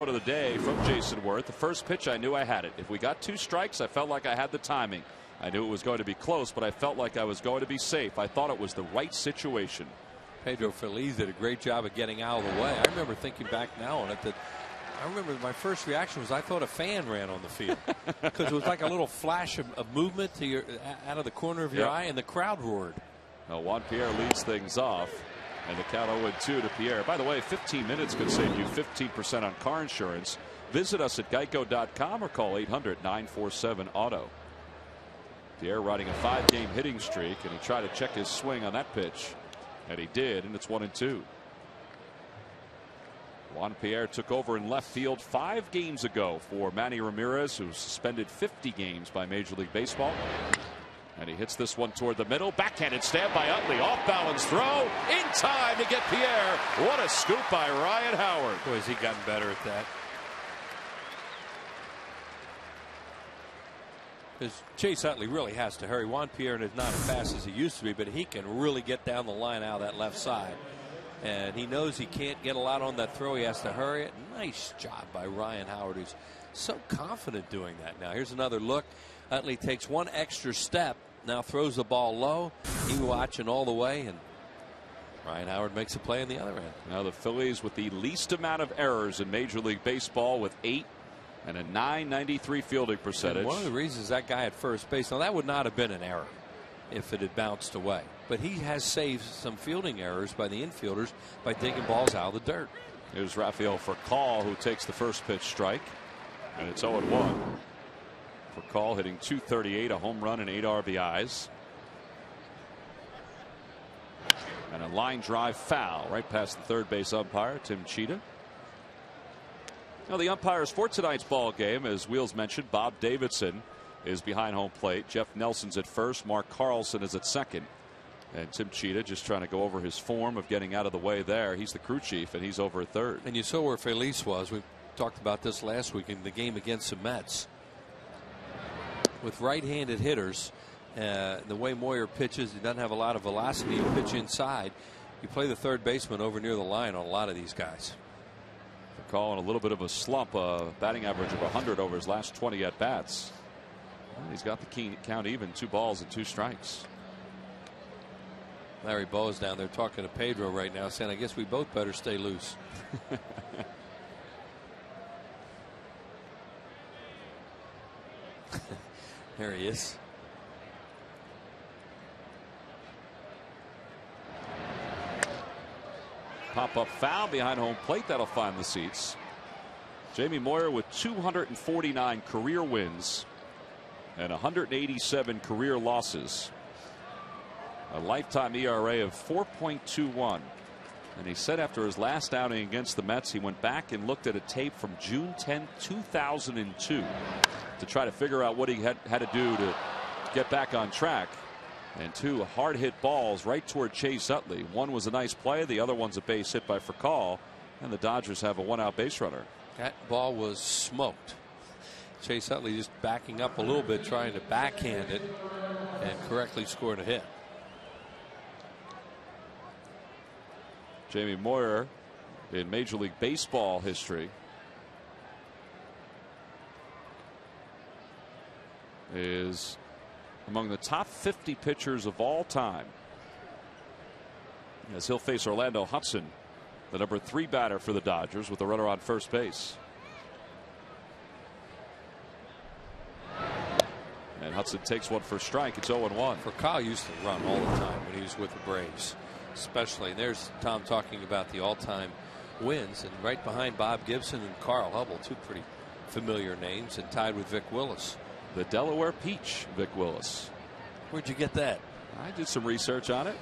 Of the day from Jason Worth. The first pitch, I knew I had it. If we got 2 strikes, I felt like I had the timing. I knew it was going to be close, but I felt like I was going to be safe. I thought it was the right situation. Pedro Feliz did a great job of getting out of the way. I remember thinking back now on it that I remember my first reaction was I thought a fan ran on the field because it was like a little flash of movement to your out of the corner of your eye, and the crowd roared. Now Juan Pierre leads things off. And the count 0-2 to Pierre. By the way, 15 minutes could save you 15% on car insurance. Visit us at geico.com or call 800-947-AUTO. Pierre riding a 5-game hitting streak, and he tried to check his swing on that pitch. And he did, and it's 1-2. Juan Pierre took over in left field 5 games ago for Manny Ramirez, who was suspended 50 games by Major League Baseball. And he hits this one toward the middle. Backhanded stab by Utley. Off balance throw in time to get Pierre. What a scoop by Ryan Howard. Boy, has he gotten better at that. Because Chase Utley really has to hurry. Juan Pierre is not as fast as he used to be, but he can really get down the line out of that left side. And he knows he can't get a lot on that throw. He has to hurry it. Nice job by Ryan Howard, who's so confident doing that now. Here's another look. Utley takes one extra step. Now throws the ball low. He watching all the way, and Ryan Howard makes a play on the other end. Now the Phillies with the least amount of errors in Major League Baseball with 8 and a .993 fielding percentage. And one of the reasons that guy at first base, now that would not have been an error if it had bounced away. But he has saved some fielding errors by the infielders by taking balls out of the dirt. Here's Rafael Furcal, who takes the first pitch strike, and it's 0-1. Furcal hitting .238, a home run and 8 RBIs. And a line drive foul right past the third base umpire, Tim Cheetah. Now the umpires for tonight's ball game, as Wheels mentioned, Bob Davidson is behind home plate. Jeff Nelson's at first. Mark Carlson is at second. And Tim Cheetah just trying to go over his form of getting out of the way there. He's the crew chief, and he's over at third. And you saw where Feliz was. We talked about this last week in the game against the Mets. With right-handed hitters, the way Moyer pitches, he doesn't have a lot of velocity. You pitch inside. You play the third baseman over near the line on a lot of these guys. Calling a little bit of a slump, batting average of 100 over his last 20 at bats. Well, he's got the count even, 2 balls and 2 strikes. Larry Bowa is down there talking to Pedro right now, saying, I guess we both better stay loose. There he is. Pop-up foul behind home plate. That'll find the seats. Jamie Moyer with 249 career wins and 187 career losses. A lifetime ERA of 4.21. And he said after his last outing against the Mets, he went back and looked at a tape from June 10, 2002 to try to figure out what he had to do to get back on track. And 2 hard hit balls right toward Chase Utley. One was a nice play. The other one's a base hit by Furcal. And the Dodgers have a 1-out base runner. That ball was smoked. Chase Utley just backing up a little bit, trying to backhand it, and correctly scored a hit. Jamie Moyer in Major League Baseball history is among the top 50 pitchers of all time, as he'll face Orlando Hudson, the number 3 batter for the Dodgers, with a runner on first base. And Hudson takes one for strike. It's 0-1. Furcal used to run all the time when he was with the Braves, especially. And there's Tom talking about the all-time wins, and right behind Bob Gibson and Carl Hubble, 2 pretty familiar names, and tied with Vic Willis. The Delaware Peach, Vic Willis. Where'd you get that? I did some research on it.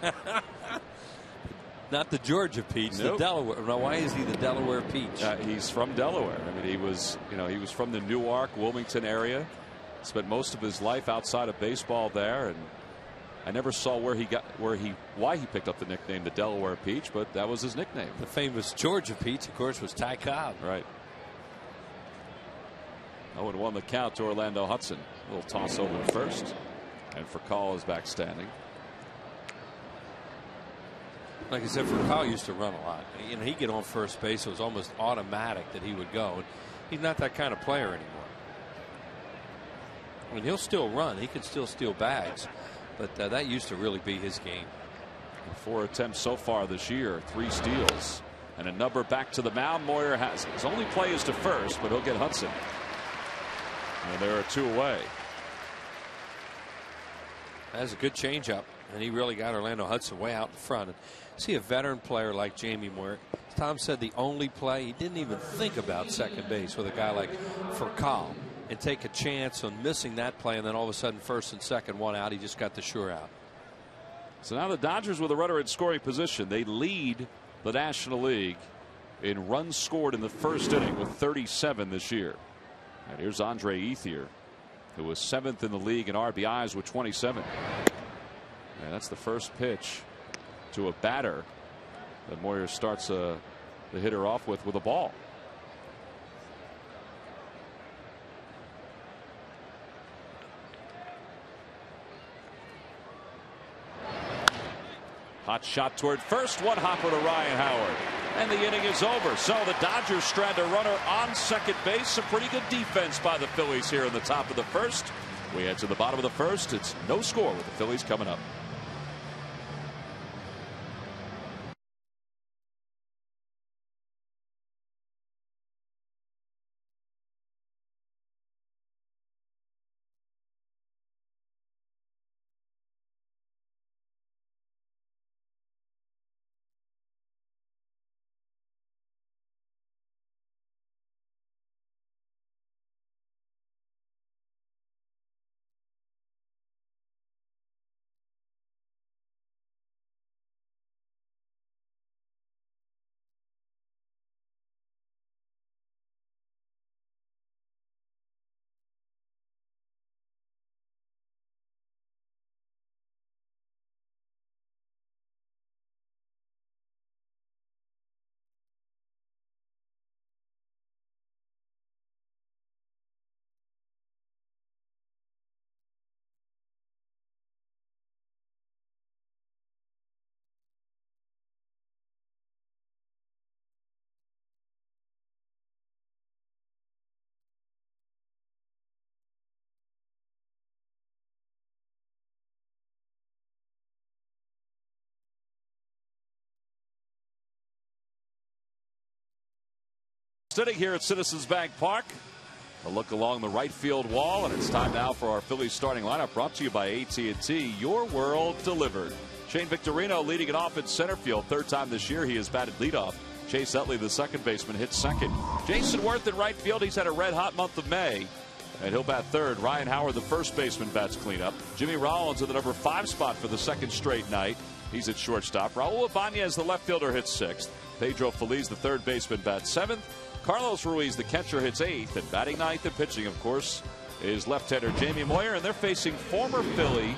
Not the Georgia Peach, nope. The Delaware. Now, why is he the Delaware Peach? He's from Delaware. I mean, he was from the Newark, Wilmington area. Spent most of his life outside of baseball there, and I never saw why he picked up the nickname the Delaware Peach, but that was his nickname. The famous Georgia Peach, of course, was Ty Cobb. Right. 0-1 the count to Orlando Hudson. A little toss over to first, and Furcal is back standing. Like I said, Furcal used to run a lot. You know, he'd get on first base. It was almost automatic that he would go. And he's not that kind of player anymore. I mean, he'll still run. He can still steal bags. But that used to really be his game. 4 attempts so far this year, 3 steals. And a number back to the mound. Moyer has his only play is to first, but he'll get Hudson. And there are 2 away. That's a good changeup, and he really got Orlando Hudson way out in front. And see a veteran player like Jamie Moyer. Tom said the only play, he didn't even think about second base with a guy like Furcal and take a chance on missing that play, and then all of a sudden first and second, 1 out. He just got the sure out. So now the Dodgers with a runner in scoring position. They lead the National League in runs scored in the first inning with 37 this year. And here's Andre Ethier, who was 7th in the league in RBIs with 27. And that's the first pitch to a batter that Moyer starts the hitter off with a ball. Hot shot toward first, 1 hopper to Ryan Howard. And the inning is over. So the Dodgers strand a runner on second base. Some pretty good defense by the Phillies here in the top of the first. We head to the bottom of the first. It's no score with the Phillies coming up. Sitting here at Citizens Bank Park, a look along the right field wall, and it's time now for our Phillies starting lineup, brought to you by AT&T. Your world delivered. Shane Victorino leading it off in center field. 3rd time this year he has batted leadoff. Chase Utley, the second baseman, hits second. Jason Worth in right field. He's had a red-hot month of May, and he'll bat 3rd. Ryan Howard, the first baseman, bats cleanup. Jimmy Rollins in the number 5 spot for the 2nd straight night. He's at shortstop. Raul Ibanez, the left fielder, hits 6th. Pedro Feliz, the 3rd baseman, bats 7th. Carlos Ruiz, the catcher, hits 8th, and batting 9th and pitching, of course, is left-hander Jamie Moyer, and they're facing former Philly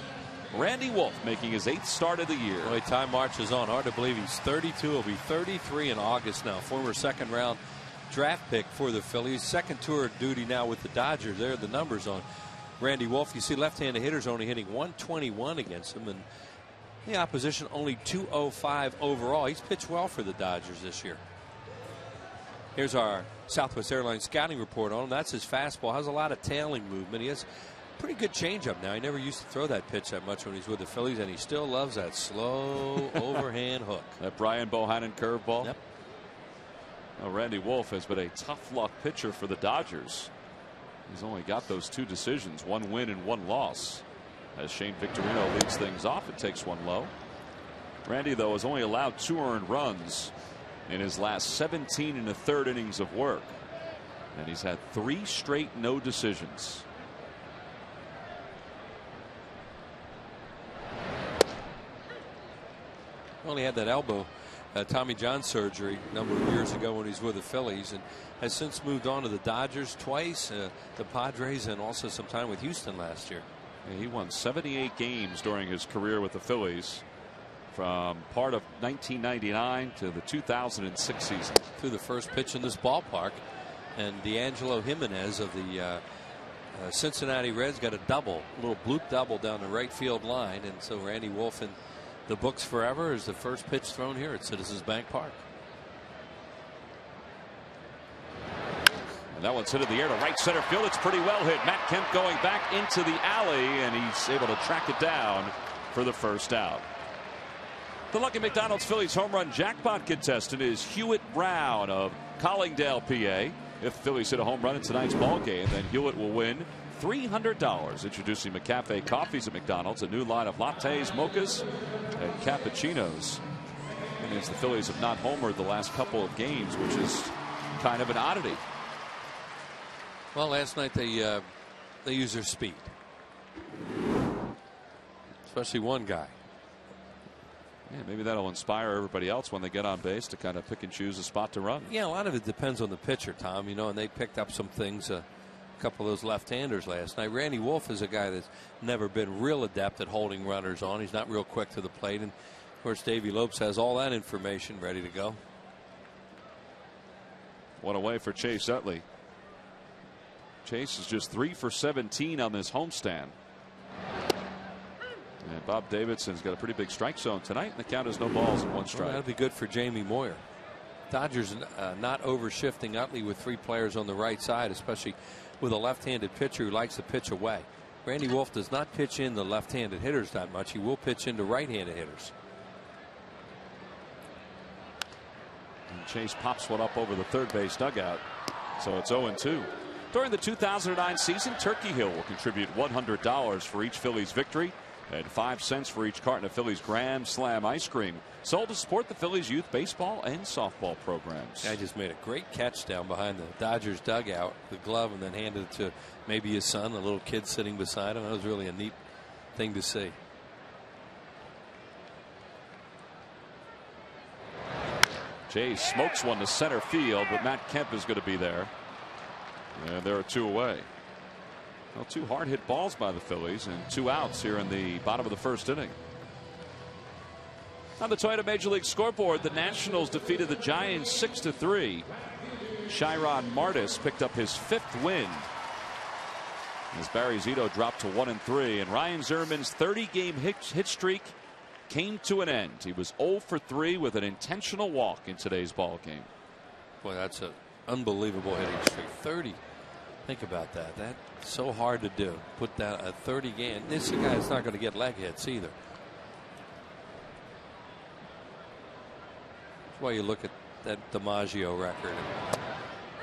Randy Wolf, making his 8th start of the year. Boy, time marches on. Hard to believe he's 32. He'll be 33 in August now. Former 2nd-round draft pick for the Phillies. 2nd tour of duty now with the Dodgers. There are the numbers on Randy Wolf. You see left-handed hitters only hitting 121 against him, and the opposition only 205 overall. He's pitched well for the Dodgers this year. Here's our Southwest Airlines scouting report on him. That's his fastball. Has a lot of tailing movement. He has pretty good changeup now. He never used to throw that pitch that much when he's with the Phillies, and he still loves that slow overhand hook. That Brian Bohannon curveball. Yep. Now, Randy Wolf has been a tough luck pitcher for the Dodgers. He's only got those 2 decisions, 1 win and 1 loss. As Shane Victorino leads things off, it takes 1 low. Randy, though, has only allowed 2 earned runs in his last 17 1/3 innings of work, and he's had 3 straight no decisions. Only had that elbow Tommy John surgery a number of years ago when he was with the Phillies, and has since moved on to the Dodgers twice, the Padres, and also some time with Houston last year. He won 78 games during his career with the Phillies, from part of 1999 to the 2006 season. Through the first pitch in this ballpark, and D'Angelo Jimenez of the Cincinnati Reds got a double, a little bloop double down the right field line, and so Randy Wolf in the books forever as the first pitch thrown here at Citizens Bank Park. And that one's hit in the air to right center field. It's pretty well hit. Matt Kemp going back into the alley, and he's able to track it down for the first out. The Lucky McDonald's Phillies home run jackpot contestant is Hewitt Brown of Collingdale, PA. If the Phillies hit a home run in tonight's ball game, then Hewitt will win $300. Introducing McCafe Coffees at McDonald's, a new line of lattes, mochas, and cappuccinos. That means the Phillies have not homered the last couple of games, which is kind of an oddity. Well, last night they used their speed, especially one guy. Yeah, maybe that'll inspire everybody else when they get on base to kind of pick and choose a spot to run. Yeah, a lot of it depends on the pitcher, Tom. You know, and they picked up some things. A couple of those left-handers last night. Randy Wolf is a guy that's never been real adept at holding runners on. He's not real quick to the plate, and of course Davey Lopes has all that information ready to go. One away for Chase Utley. Chase is just 3 for 17 on this homestand. And Bob Davidson's got a pretty big strike zone tonight, and the count is no balls and 1 strike. Well, that'd be good for Jamie Moyer. Dodgers not overshifting Utley with 3 players on the right side, especially with a left-handed pitcher who likes to pitch away. Randy Wolf does not pitch in the left-handed hitters that much. He will pitch into right-handed hitters. And Chase pops one up over the third base dugout, so it's 0-2. During the 2009 season, Turkey Hill will contribute $100 for each Phillies victory and 5 cents for each carton of Phillies Grand Slam ice cream, sold to support the Phillies youth baseball and softball programs. I just made a great catch down behind the Dodgers dugout, the glove, and then handed it to maybe his son, a little kid sitting beside him. That was really a neat thing to see. Chase smokes one to center field, but Matt Kemp is going to be there. And there are 2 away. Well, 2 hard hit balls by the Phillies and 2 outs here in the bottom of the first inning. On the Toyota Major League scoreboard, the Nationals defeated the Giants 6-3. Chiron Martis picked up his 5th win as Barry Zito dropped to 1-3, and Ryan Zimmerman's 30-game hit streak came to an end. He was 0 for 3 with an intentional walk in today's ball game. Boy, that's an unbelievable hitting streak. 30. Think about that. That's so hard to do. Put down a 30 game. This is a guy that's not going to get leg hits either. That's why you look at that DiMaggio record. And,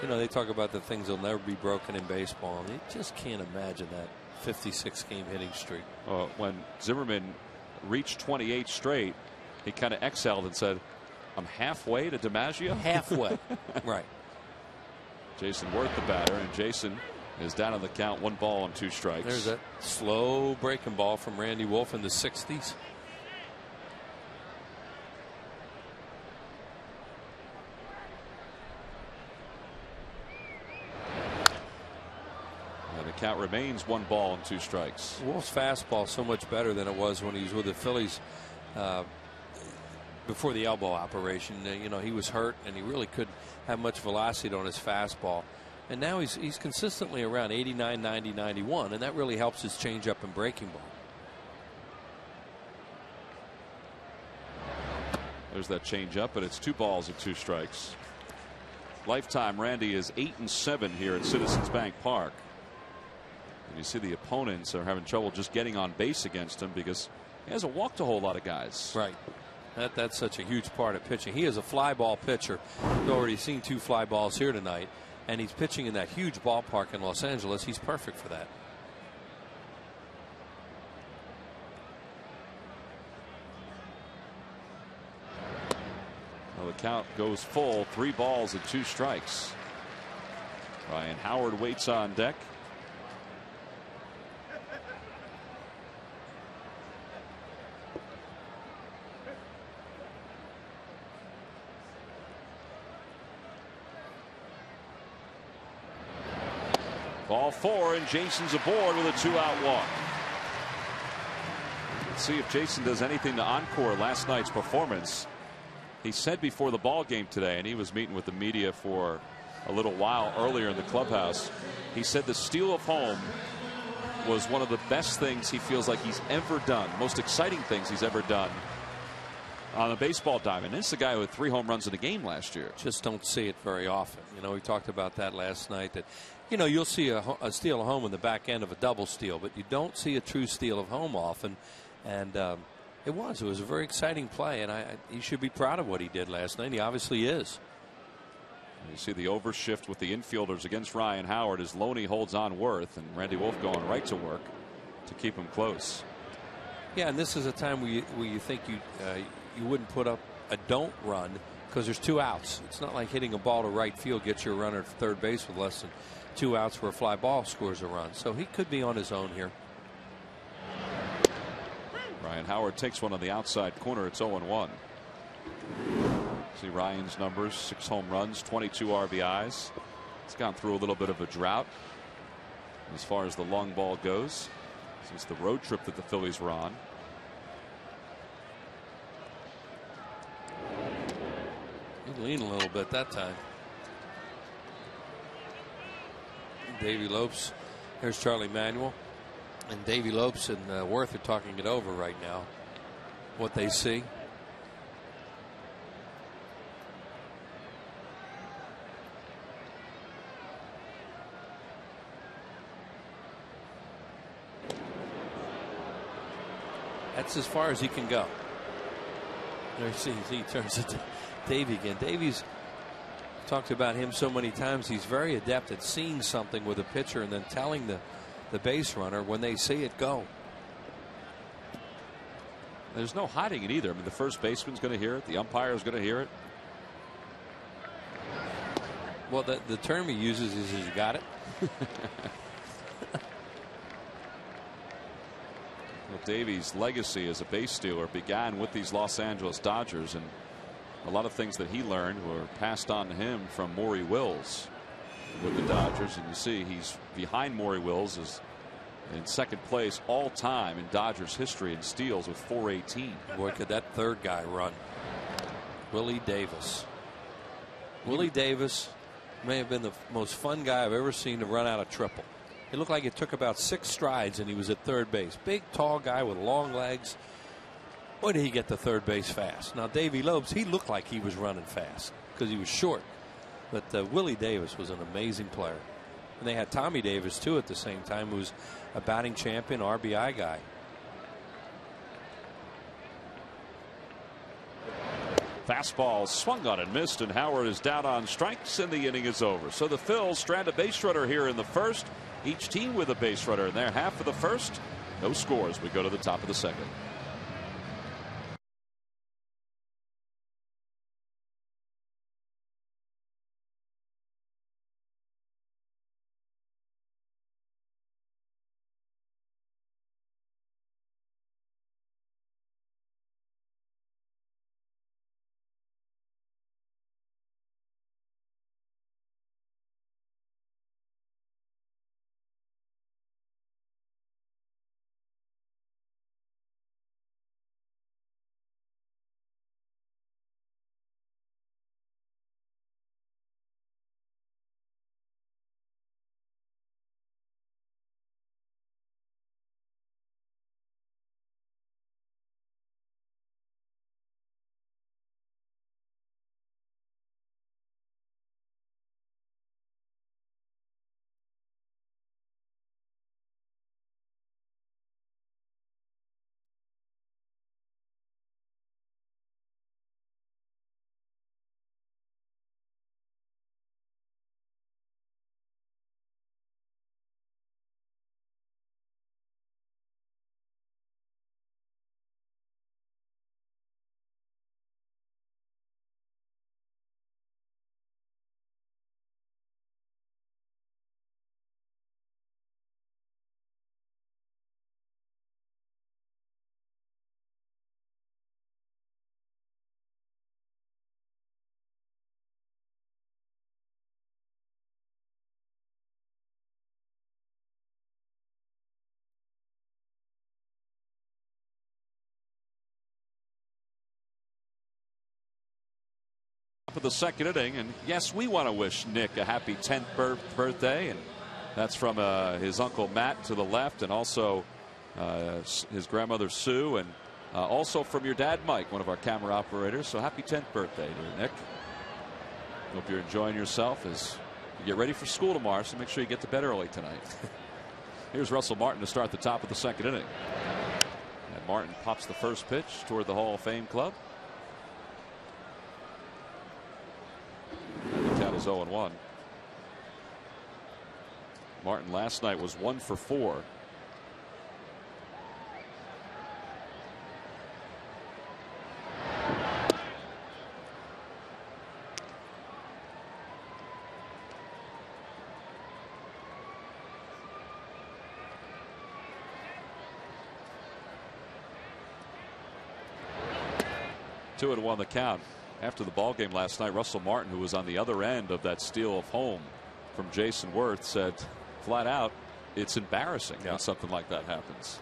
you know, they talk about the things that'll never be broken in baseball, and you just can't imagine that 56 game hitting streak. When Zimmerman reached 28 straight, he kind of exhaled and said, "I'm halfway to DiMaggio." Halfway. Right. Jason Worth the batter, and Jason is down on the count, 1 ball and 2 strikes. There's that slow breaking ball from Randy Wolf in the 60s. And the count remains 1 ball and 2 strikes. Wolf's fastball so much better than it was when he was with the Phillies before the elbow operation. You know, he was hurt and he really couldn't have much velocity on his fastball, and now he's consistently around 89, 90, 91, and that really helps his changeup and breaking ball. There's that changeup, but it's 2 balls and 2 strikes. Lifetime Randy is 8-7 here at Citizens Bank Park, and you see the opponents are having trouble just getting on base against him because he hasn't walked a whole lot of guys. Right. That's such a huge part of pitching. He is a fly ball pitcher. We've already seen 2 fly balls here tonight, and he's pitching in that huge ballpark in Los Angeles. He's perfect for that. Well, the count goes full, 3 balls and 2 strikes. Ryan Howard waits on deck. Ball 4, and Jason's aboard with a 2-out walk. Let's see if Jason does anything to encore last night's performance. He said before the ball game today, and he was meeting with the media for a little while earlier in the clubhouse, he said the steal of home was one of the best things he feels like he's ever done, most exciting things he's ever done on the baseball diamond. This is the guy with 3 home runs in a game last year. Just don't see it very often. You know, we talked about that last night. That, you know, you'll see a steal of home in the back end of a double steal, but you don't see a true steal of home often. And it was a very exciting play, and he should be proud of what he did last night. He obviously is. You see the overshift with the infielders against Ryan Howard as Loney holds on Worth, and Randy Wolf going right to work to keep him close. Yeah, and this is a time where you think you wouldn't put up a don't run because there's 2 outs. It's not like hitting a ball to right field gets you a runner at third base with less than 2 outs where a fly ball scores a run. So he could be on his own here. Ryan Howard takes one on the outside corner. It's 0-1. See Ryan's numbers: 6 home runs, 22 RBIs. He's gone through a little bit of a drought as far as the long ball goes since the road trip that the Phillies were on. He leaned a little bit that time. Davey Lopes. Here's Charlie Manuel. And Davey Lopes and Worth are talking it over right now. What they see. That's as far as he can go. There he turns it to Davey again. Davey's talked about him so many times. He's very adept at seeing something with a pitcher and then telling the base runner when they see it go. There's no hiding it either. I mean, the first baseman's going to hear it. The umpire is going to hear it. Well, the term he uses is you got it. Well, Davey's legacy as a base stealer began with these Los Angeles Dodgers, and a lot of things that he learned were passed on to him from Maury Wills with the Dodgers. And you see he's behind Maury Wills, is in second place all time in Dodgers history in steals with 418. Boy, could that third guy run. Willie Davis. Willie Davis may have been the most fun guy I've ever seen to run out a triple. It looked like it took about 6 strides and he was at third base. Big, tall guy with long legs. Boy, did he get to third base fast. Now, Davey Lopes, he looked like he was running fast because he was short. But Willie Davis was an amazing player. And they had Tommy Davis, too, at the same time, who was a batting champion, RBI guy. Fastball swung on and missed, and Howard is down on strikes, and the inning is over. So the Phils strand a base runner here in the first. Each team with a base runner in their half of the first. No scores. We go to the top of the second. Of the second inning, and yes, we want to wish Nick a happy 10th birthday, and that's from his uncle Matt to the left, and also his grandmother Sue, and Also from your dad, Mike, one of our camera operators. So happy 10th birthday, dear Nick. Hope you're enjoying yourself as you get ready for school tomorrow. So make sure you get to bed early tonight. Here's Russell Martin to start the top of the second inning. And Martin pops the first pitch toward the Hall of Fame club. The count is 0-1. Martin last night was 1 for 4. Two and 1 the count. After the ball game last night, Russell Martin, who was on the other end of that steal of home from Jason Worth, said flat out, it's embarrassing when something like that happens.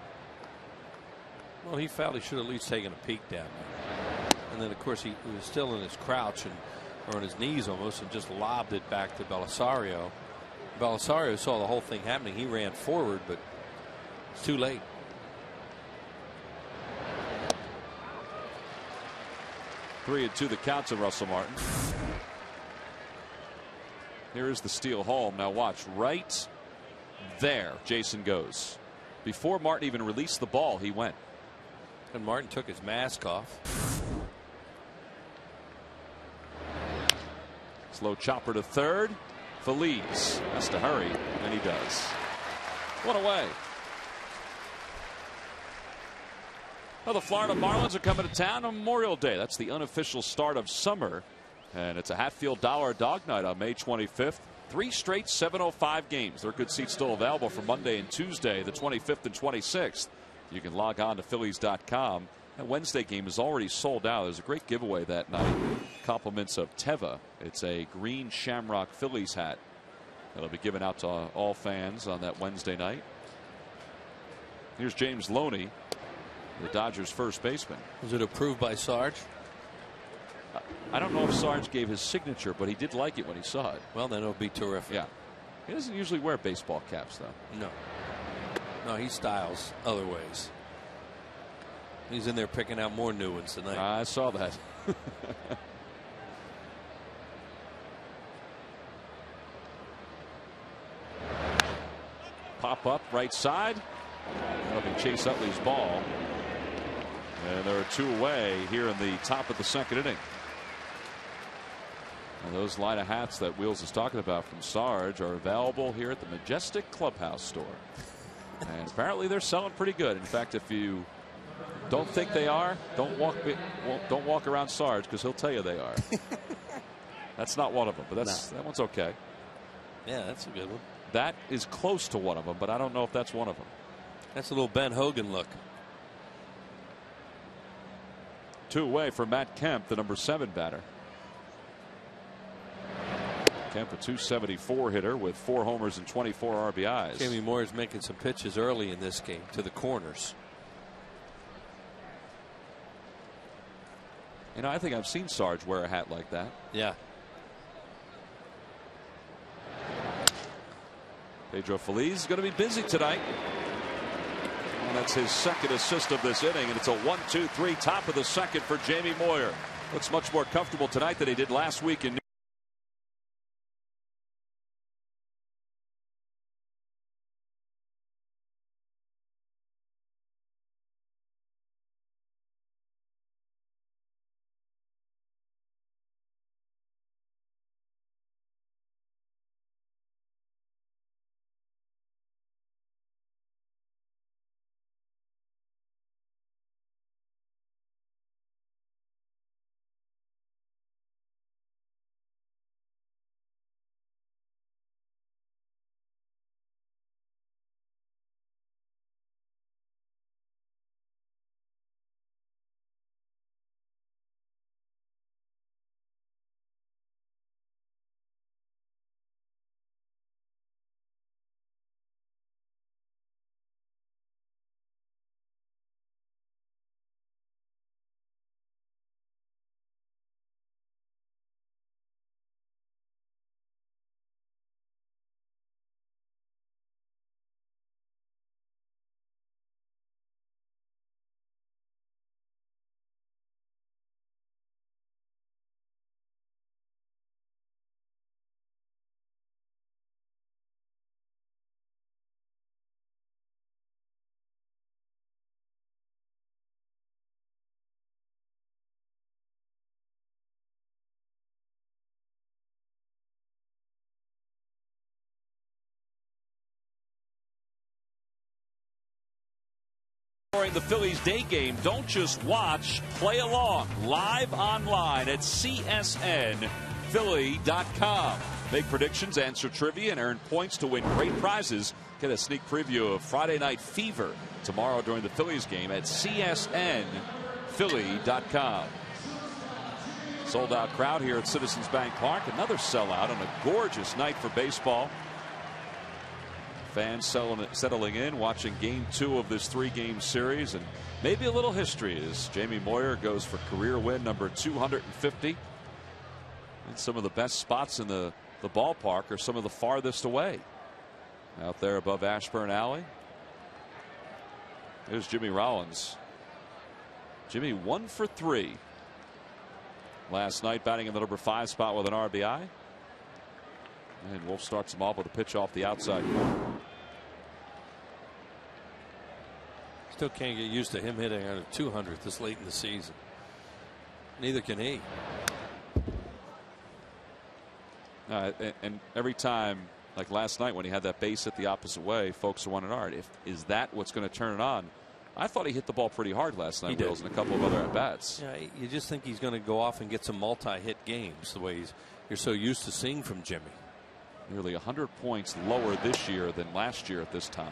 Well, he felt he should have at least taken a peek down there. And then, of course, he was still in his crouch or on his knees almost, and just lobbed it back to Belisario. Belisario saw the whole thing happening. He ran forward, but it's too late. 3-2 the count to Russell Martin. Here is the steal home. Now watch right there. Jason goes. Before Martin even released the ball, he went. And Martin took his mask off. Slow chopper to third. Feliz has to hurry, and he does. One away. Well, the Florida Marlins are coming to town on Memorial Day. That's the unofficial start of summer. And it's a Hatfield Dollar Dog Night on May 25th. 3 straight 7:05 games. There are good seats still available for Monday and Tuesday, the 25th and 26th. You can log on to Phillies.com. That Wednesday game is already sold out. There's a great giveaway that night. Compliments of Teva. It's a green Shamrock Phillies hat that'll be given out to all fans on that Wednesday night. Here's James Loney, the Dodgers first baseman. Was it approved by Sarge? I don't know if Sarge gave his signature, but he did like it when he saw it. Well, then it'll be terrific. Yeah. He doesn't usually wear baseball caps, though. No. No, he styles other ways. He's in there picking out more new ones tonight. I saw that. Pop up right side. Helping Chase Utley's ball. And there are 2 away here in the top of the second inning. And those line of hats that Wheels is talking about from Sarge are available here at the Majestic Clubhouse store. And apparently they're selling pretty good. In fact, if you don't think they are, don't walk around Sarge, because he'll tell you they are. That's not one of them, but that one's okay. Yeah, that's a good one. That is close to one of them, but I don't know if that's one of them. That's a little Ben Hogan look. 2 away for Matt Kemp, the number 7 batter. Kemp, a .274 hitter with 4 homers and 24 RBIs. Jamie Moore is making some pitches early in this game to the corners. You know, I think I've seen Sarge wear a hat like that. Yeah. Pedro Feliz is going to be busy tonight. And that's his second assist of this inning, and it's a 1-2-3 top of the second for Jamie Moyer. Looks much more comfortable tonight than he did last week in During the Phillies day game, don't just watch, play along live online at csnphilly.com. Make predictions, answer trivia, and earn points to win great prizes. Get a sneak preview of Friday Night Fever tomorrow during the Phillies game at csnphilly.com. Sold out crowd here at Citizens Bank Park. Another sellout on a gorgeous night for baseball. Fans settling in, watching game 2 of this 3-game series, and maybe a little history as Jamie Moyer goes for career win number 250. And some of the best spots in the ballpark are some of the farthest away. Out there above Ashburn Alley. There's Jimmy Rollins. Jimmy 1 for 3 last night, batting in the number 5 spot with an RBI. And Wolf starts him off with a pitch off the outside corner. Still can't get used to him hitting on a 200 this late in the season. Neither can he. And every time, like last night when he had that base hit the opposite way, folks are wondering, all right, is that what's going to turn it on? I thought he hit the ball pretty hard last night, Wills, and a couple of other at-bats. Yeah, you just think he's going to go off and get some multi-hit games the way you're so used to seeing from Jimmy. Nearly 100 points lower this year than last year at this time.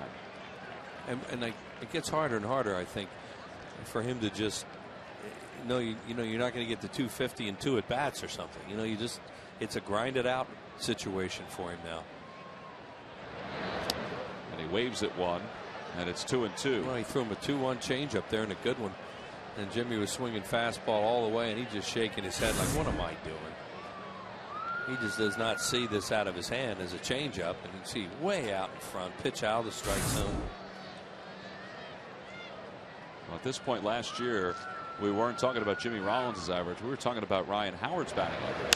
And it gets harder and harder, I think, for him to just you're not going to get to 250 in 2 at-bats or something. It's a grinded out situation for him now. And he waves at one, and it's 2-2. Well, he threw him a 2-1 changeup there and a good one. And Jimmy was swinging fastball all the way, and he just shaking his head like, what am I doing? He just does not see this out of his hand as a changeup, and you can see way out in front, pitch out of the strike zone. Well, at this point last year, we weren't talking about Jimmy Rollins' average. We were talking about Ryan Howard's batting average.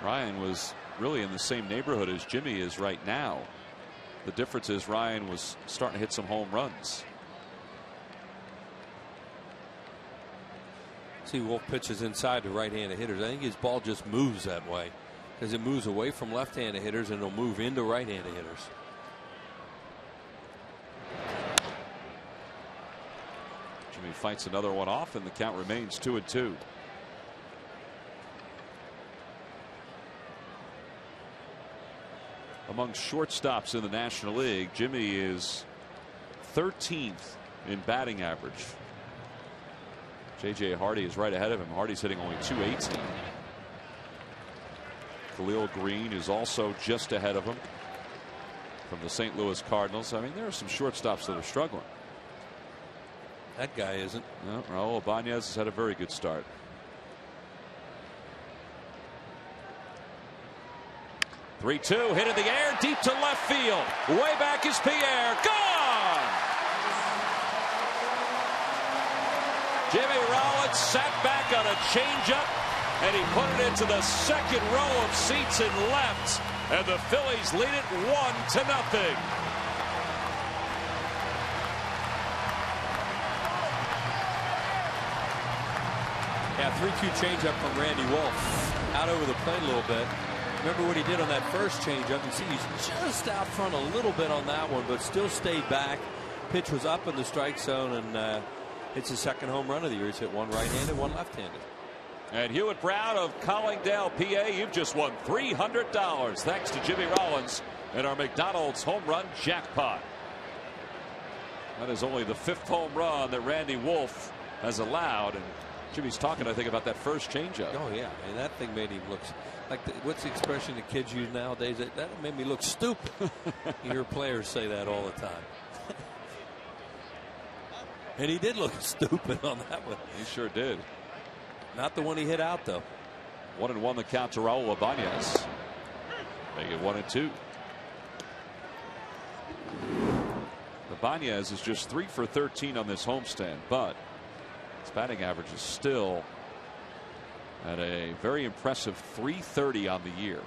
Ryan was really in the same neighborhood as Jimmy is right now. The difference is Ryan was starting to hit some home runs. See, Wolf pitches inside to right-handed hitters. I think his ball just moves that way because it moves away from left-handed hitters and it'll move into right-handed hitters. Jimmy fights another one off, and the count remains 2-2. Among shortstops in the National League, Jimmy is 13th in batting average. J.J. Hardy is right ahead of him. Hardy's hitting only .218. Khalil Green is also just ahead of him from the St. Louis Cardinals. I mean, there are some shortstops that are struggling. That guy isn't. No, Raul Ibanez has had a very good start. .3-2 hit in the air, deep to left field. Way back is Pierre. Gone! Jimmy Rollins sat back on a changeup, and he put it into the second row of seats in left, and the Phillies lead it 1-0. Yeah, 3-2 changeup from Randy Wolf. Out over the plate a little bit. Remember what he did on that first changeup. You see he's just out front a little bit on that one, but still stayed back. Pitch was up in the strike zone, and it's his second home run of the year. He's hit one right-handed, one left-handed. And Hewitt Brown of Collingdale, PA, you've just won $300 thanks to Jimmy Rollins and our McDonald's home run jackpot. That is only the 5th home run that Randy Wolf has allowed, and Jimmy's talking, I think, about that first changeup. Oh yeah, and that thing made him look like what's the expression the kids use nowadays? That made me look stupid. You hear players say that all the time. And he did look stupid on that one. He sure did. Not the one he hit out, though. 1-1 the count to Raul Ibanez. Make it 1-2. Ibanez is just 3 for 13 on this homestand, but his batting average is still at a very impressive .330 on the year.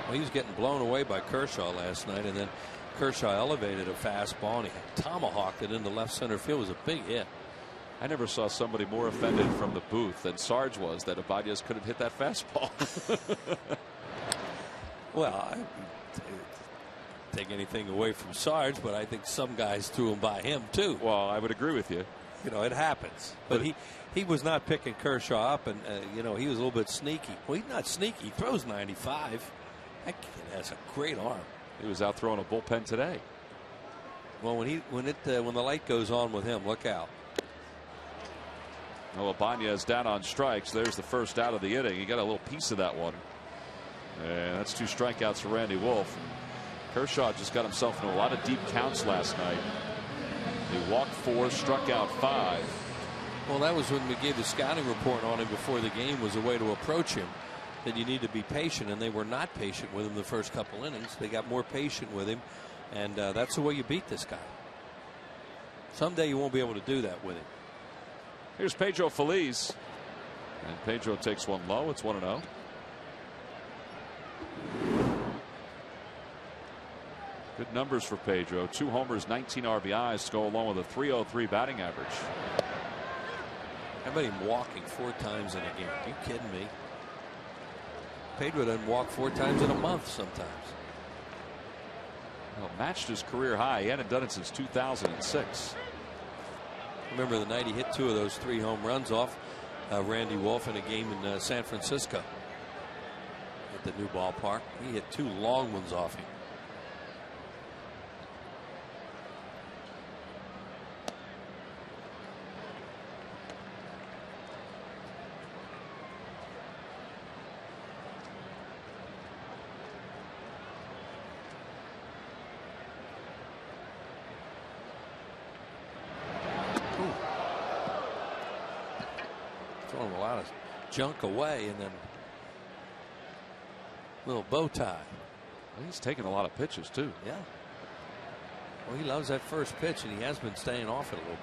Well, he was getting blown away by Kershaw last night, and then Kershaw elevated a fastball and he tomahawked it into left center field. It was a big hit. I never saw somebody more offended from the booth than Sarge was that Ibanez couldn't hit that fastball. Well, take anything away from Sarge, but I think some guys threw him by him too. Well, I would agree with you. You know, it happens. But he was not picking Kershaw up, and you know, he was a little bit sneaky. Well, he's not sneaky. He throws 95. That kid has a great arm. He was out throwing a bullpen today. Well, when the light goes on with him, look out. Well, Ibanez down on strikes. There's the first out of the inning. He got a little piece of that one. And that's 2 strikeouts for Randy Wolf. Kershaw just got himself into a lot of deep counts last night. He walked 4, struck out 5. Well, that was when we gave the scouting report on him before the game, was a way to approach him, that you need to be patient, and they were not patient with him the first couple innings. They got more patient with him, and that's the way you beat this guy. Someday you won't be able to do that with him. Here's Pedro Feliz, and Pedro takes one low. It's 1-0. Good numbers for Pedro. 2 homers, 19 RBIs to go along with a .303 batting average. How about him walking 4 times in a game? Are you kidding me? Pedro doesn't walk 4 times in a month sometimes. Well, matched his career high. He hadn't done it since 2006. Remember the night he hit 2 of those 3 home runs off Randy Wolf in a game in San Francisco at the new ballpark. He hit 2 long ones off him. Throwing a lot of junk away, and then little bow tie. Well, he's taking a lot of pitches too. Yeah. Well, he loves that first pitch, and he has been staying off it a little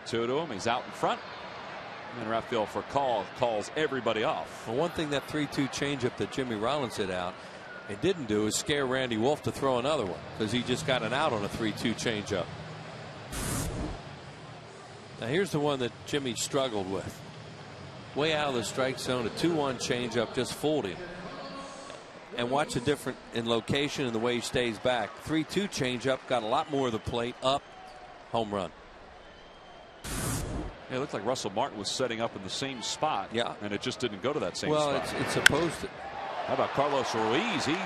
bit. 3-2 to him. He's out in front. And Rafael Furcal calls everybody off. Well, one thing that 3-2 changeup that Jimmy Rollins hit out, it didn't do is scare Randy Wolf to throw another one, because he just got an out on a 3-2 changeup. Now here's the one that Jimmy struggled with. Way out of the strike zone, a 2-1 changeup just fooled him. And watch the difference in location and the way he stays back. 3-2 changeup, got a lot more of the plate, up, home run. Yeah, it looked like Russell Martin was setting up in the same spot. Yeah. And it just didn't go to that same spot. Well, it's supposed to. How about Carlos Ruiz? He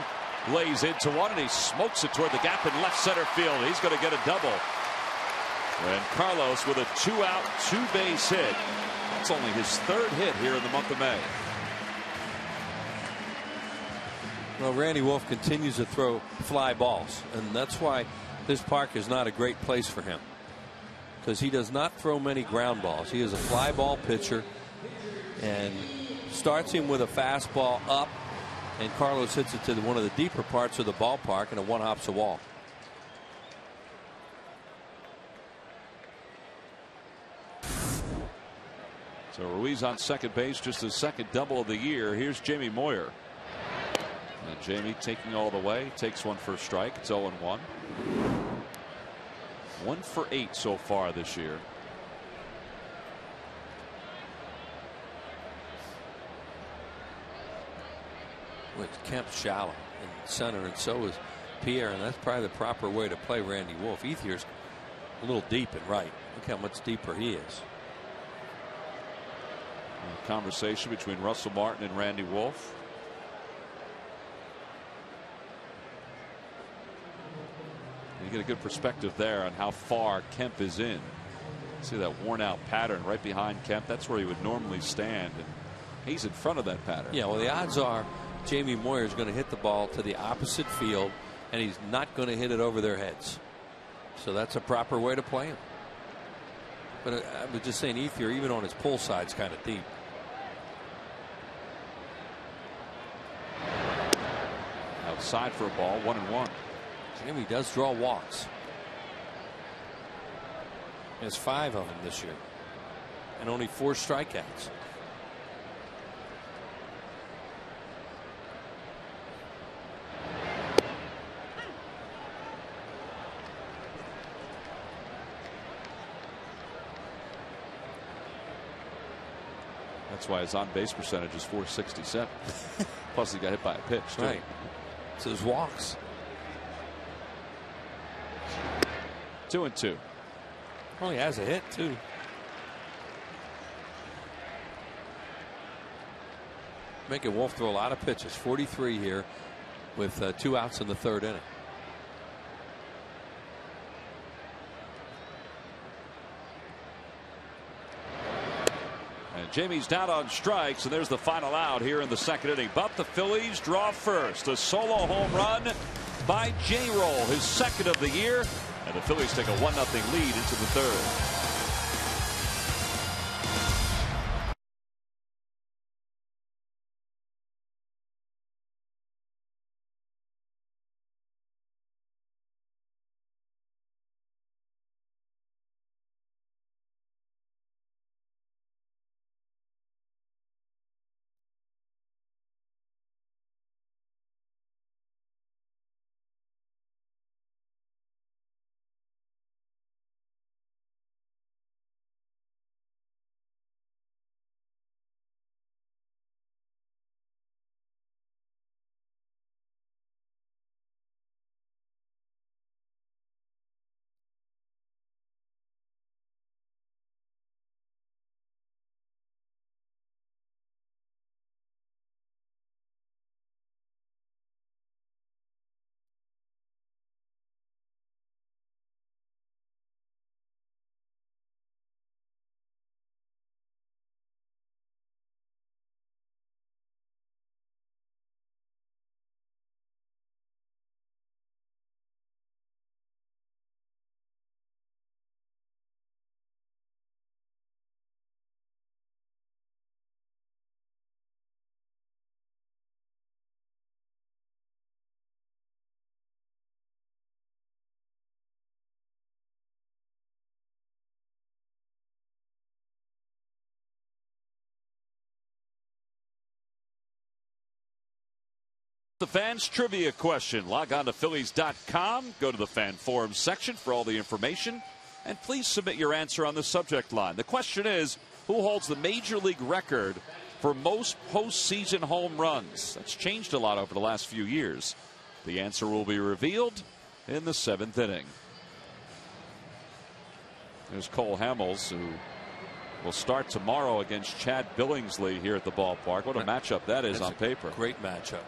lays into one and he smokes it toward the gap in left center field. He's going to get a double. And Carlos with a 2-out, 2-base hit. That's only his 3rd hit here in the month of May. Well, Randy Wolf continues to throw fly balls, and that's why this park is not a great place for him, because he does not throw many ground balls. He is a fly ball pitcher, and starts him with a fastball up, and Carlos hits it to one of the deeper parts of the ballpark, and a one hops the wall. So Ruiz on second base, just his 2nd double of the year. Here's Jamie Moyer. And Jamie taking all the way, takes one for a strike. It's 0-1. 1 for 8 so far this year. Well, Kemp's shallow in center, and so is Pierre, and that's probably the proper way to play Randy Wolf. Ethier's a little deep and right. Look how much deeper he is. A conversation between Russell Martin and Randy Wolf. You get a good perspective there on how far Kemp is in. See that worn out pattern right behind Kemp. That's where he would normally stand, and he's in front of that pattern. Yeah, well, the odds are Jamie Moyer is going to hit the ball to the opposite field, and he's not going to hit it over their heads. So that's a proper way to play him. But I was just saying, Ethier, even on his pull side, is kind of deep. Outside for a ball, 1-1. Jamie does draw walks. He has 5 of them this year, and only 4 strikeouts. That's why his on base percentage is .467. Plus he got hit by a pitch too. Right. hits, his walks. 2-2. Oh, he has a hit too. Making Wolf throw a lot of pitches. 43 here with 2 outs in the 3rd inning. And Jamie's down on strikes, and there's the final out here in the 2nd inning. But the Phillies draw first. A solo home run by J-Roll, his 2nd of the year. And the Phillies take a 1-0 lead into the 3rd. The fans trivia question. Log on to Phillies.com. Go to the fan forum section for all the information. And please submit your answer on the subject line. The question is, who holds the major league record for most postseason home runs? That's changed a lot over the last few years. The answer will be revealed in the 7th inning. There's Cole Hamels, who will start tomorrow against Chad Billingsley here at the ballpark. What a matchup that is on paper. Great matchup.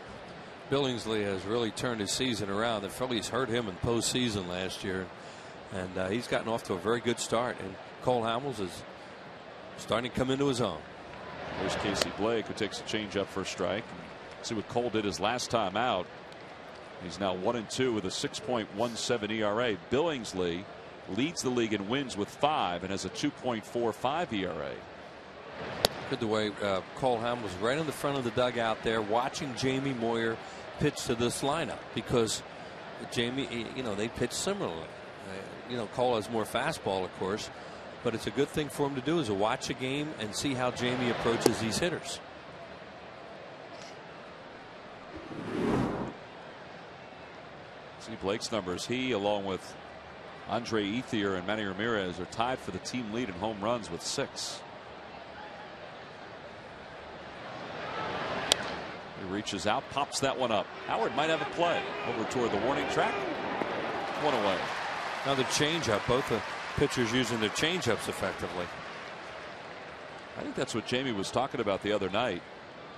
Billingsley has really turned his season around. The Phillies hurt him in postseason last year, and he's gotten off to a very good start. And Cole Hamels is starting to come into his own. There's Casey Blake, who takes a changeup for a strike. See what Cole did his last time out. He's now 1-2 with a 6.17 ERA. Billingsley leads the league in wins with 5 and has a 2.45 ERA. Good the way Cole Hamels was right in the front of the dugout there, watching Jamie Moyer pitch to this lineup, because Jamie, they pitch similarly. Cole has more fastball, of course, but it's a good thing for him to do is to watch a game and see how Jamie approaches these hitters. See Blake's numbers. He, along with Andre Ethier and Manny Ramirez, are tied for the team lead in home runs with 6. He reaches out, pops that one up. Howard might have a play over toward the warning track. 1 away. Another changeup. Both the pitchers using their changeups effectively. I think that's what Jamie was talking about the other night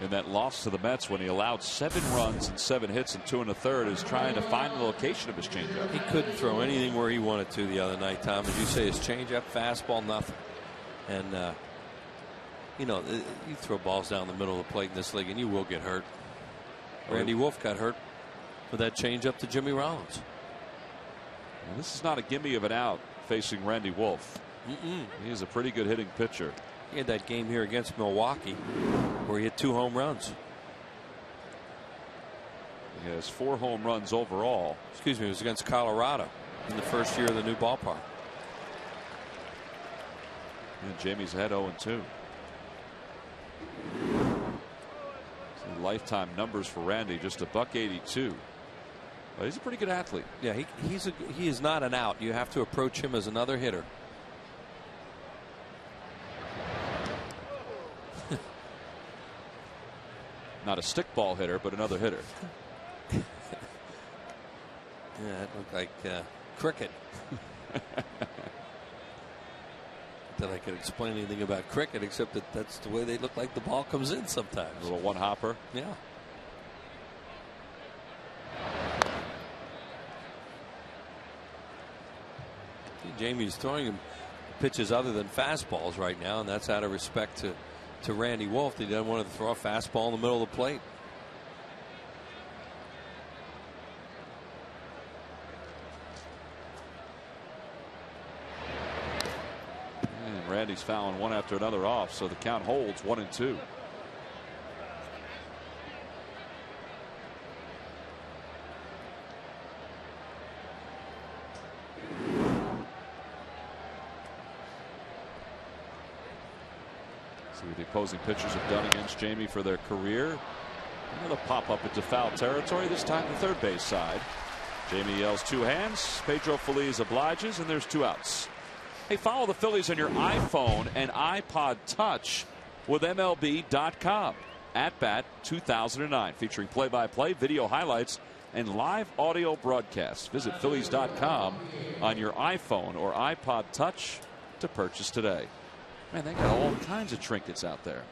in that loss to the Mets, when he allowed 7 runs and 7 hits and 2 1/3, is trying to find the location of his changeup. He couldn't throw anything where he wanted to the other night, Tom. As you say, his changeup, fastball, nothing. And you throw balls down the middle of the plate in this league and you will get hurt. Randy Wolf got hurt with that changeup to Jimmy Rollins. Well, this is not a gimme of an out facing Randy Wolf. He is a pretty good hitting pitcher. He had that game here against Milwaukee where he hit 2 home runs. He has 4 home runs overall. Excuse me, it was against Colorado in the first year of the new ballpark. And Jamie's ahead 0-2. Lifetime numbers for Randy, just a $182. But he's a pretty good athlete. Yeah, he is not an out. You have to approach him as another hitter. Not a stick ball hitter, but another hitter. Yeah, it looked like cricket. That I could explain anything about cricket except that that's the way they look like the ball comes in sometimes. A little one hopper. Yeah. Jamie's throwing him pitches other than fastballs right now, and that's out of respect to Randy Wolf. He doesn't want to throw a fastball in the middle of the plate. And Randy's fouling one after another off, so the count holds 1-2. See what the opposing pitchers have done against Jamie for their career. Another pop up into foul territory, this time the third base side. Jamie yells two hands. Pedro Feliz obliges, and there's 2 outs. Hey, follow the Phillies on your iPhone and iPod Touch with MLB.com. At Bat 2009, featuring play-by-play, video highlights, and live audio broadcasts. Visit Phillies.com on your iPhone or iPod Touch to purchase today. Man, they got all kinds of trinkets out there.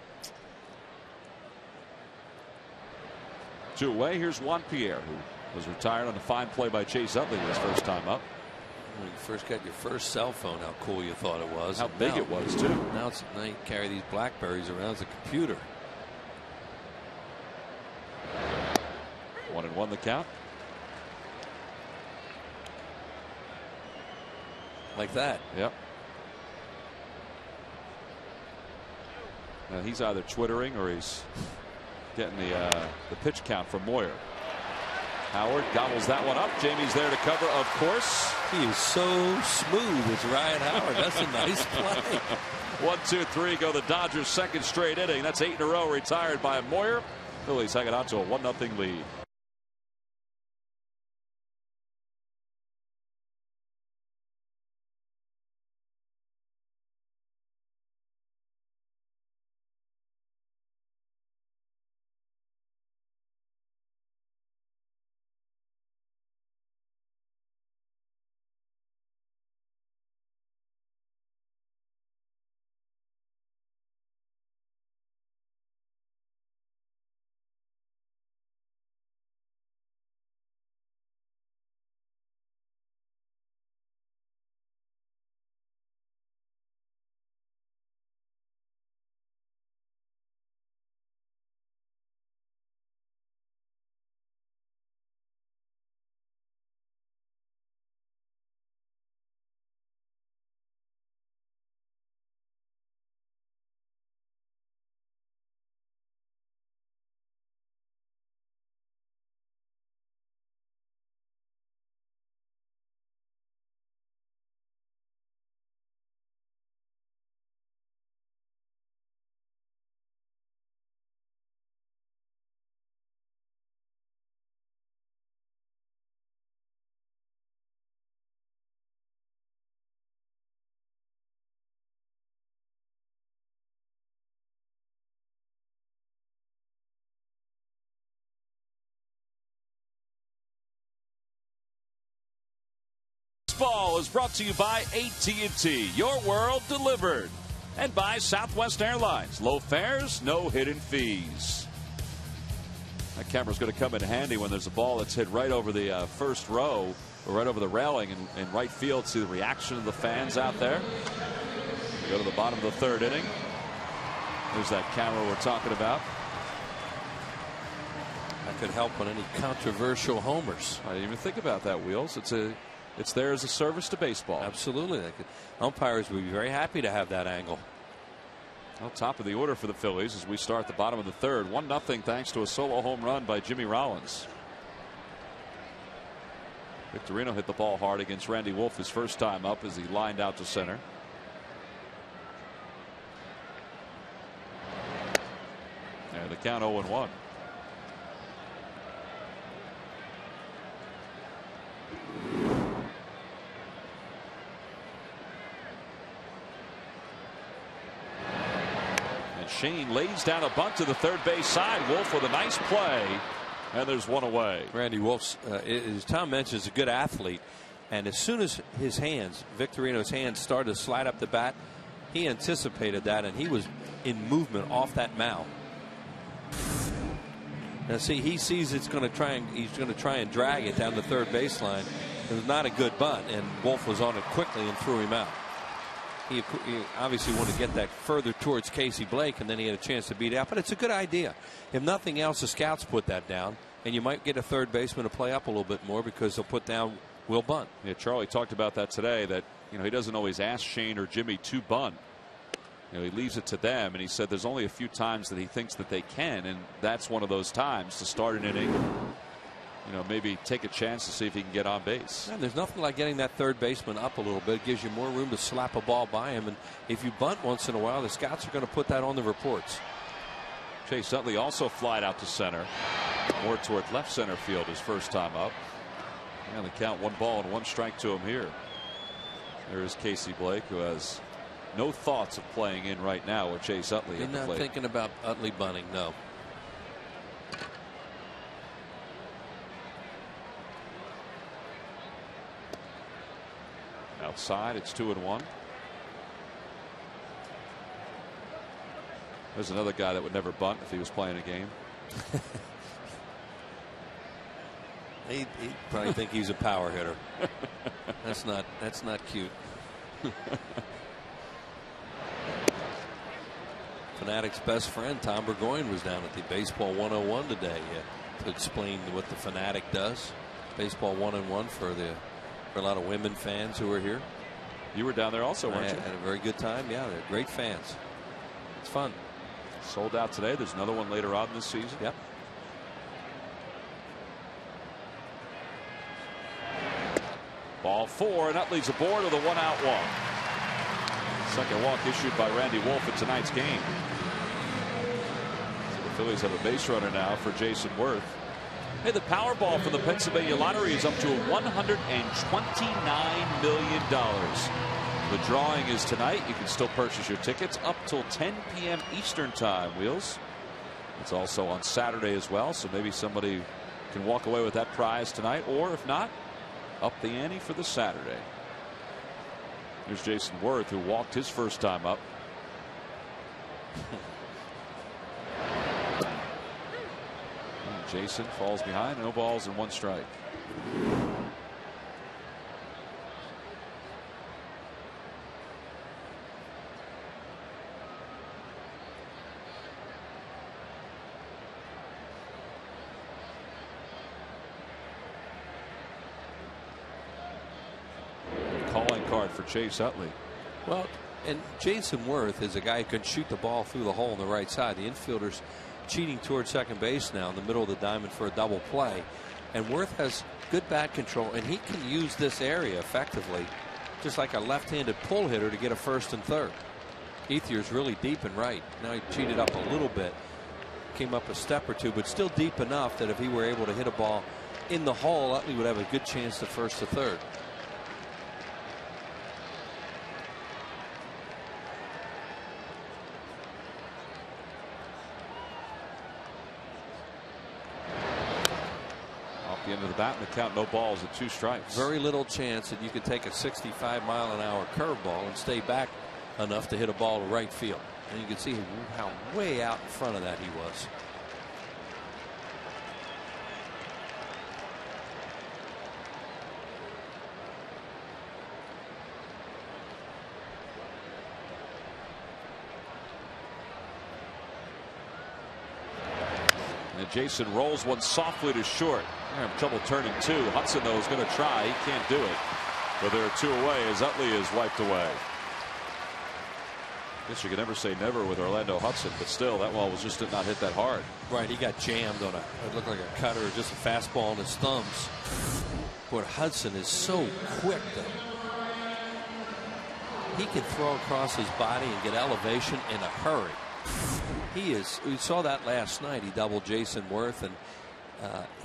2 away. Here's Juan Pierre, who was retired on a fine play by Chase Utley his first time up. When you first got your first cell phone, how cool you thought it was. How big it was, too. Now you carry these Blackberries around as a computer. 1-1 the count. Like that. Yep. Now he's either twittering or he's getting the pitch count from Moyer. Howard gobbles that one up. Jamie's there to cover, of course. He is so smooth. It's Ryan Howard. That's a nice play. 1, 2, 3 go the Dodgers' second straight inning. That's 8 in a row retired by Moyer. Phillies hanging on to a 1-0 lead. Baseball is brought to you by AT&T, your world delivered, and by Southwest Airlines. Low fares, no hidden fees. That camera's going to come in handy when there's a ball that's hit right over the first row, or right over the railing in right field. See the reaction of the fans out there. We go to the bottom of the third inning. There's that camera we're talking about. That could help on any controversial homers. I didn't even think about that, Wheels. It's there as a service to baseball. Absolutely. Umpires would be very happy to have that angle. Well, top of the order for the Phillies as we start the bottom of the third. 1-0 thanks to a solo home run by Jimmy Rollins. Victorino hit the ball hard against Randy Wolf his first time up as he lined out to center. And the count 0-1. Shane lays down a bunt to the third base side. Wolf with a nice play And there's one away. Randy Wolf's, as Tom mentioned, is a good athlete. And as soon as his hands, Victorino's hands, started to slide up the bat, he anticipated that, and he was in movement off that mound. Now see, he sees he's going to try and drag it down the third baseline. It was not a good bunt, and Wolf was on it quickly and threw him out. He obviously wanted to get that further towards Casey Blake, and then he had a chance to beat out. But it's a good idea. If nothing else, the scouts put that down, and you might get a third baseman to play up a little bit more because they'll put down Will Bunt. Yeah, Charlie talked about that today, that he doesn't always ask Shane or Jimmy to bunt. He leaves it to them, and he said there's only a few times that he thinks that they can, and that's one of those times to start an inning. Maybe take a chance to see if he can get on base. And there's nothing like getting that third baseman up a little bit. It gives you more room to slap a ball by him, and if you bunt once in a while, the scouts are going to put that on the reports. Chase Utley also flied out to center, more toward left center field his first time up. And the count 1-1 strike to him here. There is Casey Blake, who has no thoughts of playing in right now with Chase Utley. He's not thinking about Utley bunting, no. Outside, it's 2-1. There's another guy that would never bunt if he was playing a game. He'd probably think he's a power hitter. That's not cute. Fanatic's best friend Tom Burgoyne was down at the Baseball 101 today to explain what the Fanatic does. Baseball 101 for a lot of women fans who are here. You were down there also, weren't you? Had a very good time. Yeah, they're great fans. It's fun. Sold out today. There's another one later on this season. Yep. Ball 4, and Utley's aboard with a 1-out walk. Second walk issued by Randy Wolf in tonight's game. So the Phillies have a base runner now for Jason Worth. Hey, the Powerball from the Pennsylvania Lottery is up to $129 million. The drawing is tonight. You can still purchase your tickets up till 10 p.m. Eastern time, Wheels. It's also on Saturday as well, so maybe somebody can walk away with that prize tonight, or if not, up the ante for the Saturday. Here's Jason Worth, who walked his first time up. Jason falls behind. No balls and 1 strike. Calling card for Chase Utley. Well, and Jason Worth is a guy who can shoot the ball through the hole on the right side. The infielders cheating towards second base now in the middle of the diamond for a double play, and Worth has good bat control, and he can use this area effectively, just like a left-handed pull hitter, to get a first and third. Ethier's really deep and right. Now he cheated up a little bit, came up a step or two, but still deep enough that if he were able to hit a ball in the hole, Utley would have a good chance to first to third. The end of the bat, and the count, no balls and 2 strikes. Very little chance that you could take a 65-mile-an-hour curveball and stay back enough to hit a ball to right field. And you can see how way out in front of that he was. And Jason rolls one softly to short. They're having trouble turning 2. Hudson, though, is going to try. He can't do it. But there are 2 away as Utley is wiped away. Guess you can never say never with Orlando Hudson, but still, that ball did not hit that hard. Right, he got jammed on it looked like a cutter or just a fastball on his thumbs. But Hudson is so quick, though. He can throw across his body and get elevation in a hurry. We saw that last night. He doubled Jason Worth, and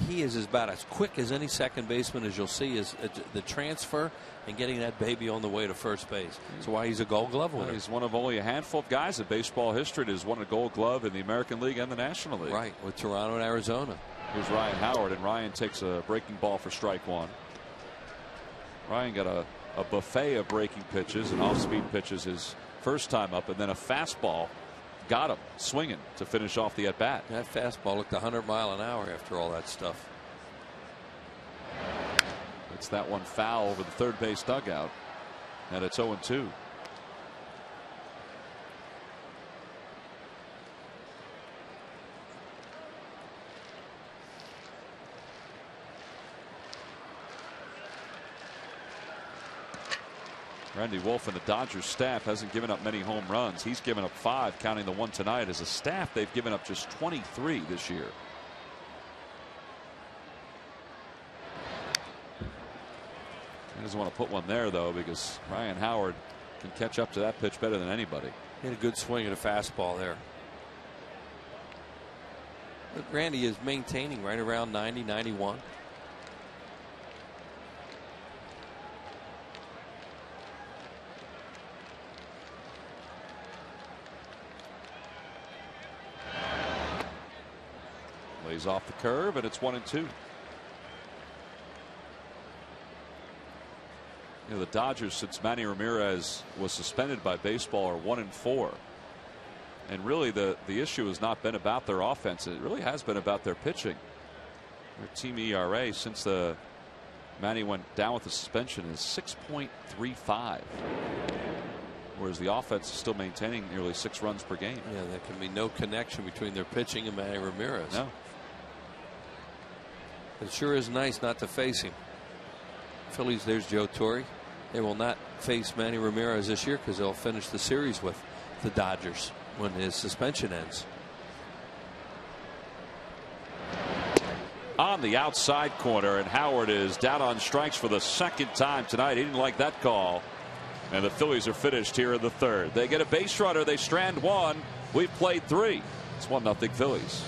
he is about as quick as any second baseman as you'll see is the transfer and getting that baby on the way to first base. That's why he's a Gold Glove winner. He's one of only a handful of guys in baseball history that has won a Gold Glove in the American League and the National League. Right, with Toronto and Arizona. Here's Ryan Howard, and Ryan takes a breaking ball for strike one. Ryan got a buffet of breaking pitches and off-speed pitches his first time up, and then a fastball got him swinging to finish off the at-bat. That fastball looked 100 miles an hour after all that stuff. It's that one foul over the third base dugout, and it's 0-2. Randy Wolf and the Dodgers staff hasn't given up many home runs. He's given up 5, counting the one tonight. As a staff, they've given up just 23 this year. He doesn't want to put one there, though, because Ryan Howard can catch up to that pitch better than anybody. He had a good swing at a fastball there. But Randy is maintaining right around 90, 91. Lays off the curve, and it's 1-2. You know, the Dodgers, since Manny Ramirez was suspended by baseball, are 1-4. And really the issue has not been about their offense. It really has been about their pitching. Their team ERA since Manny went down with the suspension is 6.35. Whereas the offense is still maintaining nearly 6 runs per game. Yeah, there can be no connection between their pitching and Manny Ramirez. No. It sure is nice not to face him. Phillies, there's Joe Torre. They will not face Manny Ramirez this year because they'll finish the series with the Dodgers when his suspension ends. On the outside corner, and Howard is down on strikes for the second time tonight. He didn't like that call. And the Phillies are finished here in the third. They get a base runner. They strand one. We've played 3. It's 1-0 Phillies.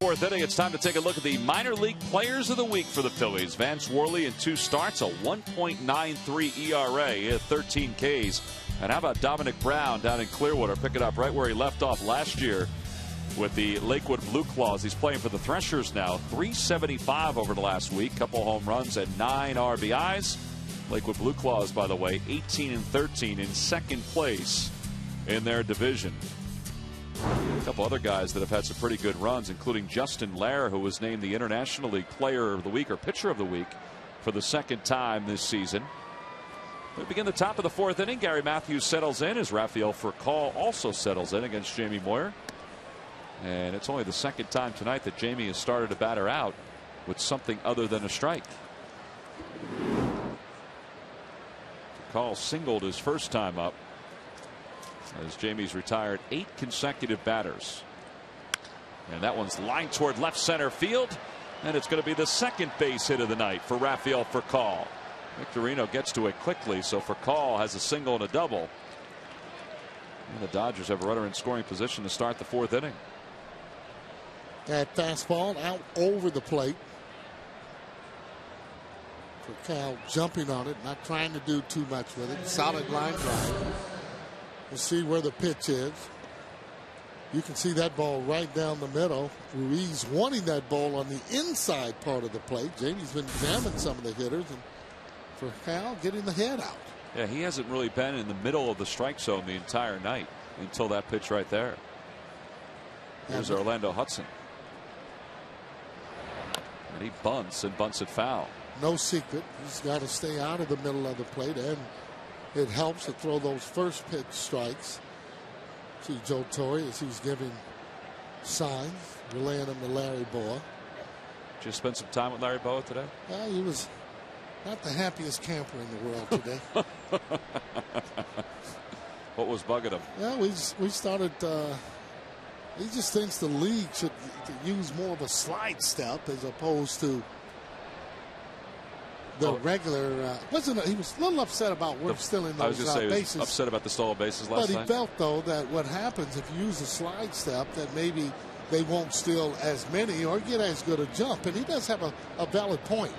Fourth inning, it's time to take a look at the minor league players of the week for the Phillies. Vance Worley in 2 starts, a 1.93 ERA, 13 Ks. And how about Dominic Brown down in Clearwater, picking up right where he left off last year with the Lakewood Blue Claws. He's playing for the Threshers now. 375 over the last week, couple home runs and 9 RBIs. Lakewood Blue Claws, by the way, 18-13 in second place in their division. A couple other guys that have had some pretty good runs, including Justin Lair, who was named the International League Player of the Week or Pitcher of the Week for the second time this season. We begin the top of the 4th inning. Gary Matthews settles in as Rafael Furcal also settles in against Jamie Moyer. And it's only the second time tonight that Jamie has started a batter out with something other than a strike. Furcal singled his first time up, as Jamie's retired 8 consecutive batters. And that one's lined toward left center field, and it's going to be the second base hit of the night for Rafael Furcal. Victorino gets to it quickly, so Furcal has a single and a double. And the Dodgers have a runner in scoring position to start the 4th inning. That fastball out over the plate. For Cal jumping on it, not trying to do too much with it. Solid line drive. We'll see where the pitch is. You can see that ball right down the middle. Ruiz wanting that ball on the inside part of the plate. Jamie's been jamming some of the hitters, and for Cal getting the head out. Yeah, he hasn't really been in the middle of the strike zone the entire night until that pitch right there. Here's Orlando Hudson. And he bunts it foul. No secret. He's got to stay out of the middle of the plate, and it helps to throw those first pitch strikes. See Joe Torre as he's giving signs, relaying them to Larry Boa. Just spent some time with Larry Boa today? He was not the happiest camper in the world today. What was bugging him? Yeah, we started. He just thinks the league should use more of a slide step as opposed to the regular. He was a little upset about we're still in those bases. He was upset about the stolen bases last night. But he felt, though, that what happens if you use a slide step, that maybe they won't steal as many or get as good a jump. And he does have a valid point.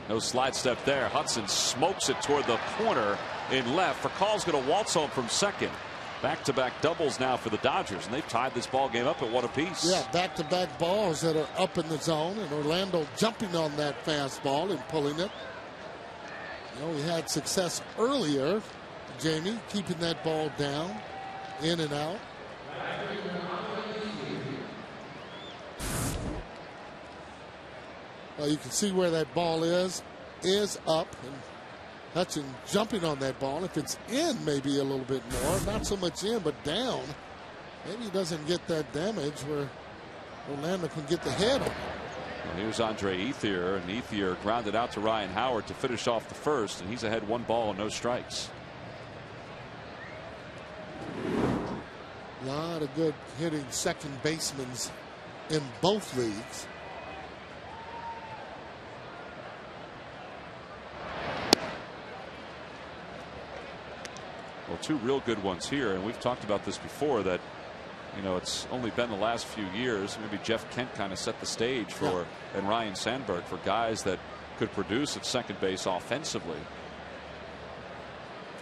No slide step there. Hudson smokes it toward the corner in left. Facal's going to waltz home from second. Back-to-back doubles now for the Dodgers, and they've tied this ball game up at 1 apiece. Yeah, back-to-back balls that are up in the zone, and Orlando jumping on that fastball and pulling it. You know, he had success earlier, Jamie, keeping that ball down, in and out. Well, you can see where that ball is up, and Hudson jumping on that ball. If it's in, maybe a little bit more. Not so much in, but down. Maybe he doesn't get that damage where Orlando can get the head on it. Well, here's Andre Ethier, and Ethier grounded out to Ryan Howard to finish off the first, and he's ahead 1 ball and no strikes. A lot of good hitting second basemen in both leagues. Well, 2 real good ones here, and we've talked about this before, that it's only been the last few years. Maybe Jeff Kent kind of set the stage for, and Ryan Sandberg, for guys that could produce at second base offensively.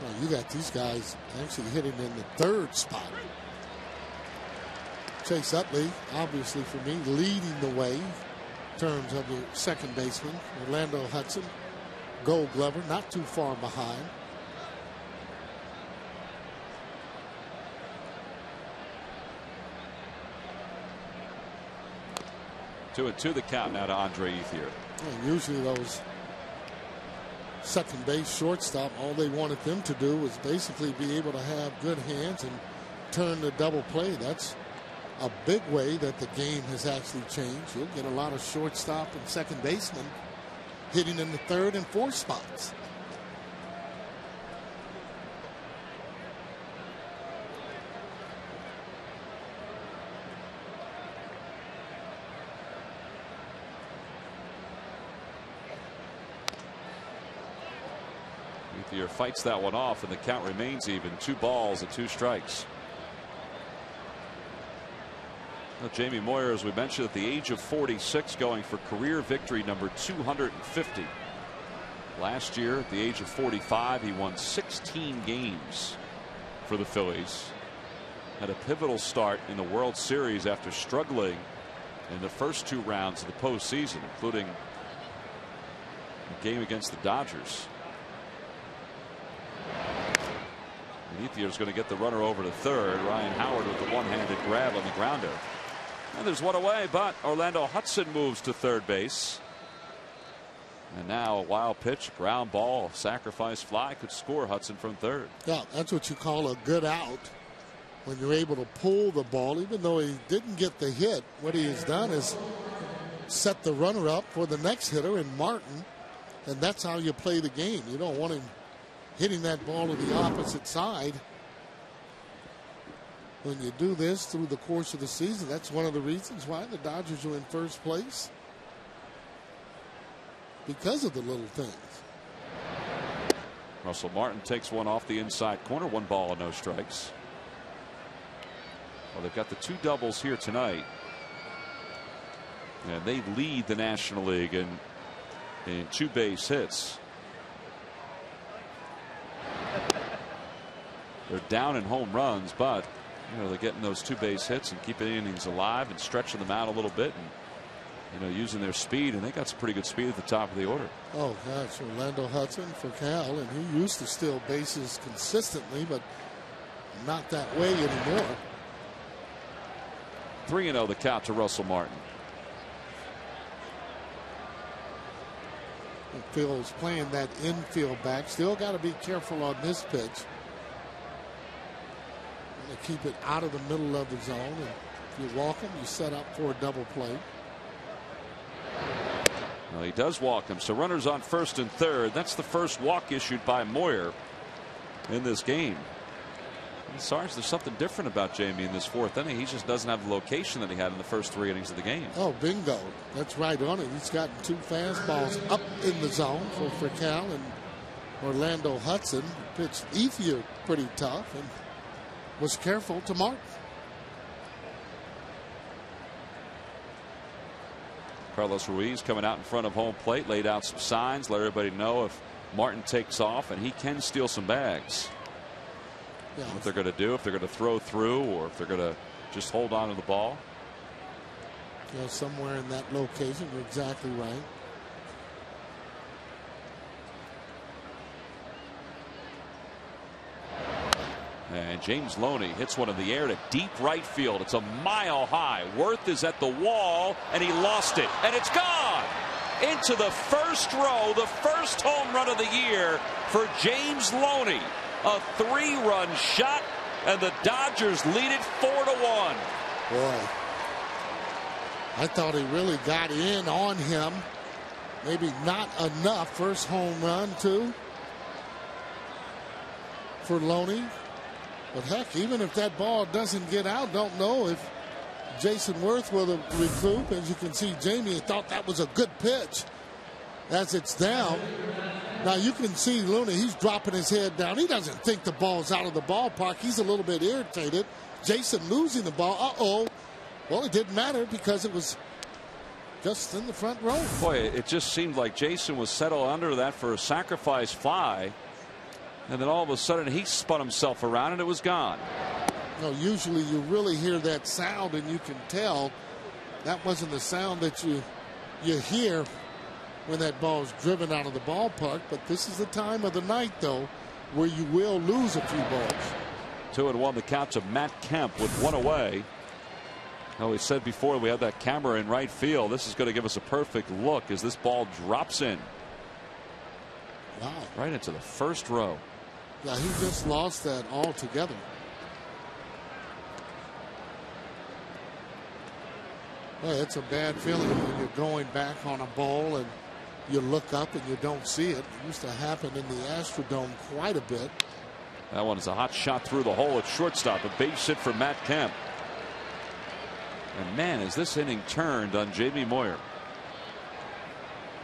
Well, you got these guys actually hitting in the 3rd spot. Chase Utley, obviously for me, leading the way in terms of the second baseman. Orlando Hudson, Gold Glover, not too far behind. 2-2 the count now to Andre Ethier. Usually those second base, shortstop, all they wanted them to do was basically be able to have good hands and turn the double play. That's a big way that the game has actually changed. You'll get a lot of shortstop and second basemen hitting in the 3rd and 4th spots. Ethier fights that one off, and the count remains even. 2 balls and 2 strikes. Well, Jamie Moyer, as we mentioned, at the age of 46, going for career victory number 250. Last year, at the age of 45, he won 16 games for the Phillies. Had a pivotal start in the World Series after struggling in the first 2 rounds of the postseason, including a game against the Dodgers. Ethier's going to get the runner over to 3rd. Ryan Howard with the one-handed grab on the grounder. And there's one away, but Orlando Hudson moves to 3rd base. And now a wild pitch, ground ball, sacrifice fly could score Hudson from 3rd. Yeah, that's what you call a good out. When you're able to pull the ball, even though he didn't get the hit, what he has done is set the runner up for the next hitter in Martin. And that's how you play the game. You don't want him hitting that ball to the opposite side. When you do this through the course of the season, that's one of the reasons why the Dodgers are in first place. Because of the little things. Russell Martin takes one off the inside corner. 1 ball and no strikes. Well, they've got the 2 doubles here tonight, and they lead the National League in 2 base hits. They're down in home runs, but they're getting those 2 base hits and keeping innings alive and stretching them out a little bit, and using their speed, and they got some pretty good speed at the top of the order. Oh gosh, Orlando Hudson for Cal, and he used to steal bases consistently, but not that way anymore. 3-0 the count to Russell Martin. Phil's playing that infield back. Still got to be careful on this pitch. To keep it out of the middle of the zone. And if you walk him, you set up for a double play. Well, he does walk him. So runners on first and third. That's the first walk issued by Moyer in this game. And Sarge, there's something different about Jamie in this 4th inning. He just doesn't have the location that he had in the first 3 innings of the game. Oh, bingo. That's right on it. He's gotten 2 fastballs up in the zone for Cal, and Orlando Hudson pitched Ethier pretty tough and was careful to Martin. Carlos Ruiz coming out in front of home plate, laid out some signs, let everybody know if Martin takes off, and he can steal some bags. Yeah. What they're going to do, if they're going to throw through or if they're going to just hold on to the ball. Yeah, somewhere in that location. You're exactly right. And James Loney hits one in the air to deep right field. It's a mile high. Worth is at the wall, and he lost it, and it's gone into the first row. The first home run of the year for James Loney. A 3-run shot, and the Dodgers lead it 4-1. Boy, I thought he really got in on him. Maybe not enough. First home run too for Loney. But heck, even if that ball doesn't get out, don't know if Jason Worth will recoup. As you can see, Jamie thought that was a good pitch as it's down. Now you can see Loney, he's dropping his head down. He doesn't think the ball's out of the ballpark. He's a little bit irritated. Jason losing the ball. Uh-oh. Well, it didn't matter because it was just in the front row. Boy, it just seemed like Jason was settled under that for a sacrifice fly. And then all of a sudden he spun himself around and it was gone. No, usually you really hear that sound and you can tell that wasn't the sound that you hear when that ball is driven out of the ballpark. But this is the time of the night, though, where you will lose a few balls. 2-1 the count to Matt Kemp with 1 away. Now, we said before we had that camera in right field. This is going to give us a perfect look as this ball drops in. Wow. Right into the first row. Yeah, he just lost that altogether. Well, it's a bad feeling when you're going back on a ball and you look up and you don't see it. It used to happen in the Astrodome quite a bit. That one is a hot shot through the hole at shortstop. A base hit for Matt Kemp. And man, is this inning turned on Jamie Moyer.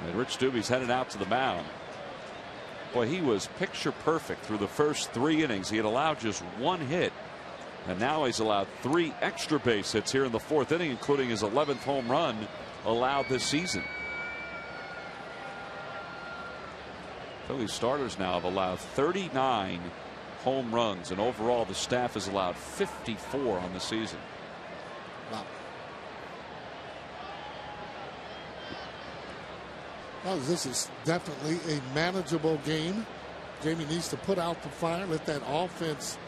And Rich Doobie's headed out to the mound. Boy, he was picture perfect through the first 3 innings. He had allowed just 1 hit. And now he's allowed 3 extra base hits here in the 4th inning, including his 11th home run allowed this season. Phillies starters now have allowed 39 home runs, and overall the staff has allowed 54 on the season. Wow. Well, this is definitely a manageable game. Jamie needs to put out the fire, let that offense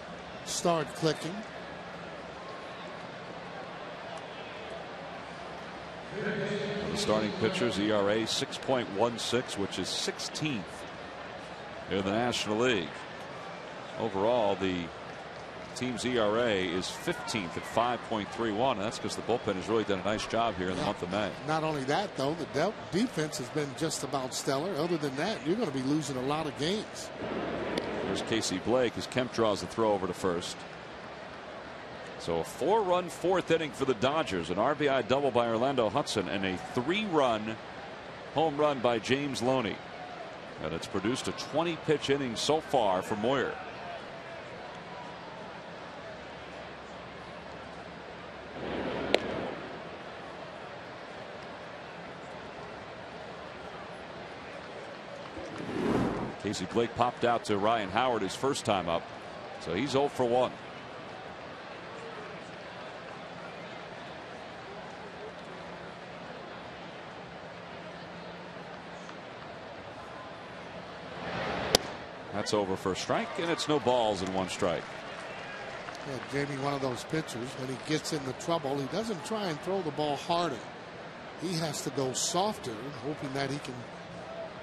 start clicking. The starting pitcher's ERA 6.16, which is 16th in the National League. Overall, the team's ERA is 15th at 5.31, and that's because the bullpen has really done a nice job here in the month of May. Not only that, though, the defense has been just about stellar. Other than that, you're going to be losing a lot of games. There's Casey Blake as Kemp draws the throw over to first. So a 4-run 4th inning for the Dodgers, an RBI double by Orlando Hudson, and a 3-run home run by James Loney. And it's produced a 20-pitch inning so far for Moyer. Casey Blake popped out to Ryan Howard his first time up, so he's 0 for 1. That's over for a strike, and it's no balls and 1 strike. Yeah, Jamie, one of those pitchers, when he gets into trouble, he doesn't try and throw the ball harder. He has to go softer, hoping that he can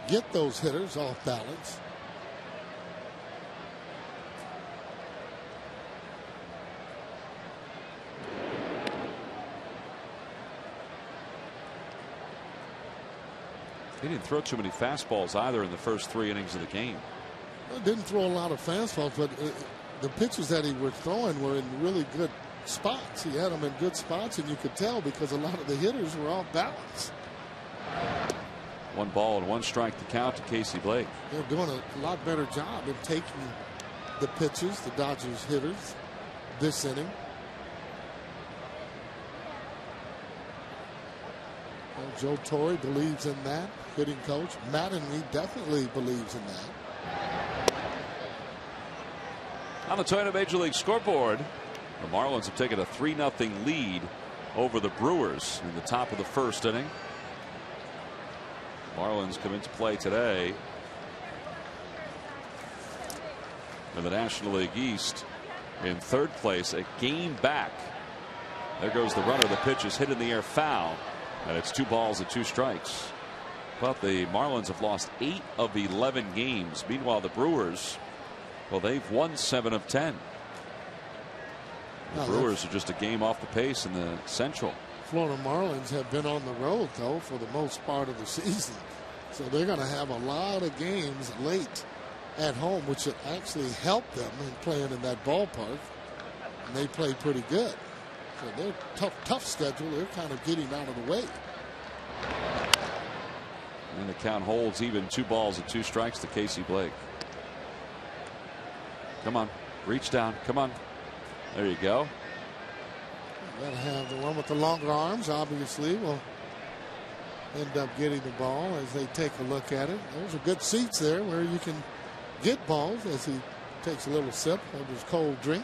get those hitters off balance. He didn't throw too many fastballs either in the first 3 innings of the game. Well, didn't throw a lot of fastballs, but the pitches that he was throwing were in really good spots. He had them in good spots, and you could tell because a lot of the hitters were off balance. 1 ball and 1 strike to count to Casey Blake. They're doing a lot better job in taking the pitches, the Dodgers hitters, this inning. Well, Joe Torre believes in that. Hitting coach Mattingly definitely believes in that. On the Toyota Major League scoreboard, the Marlins have taken a 3-0 lead over the Brewers in the top of the first inning. Marlins come into play today in the National League East in 3rd place, a game back. There goes the runner. The pitch is hit in the air, foul, and it's 2 balls and 2 strikes. But the Marlins have lost 8 of 11 games. Meanwhile, the Brewers, well, they've won 7 of 10. The Brewers are just a game off the pace in the Central. Florida Marlins have been on the road, though, for the most part of the season. So they're going to have a lot of games late at home, which should actually help them in playing in that ballpark. And they play pretty good. So they're tough schedule. They're kind of getting out of the way. And the count holds even. 2 balls and 2 strikes to Casey Blake. Come on, reach down. Come on. There you go. Got to have the one with the longer arms, obviously, will end up getting the ball as they take a look at it. Those are good seats there where you can get balls as he takes a little sip of his cold drink.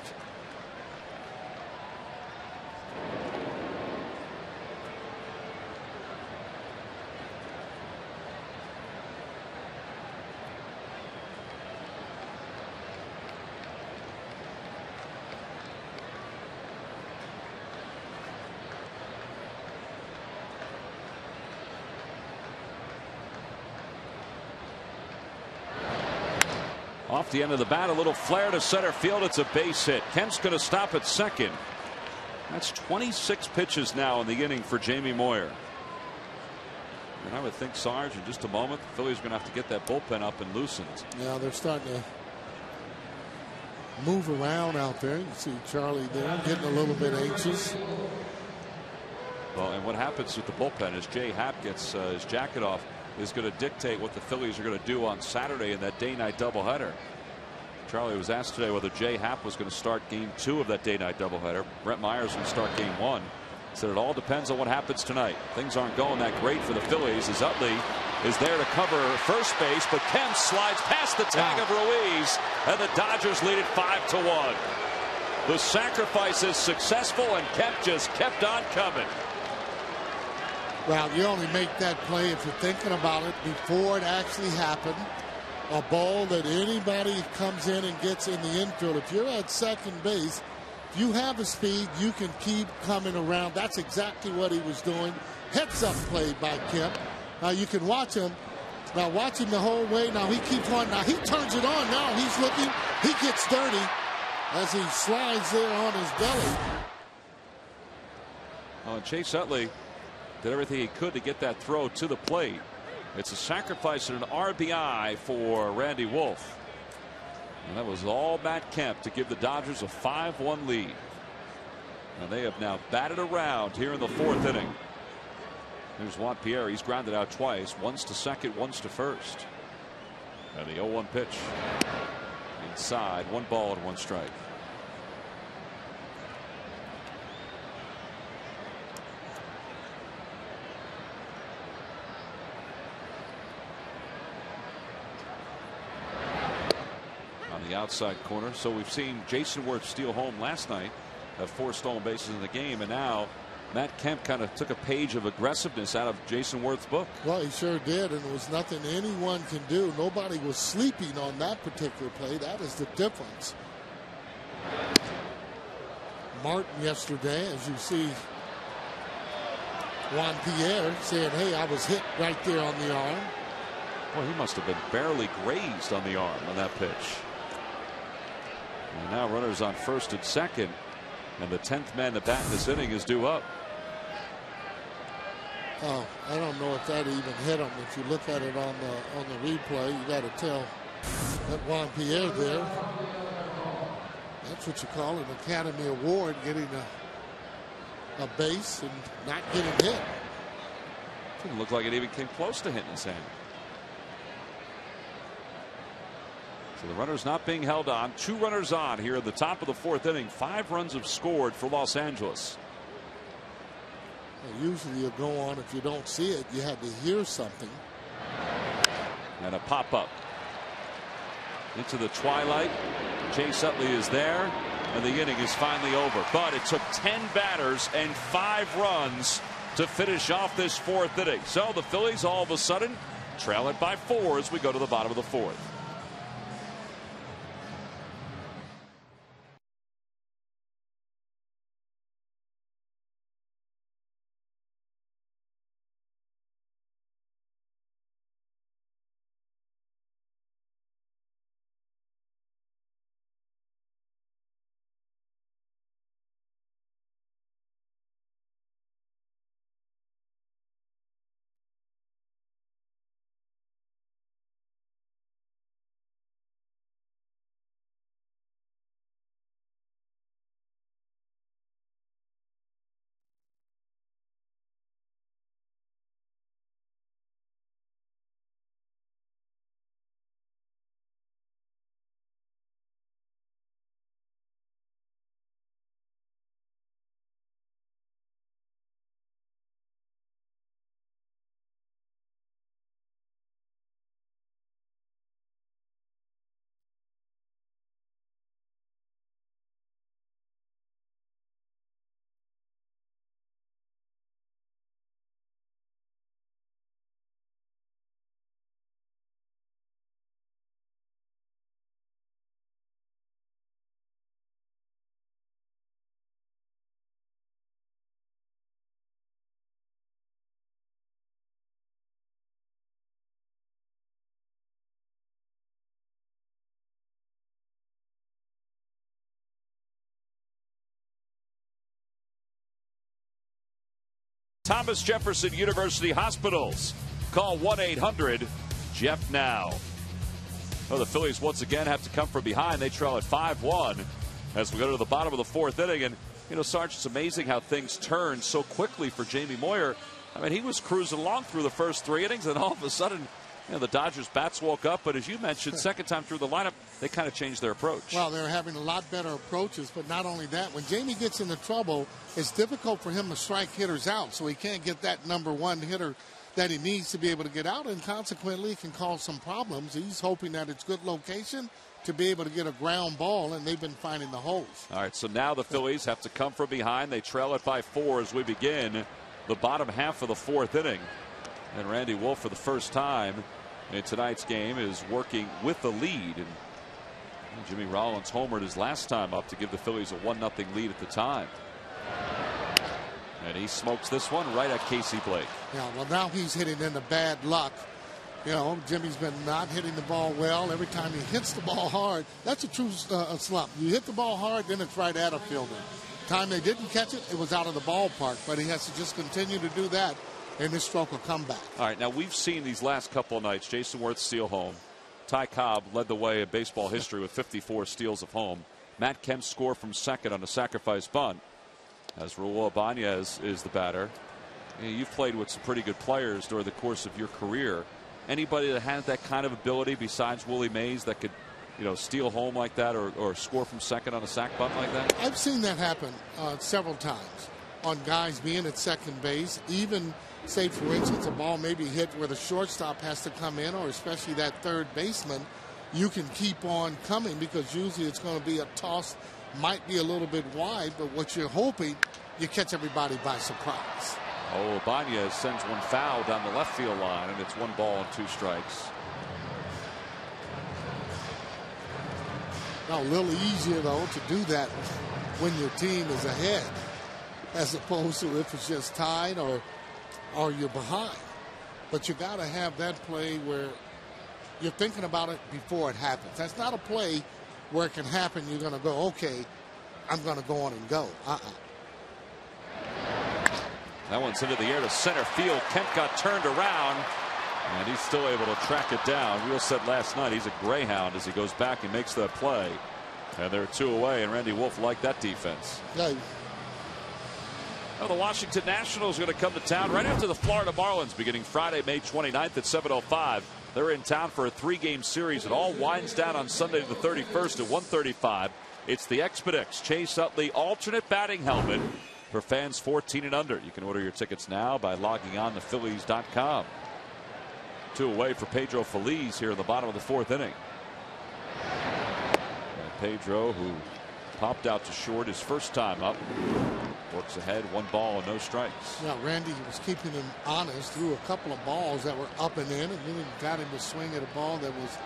Off the end of the bat, a little flare to center field. It's a base hit. Kemp's going to stop at second. That's 26 pitches now in the inning for Jamie Moyer. And I would think, Sarge, in just a moment, the Phillies are going to have to get that bullpen up and loosened. Yeah, they're starting to move around out there. You see Charlie there getting a little bit anxious. Well, and what happens with the bullpen is Jay Happ gets his jacket off, is going to dictate what the Phillies are going to do on Saturday in that day-night doubleheader. Charlie was asked today whether Jay Happ was going to start game 2 of that day-night doubleheader. Brett Myers going to start game 1. Said it all depends on what happens tonight. Things aren't going that great for the Phillies as Utley is there to cover first base, but Kemp slides past the tag of Ruiz, and the Dodgers lead it 5-1. The sacrifice is successful, and Kemp just kept on coming. Well, you only make that play if you're thinking about it before it actually happened. A ball that anybody comes in and gets in the infield. If you're at second base, if you have a speed, you can keep coming around. That's exactly what he was doing. Heads up play by Kemp. Now you can watch him. Now watch him the whole way. Now he keeps on. Now he turns it on. Now he's looking. He gets dirty as he slides there on his belly. Oh, and Chase Utley did everything he could to get that throw to the plate. It's a sacrifice and an RBI for Randy Wolf. And that was all Matt Kemp to give the Dodgers a 5-1 lead. And they have now batted around here in the 4th inning. Here's Juan Pierre. He's grounded out twice. Once to second, once to first. And the 0-1 pitch. Inside, 1 ball and 1 strike. the outside corner. So we've seen Jason Worth steal home last night, have 4 stolen bases in the game, and now Matt Kemp kind of took a page of aggressiveness out of Jason Worth's book. Well, he sure did, and it was nothing anyone can do. Nobody was sleeping on that particular play. That is the difference. Martin yesterday, as you see, Juan Pierre saying, hey, I was hit right there on the arm. Well, he must have been barely grazed on the arm on that pitch. And now runners on first and second, and the 10th man to bat in this inning is due up. Oh, I don't know if that even hit him. If you look at it on the replay, you got to tell that Juan Pierre there. That's what you call an Academy Award, getting a base and not getting hit. Didn't look like it even came close to hitting his hand. So the runner's not being held on. 2 runners on here at the top of the 4th inning. 5 runs have scored for Los Angeles. Well, usually you go on, if you don't see it, you had to hear something. And a pop up into the twilight. Chase Utley is there, and the inning is finally over. But it took 10 batters and 5 runs to finish off this 4th inning. So the Phillies all of a sudden trail it by 4 as we go to the bottom of the 4th. Thomas Jefferson University Hospitals. Call 1-800-JEFF-NOW. Well, the Phillies once again have to come from behind. They trail at 5-1 as we go to the bottom of the 4th inning. And, you know, Sarge, it's amazing how things turn so quickly for Jamie Moyer. I mean, he was cruising along through the first 3 innings, and all of a sudden, you know, the Dodgers bats woke up. But as you mentioned, second time through the lineup, they kind of changed their approach. Well, they're having a lot better approaches, but not only that, when Jamie gets into trouble, it's difficult for him to strike hitters out, so he can't get that number 1 hitter that he needs to be able to get out, and consequently it can cause some problems. He's hoping that it's good location to be able to get a ground ball, and they've been finding the holes. All right, so now the Phillies have to come from behind. They trail it by 4 as we begin the bottom half of the 4th inning. And Randy Wolf, for the first time in tonight's game, is working with the lead. And Jimmy Rollins homered his last time up to give the Phillies a 1-0 lead at the time. And he smokes this one right at Casey Blake. Yeah, well, now he's hitting into bad luck. You know, Jimmy's been not hitting the ball well. Every time he hits the ball hard, that's a true slump. You hit the ball hard, then it's right at a fielder. Time they didn't catch it, it was out of the ballpark. But he has to just continue to do that, and this stroke will come back. All right, now we've seen these last couple of nights, Jason Worth steal home. Ty Cobb led the way in baseball history with 54 steals of home. Matt Kemp score from second on a sacrifice bunt, as Raul Ibanez is the batter. You've played with some pretty good players during the course of your career. Anybody that had that kind of ability besides Willie Mays that could, you know, steal home like that or score from second on a sac bunt like that? I've seen that happen several times on guys being at second base. Even, say, for instance, a ball maybe hit where the shortstop has to come in, or especially that third baseman. you can keep on coming, because usually it's going to be a toss, might be a little bit wide, but what you're hoping, you catch everybody by surprise. Oh, Ibanez sends one foul down the left field line, and it's 1 ball and 2 strikes. Now, a little easier, though, to do that when your team is ahead, as opposed to if it's just tied or you're behind. But you got to have that play where you're thinking about it before it happens. That's not a play where it can happen. You're going to go, okay, I'm going to go on and go. That one's into the air to center field. Kemp got turned around, and he's still able to track it down. Real said last night he's a greyhound as he goes back and makes that play. And they're 2 away, and Randy Wolf liked that defense. Yeah. Now the Washington Nationals are going to come to town right after the Florida Marlins beginning Friday, May 29th at 7:05. They're in town for a 3-game series. It all winds down on Sunday the 31st at 1:35. It's the Expedix Chase Utley alternate batting helmet for fans 14 and under. You can order your tickets now by logging on to Phillies.com. 2 away for Pedro Feliz here in the bottom of the 4th inning. And Pedro, who popped out to short his first time up, works ahead, 1 ball and no strikes. Yeah, Randy was keeping him honest, threw a couple of balls that were up and in, and then he got him to swing at a ball that was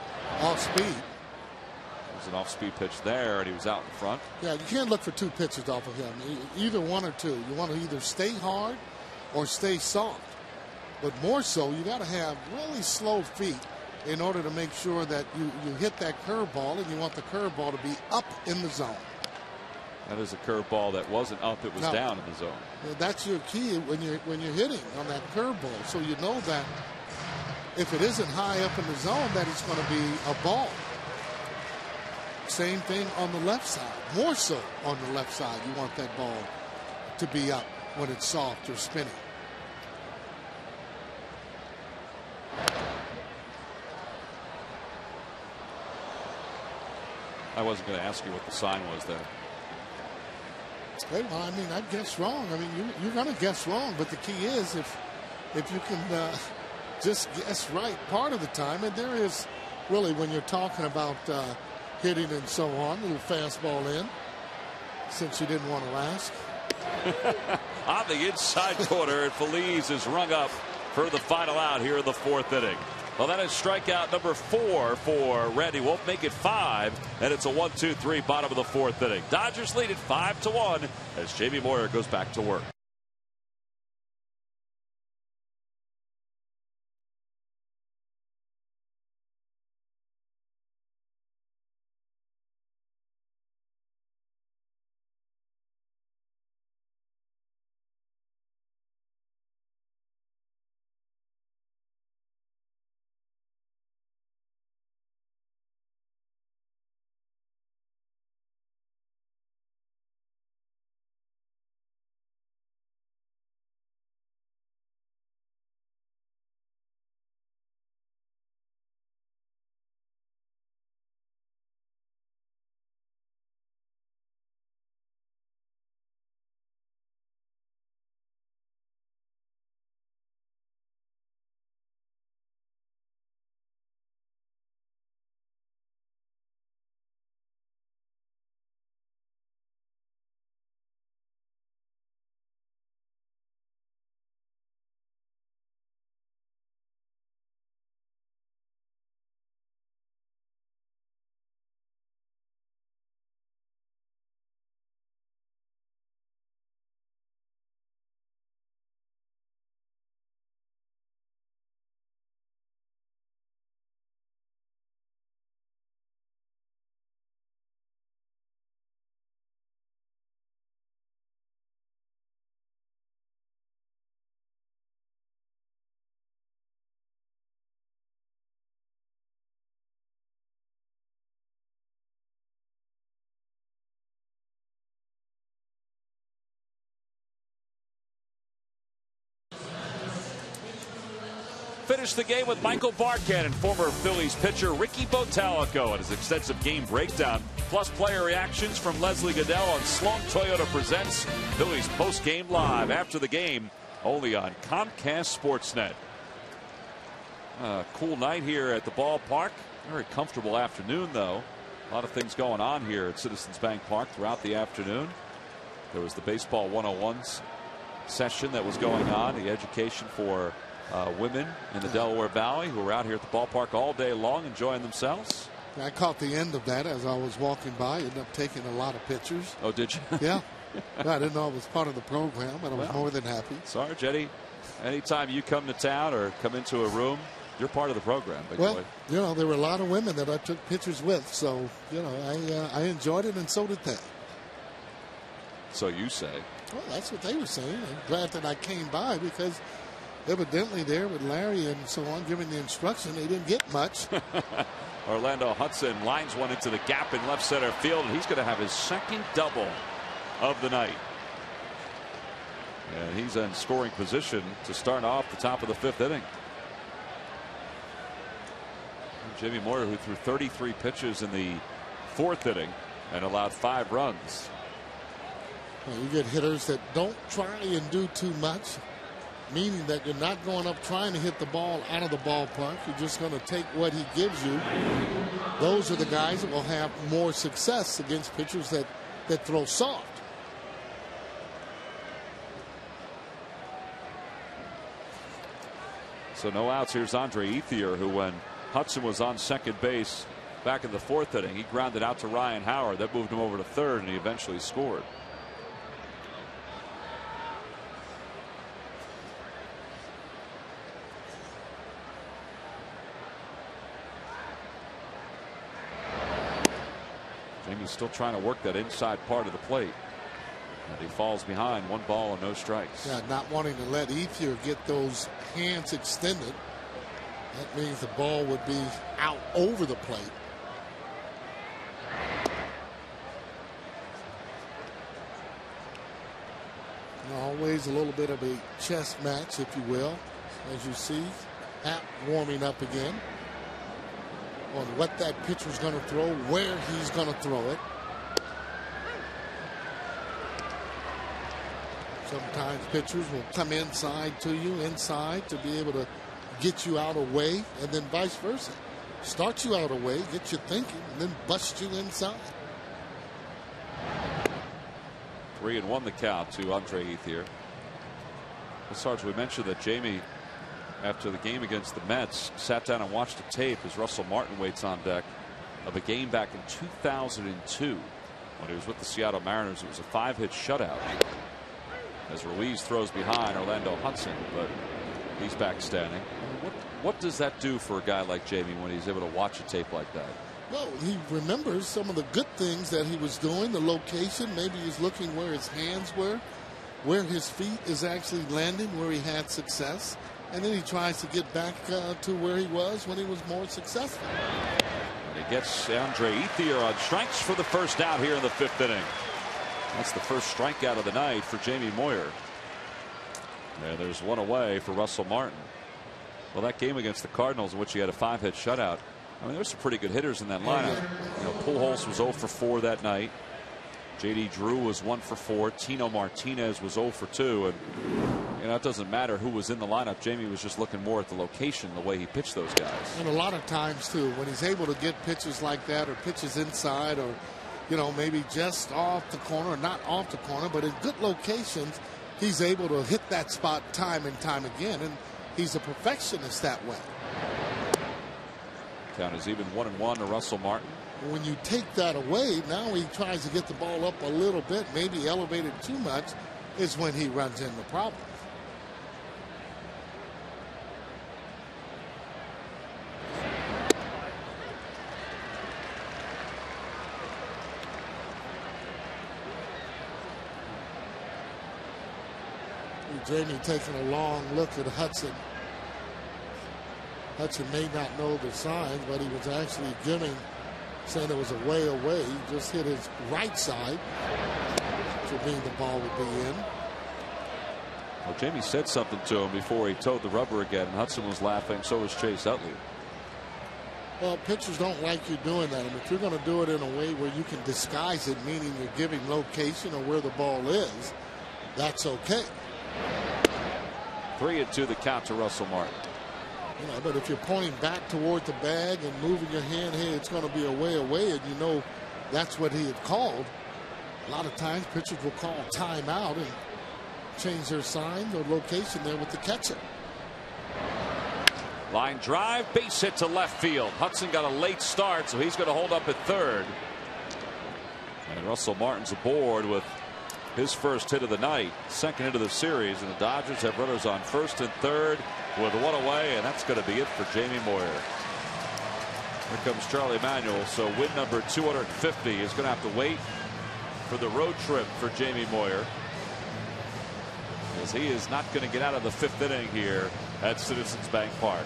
off speed. It was an off-speed pitch there, and he was out in front. Yeah, you can't look for 2 pitches off of him. Either 1 or 2. You want to either stay hard or stay soft. But more so, you got to have really slow feet in order to make sure that you hit that curveball, and you want the curveball to be up in the zone. That is a curveball that wasn't up, it was down in the zone. That's your key when you're hitting on that curveball. So you know that if it isn't high up in the zone, that it's going to be a ball. Same thing on the left side. More so on the left side, you want that ball to be up when it's soft or spinning. I wasn't going to ask you what the sign was there. Well, I mean, I guess wrong. I mean, you're going to guess wrong, but the key is if you can just guess right part of the time, and there is really, when you're talking about hitting and so on, a little fastball in, since you didn't want to ask. On the inside corner, and Feliz is rung up for the final out here in the 4th inning. Well, that is strikeout number 4 for Randy Wolf. Make it 5, and it's a 1-2-3 bottom of the 4th inning. Dodgers lead it 5-1 as Jamie Moyer goes back to work. Finished the game with Michael Barkan and former Phillies pitcher Ricky Bottalico and his extensive game breakdown, plus player reactions from Leslie Goodell on Sloan Toyota Presents Phillies post-game live after the game, only on Comcast Sportsnet. Cool night here at the ballpark. Very comfortable afternoon, though. A lot of things going on here at Citizens Bank Park throughout the afternoon. There was the Baseball 101s session that was going on, the education for women in the Delaware Valley who were out here at the ballpark all day long enjoying themselves. I caught the end of that as I was walking by. Ended up taking a lot of pictures. Oh, did you? Yeah. I didn't know it was part of the program, but I was more than happy. Sarge, anytime you come to town or come into a room, you're part of the program. Big boy. You know, there were a lot of women that I took pictures with, so, you know, I enjoyed it, and so did they. So you say. Well, that's what they were saying. I'm glad that I came by because evidently there with Larry and so on giving the instruction, they didn't get much. Orlando Hudson lines one into the gap in left center field, and he's going to have his second double of the night. And he's in scoring position to start off the top of the 5th inning. Jamie Moyer, who threw 33 pitches in the 4th inning and allowed 5 runs. Well, you get hitters that don't try and do too much, meaning that you're not going up trying to hit the ball out of the ballpark. You're just going to take what he gives you. Those are the guys that will have more success against pitchers that throw soft. So no outs. Here's Andre Ethier, who when Hudson was on second base back in the 4th inning, he grounded out to Ryan Howard. That moved him over to 3rd, and he eventually scored. Jamie's still trying to work that inside part of the plate. And he falls behind, 1 ball and no strikes. Yeah, not wanting to let Ethier get those hands extended. That means the ball would be out over the plate. And always a little bit of a chess match, if you will, as you see. Happ warming up again on what that pitcher's going to throw, where he's going to throw it. Sometimes pitchers will come inside to you, inside, to be able to get you out of the way, and then vice versa. Start you out of the way, get you thinking, and then bust you inside. 3-1 the count to Andre Ethier. Well, Sarge, we mentioned that Jamie, after the game against the Mets, sat down and watched a tape as Russell Martin waits on deck of a game back in 2002 when he was with the Seattle Mariners. It was a 5-hit shutout as Ruiz throws behind Orlando Hudson, but he's back standing. What does that do for a guy like Jamie when he's able to watch a tape like that? Well, he remembers some of the good things that he was doing, the location. Maybe he's looking where his hands were, where his feet is actually landing, where he had success. And then he tries to get back to where he was when he was more successful. And he gets Andre Ethier on strikes for the first out here in the 5th inning. That's the first strikeout of the night for Jamie Moyer. And there's one away for Russell Martin. Well, that game against the Cardinals, in which he had a 5-hit shutout, I mean, there's some pretty good hitters in that lineup. You know, Pujols was 0 for 4 that night. J.D. Drew was 1 for 4. Tino Martinez was 0 for 2. And, you know, it doesn't matter who was in the lineup. Jamie was just looking more at the location, the way he pitched those guys. And a lot of times, too, when he's able to get pitches like that, or pitches inside, or, you know, maybe just off the corner, or not off the corner, but in good locations, he's able to hit that spot time and time again. And he's a perfectionist that way. Count is even 1-1 to Russell Martin. When you take that away, now he tries to get the ball up a little bit, maybe elevate it too much, is when he runs into problems. Jamie taking a long look at Hudson. Hudson may not know the signs, but he was actually saying it was a way away. He just hit his right side, which would mean the ball would be in. Well, Jamie said something to him before he towed the rubber again, and Hudson was laughing. So was Chase Utley. Well, pitchers don't like you doing that. I mean, if you're going to do it in a way where you can disguise it, meaning you're giving location or where the ball is, that's okay. 3-2 the count to Russell Martin. You know, but if you're pointing back toward the bag and moving your hand, hey, it's going to be away, and you know that's what he had called. A lot of times pitchers will call timeout and change their signs or location there with the catcher. Line drive, base hit to left field. Hudson got a late start, so he's going to hold up at third. And Russell Martin's aboard with his first hit of the night, second hit of the series, and the Dodgers have runners on first and third with one away, and that's going to be it for Jamie Moyer. Here comes Charlie Manuel, so win number 250 is going to have to wait for the road trip for Jamie Moyer, as he is not going to get out of the fifth inning here at Citizens Bank Park.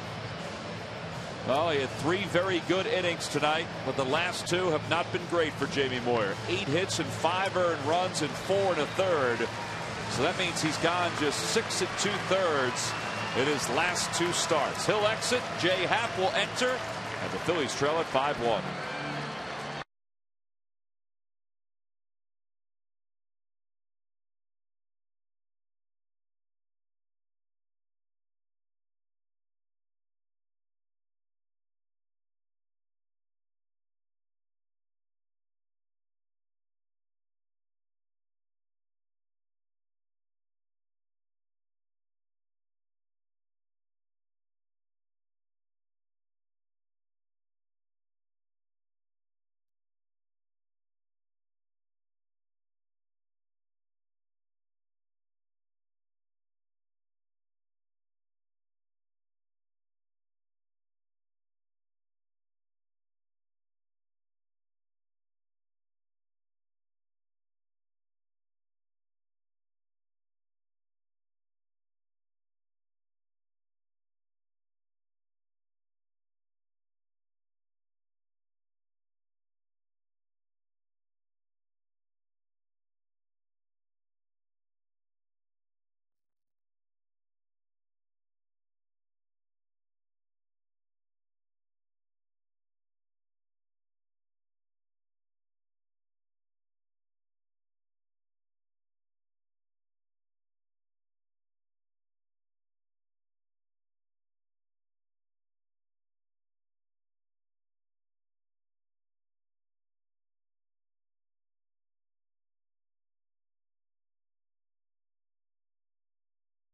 Well, he had 3 very good innings tonight, but the last 2 have not been great for Jamie Moyer. 8 hits and 5 earned runs and 4 1/3. So that means he's gone just 6 2/3 in his last 2 starts. He'll exit. Jay Happ will enter, and the Phillies trail at 5-1.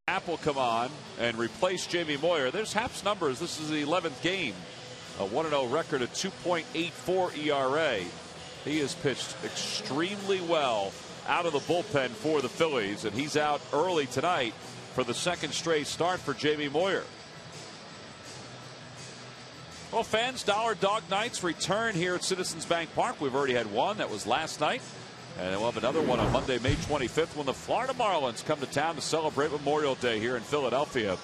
Happ will come on and replace Jamie Moyer. There's Happ's numbers. This is the 11th game. A 1-0 record, a 2.84 ERA. He has pitched extremely well out of the bullpen for the Phillies, and he's out early tonight for the second straight start for Jamie Moyer. Well, fans, Dollar Dog Nights return here at Citizens Bank Park. We've already had one. That was last night. And we'll have another one on Monday, May 25th, when the Florida Marlins come to town to celebrate Memorial Day here in Philadelphia.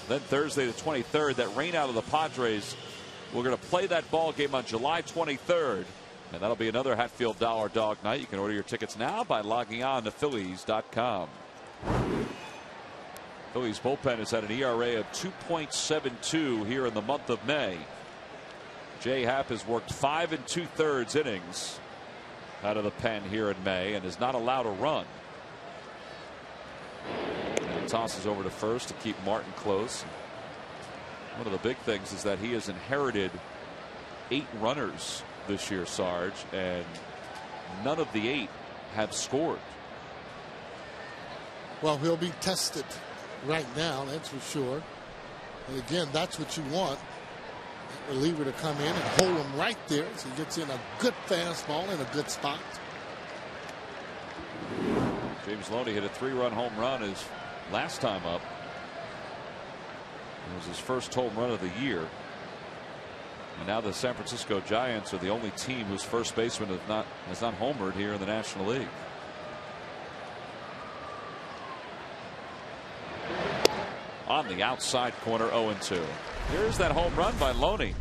Then Thursday the 23rd, that rain out of the Padres. We're going to play that ball game on July 23rd. And that'll be another Hatfield Dollar Dog Night. You can order your tickets now by logging on to Phillies.com. Phillies bullpen has had an ERA of 2.72 here in the month of May. Jay Happ has worked 5 2/3 innings out of the pen here in May and is not allowed a run. And he tosses over to first to keep Martin close. One of the big things is that he has inherited 8 runners this year, Sarge, and none of the 8 have scored. Well, he'll be tested right now, that's for sure. And again, that's what you want. That reliever to come in and hold him right there, so he gets in a good fastball in a good spot. James Loney hit a 3-run home run his last time up. It was his first home run of the year. And now the San Francisco Giants are the only team whose first baseman has not homered here in the National League. On the outside corner, 0-2. Here's that home run by Loney.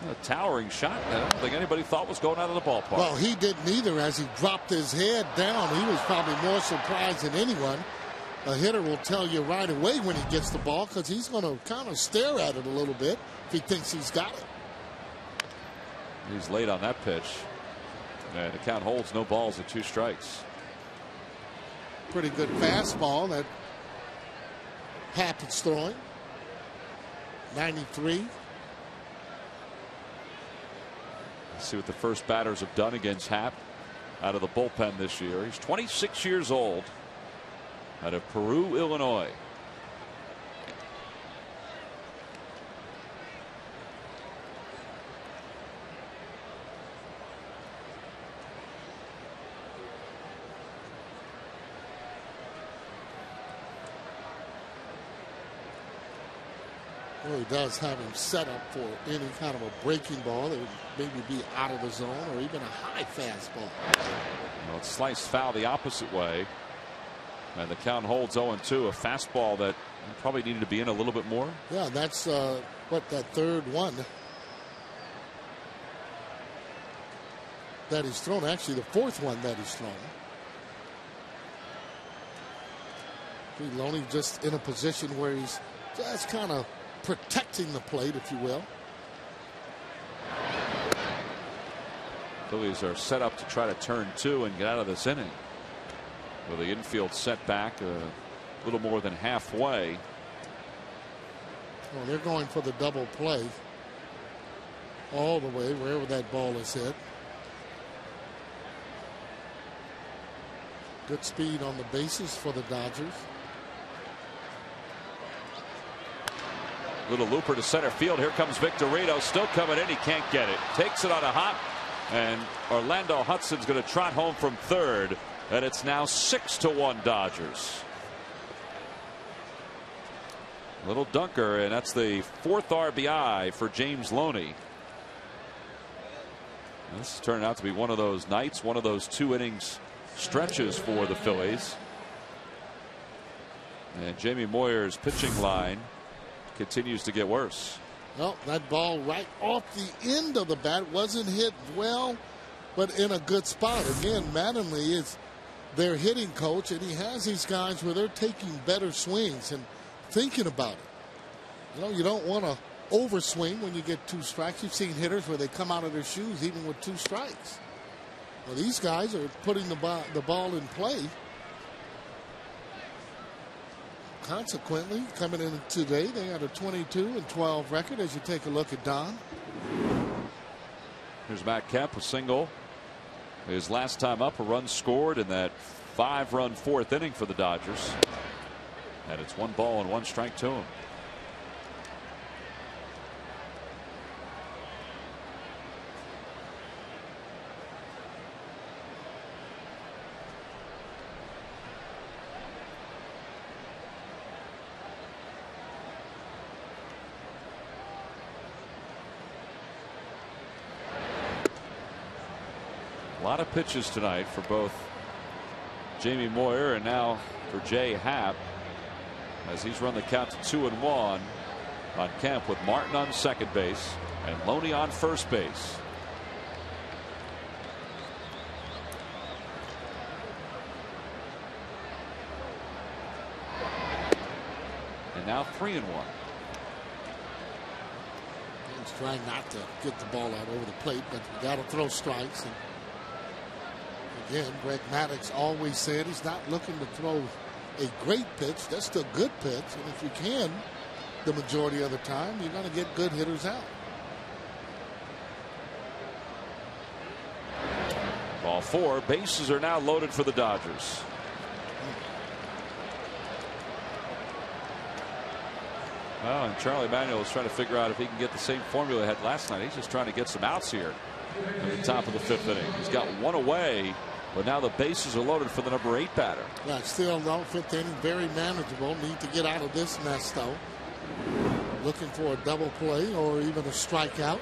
A towering shot that I don't think anybody thought was going out of the ballpark. Well, he didn't either. As he dropped his head down, he was probably more surprised than anyone. A hitter will tell you right away when he gets the ball, because he's going to kind of stare at it a little bit if he thinks he's got it. He's late on that pitch, and the count holds, no balls and 2 strikes. Pretty good fastball that Happ is throwing. 93. Let's see what the first batters have done against Happ out of the bullpen this year. He's 26 years old, out of Peru, Illinois. Well, he does have him set up for any kind of a breaking ball that would maybe be out of the zone or even a high fastball. Well, it's sliced foul the opposite way. And the count holds 0-2. A fastball that probably needed to be in a little bit more. Yeah, that's what, that third one that he's thrown. Actually, the fourth one that he's thrown. Loney just in a position where he's just kind of protecting the plate, if you will. Phillies are set up to try to turn 2 and get out of this inning. With the infield setback a little more than halfway. Well, they're going for the double play all the way wherever that ball is hit. Good speed on the bases for the Dodgers. Little looper to center field. Here comes Victorino, still coming in. He can't get it. Takes it on a hop, and Orlando Hudson's going to trot home from third, and it's now 6-1 Dodgers. Little dunker, and that's the 4th RBI for James Loney. This is turning out to be one of those nights, one of those 2 innings stretches for the Phillies. And Jamie Moyer's pitching line continues to get worse. Well, that ball right off the end of the bat wasn't hit well, but in a good spot. Again, Mattingly is their hitting coach, and he has these guys where they're taking better swings and thinking about it. You know, you don't want to overswing when you get 2 strikes. You've seen hitters where they come out of their shoes even with 2 strikes. Well, these guys are putting the ball in play. Consequently, coming in today, they had a 22-12 record as you take a look at Don. Here's Matt Kemp, a single. His last time up, a run scored in that 5-run 4th inning for the Dodgers. And it's 1 ball and 1 strike to him. A lot of pitches tonight for both Jamie Moyer and now for Jay Happ, as he's run the count to 2-1 on Kemp, with Martin on second base and Loney on first base. And now 3-1. He's trying not to get the ball out over the plate, but you got to throw strikes. And again, Greg Maddux always said he's not looking to throw a great pitch, just a good pitch. And if you can, the majority of the time, you're going to get good hitters out. Ball 4. Bases are now loaded for the Dodgers. Well, and Charlie Manuel is trying to figure out if he can get the same formula he had last night. He's just trying to get some outs here at the top of the 5th inning. He's got 1 away, but now the bases are loaded for the number 8 batter. Yeah, still no 5th inning, very manageable. Need to get out of this mess, though. Looking for a double play or even a strikeout.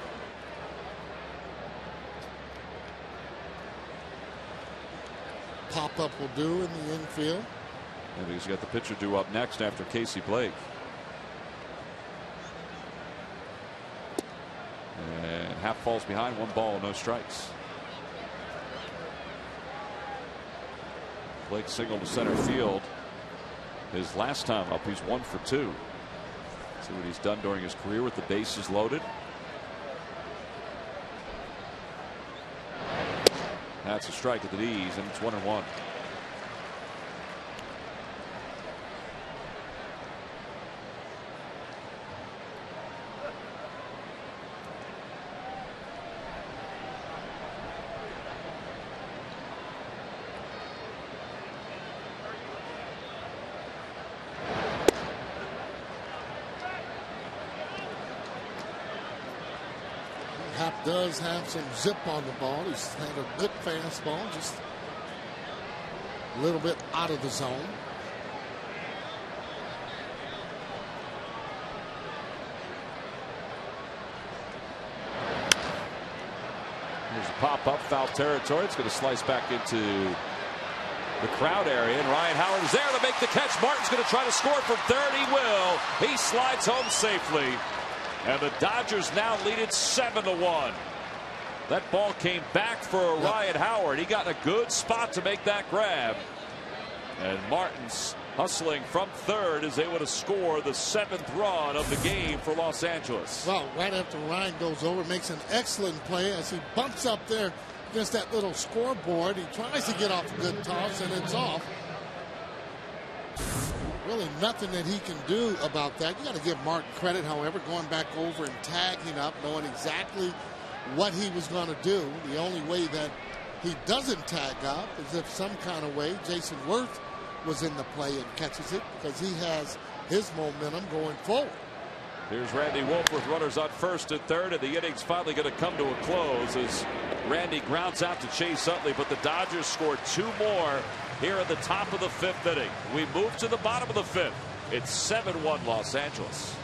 Pop up will do in the infield. And he's got the pitcher due up next after Casey Blake. And Happ falls behind, 1 ball, no strikes. Blake singled to center field. His last time up, he's 1 for 2. See what he's done during his career with the bases loaded. That's a strike at the knees, and it's 1-1. does have some zip on the ball. He's had a good fastball, just a little bit out of the zone. There's a pop-up, foul territory. It's going to slice back into the crowd area, and Ryan Howard is there to make the catch. Martin's going to try to score from third. He will. He slides home safely, and the Dodgers now lead it 7-1. That ball came back for Ryan Howard. He got in a good spot to make that grab, and Martin's hustling from third is able to score the 7th run of the game for Los Angeles. Well, right after Ryan goes over, makes an excellent play as he bumps up there against that little scoreboard. He tries to get off a good toss, and it's off. Really nothing that he can do about that. You got to give Martin credit, however, going back over and tagging up, knowing exactly what he was going to do. The only way that he doesn't tag up is if some kind of way Jason Worth was in the play and catches it, because he has his momentum going forward. Here's Randy Wolf with runners on first and third, and the inning's finally going to come to a close as Randy grounds out to Chase Utley, but the Dodgers scored 2 more here at the top of the 5th inning. We move to the bottom of the 5th. It's 7-1 Los Angeles.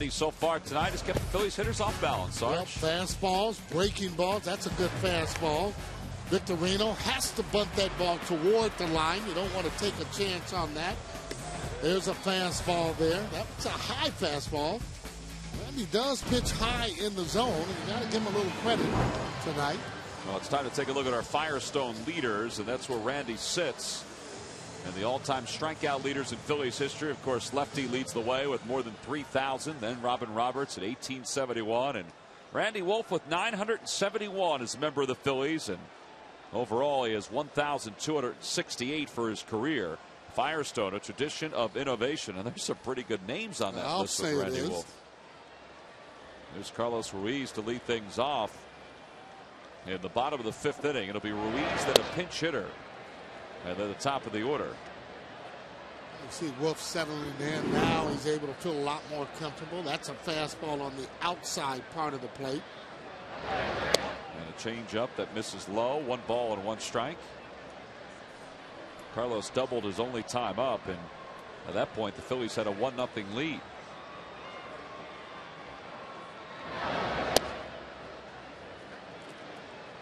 So far tonight has kept the Phillies hitters off balance. Well, fastballs, breaking balls, that's a good fastball. Victorino has to bunt that ball toward the line. You don't want to take a chance on that. There's a fastball there. That's a high fastball. Randy does pitch high in the zone, and you got to give him a little credit tonight. Well, it's time to take a look at our Firestone leaders, and that's where Randy sits. And the all-time strikeout leaders in Phillies history, of course, Lefty leads the way with more than 3,000. Then Robin Roberts at 1871. And Randy Wolf with 971 as a member of the Phillies. And overall, he has 1,268 for his career. Firestone, a tradition of innovation. And there's some pretty good names on that list with Randy Wolf. There's Carlos Ruiz to lead things off in the bottom of the 5th inning. It'll be Ruiz, then a pinch hitter. And then the top of the order. You see Wolf settling in now. He's able to feel a lot more comfortable. That's a fastball on the outside part of the plate. And a changeup that misses low. 1 ball and 1 strike. Carlos doubled his only time up, and at that point the Phillies had a 1-0 lead.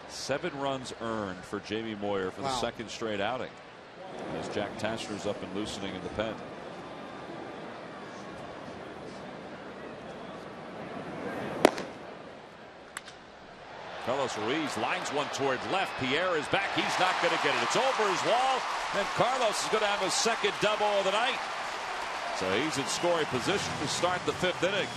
Seven runs earned for Jamie Moyer for the 2nd straight outing, as Jack Taschere's up and loosening in the pen. Carlos Ruiz lines one toward left. Pierre is back. He's not going to get it. It's over his wall, and Carlos is going to have his 2nd double of the night. So he's in scoring position to start the 5th inning.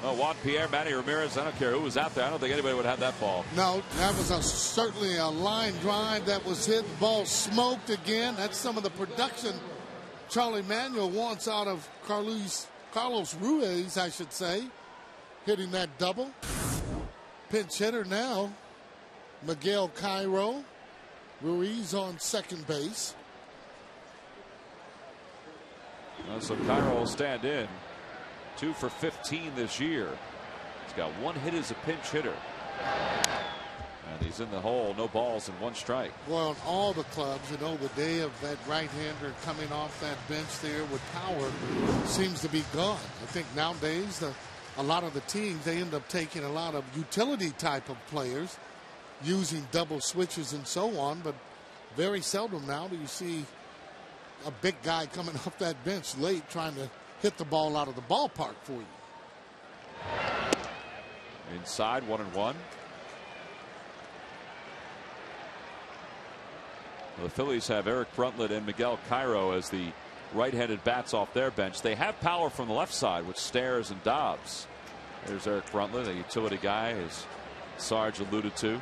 Oh, Juan Pierre, Manny Ramirez, I don't care who was out there. I don't think anybody would have had that ball. No, that was certainly a line drive that was hit. The ball smoked again. That's some of the production Charlie Manuel wants out of Carlos Ruiz, I should say, hitting that double. Pinch hitter now, Miguel Cairo. Ruiz on second base. So Cairo will stand in. 2 for 15 this year. He's got 1 hit as a pinch hitter. And he's in the hole. No balls and 1 strike. Well, on all the clubs, you know, the day of that right-hander coming off that bench there with power seems to be gone. I think nowadays a lot of the teams, they end up taking a lot of utility type of players, using double switches and so on, but very seldom now do you see a big guy coming off that bench late trying to hit the ball out of the ballpark for you. Inside, 1-1. The Phillies have Eric Bruntlett and Miguel Cairo as the right-handed bats off their bench. They have power from the left side with Stairs and Dobbs. There's Eric Bruntlett, a utility guy, as Sarge alluded to.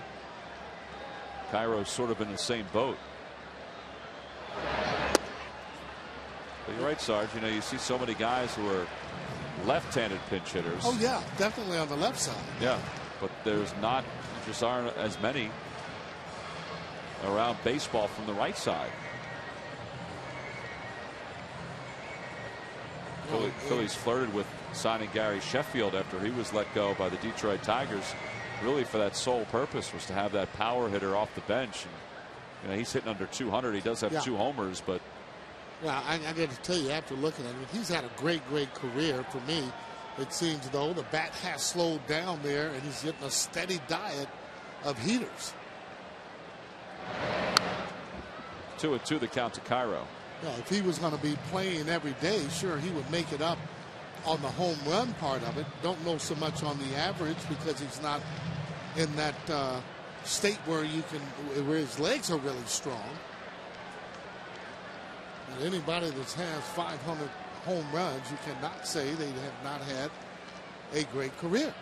Cairo's sort of in the same boat. But you're right, Sarge. You know, you see so many guys who are left-handed pinch hitters. Oh, yeah, definitely on the left side. Yeah, but there's not, just aren't as many around baseball from the right side. Phillies flirted with signing Gary Sheffield after he was let go by the Detroit Tigers, really for that sole purpose, was to have that power hitter off the bench. And, you know, he's hitting under 200. He does have 2 homers, but well, I got to tell you, after looking at him, he's had a great career. For me, it seems, though, the bat has slowed down there, and he's getting a steady diet of heaters. 2-2 the count to Cairo. Now, if he was going to be playing every day, sure, he would make it up on the home run part of it. Don't know so much on the average because he's not in that state where his legs are really strong. But anybody that has 500 home runs, you cannot say they have not had a great career.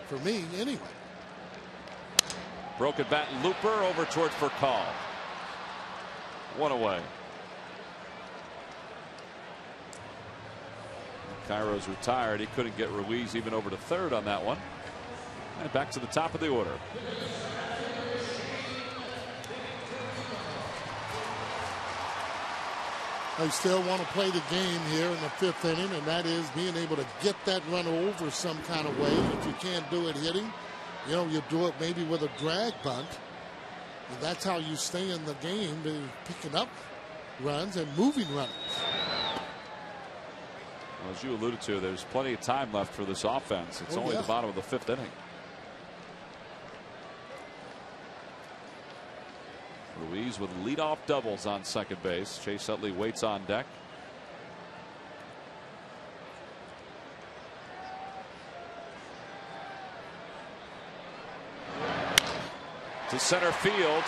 For me, anyway. Broken bat looper over towards Furcal. 1 away. Cairo's retired. He couldn't get Ruiz even over to third on that one. And back to the top of the order. They still want to play the game here in the 5th inning, and that is being able to get that runner over some kind of way. If you can't do it hitting, you know, you do it maybe with a drag bunt. And that's how you stay in the game, picking up runs and moving runners. Well, as you alluded to, there's plenty of time left for this offense. It's only the bottom of the 5th inning. Ruiz with leadoff doubles on second base. Chase Utley waits on deck. To center field.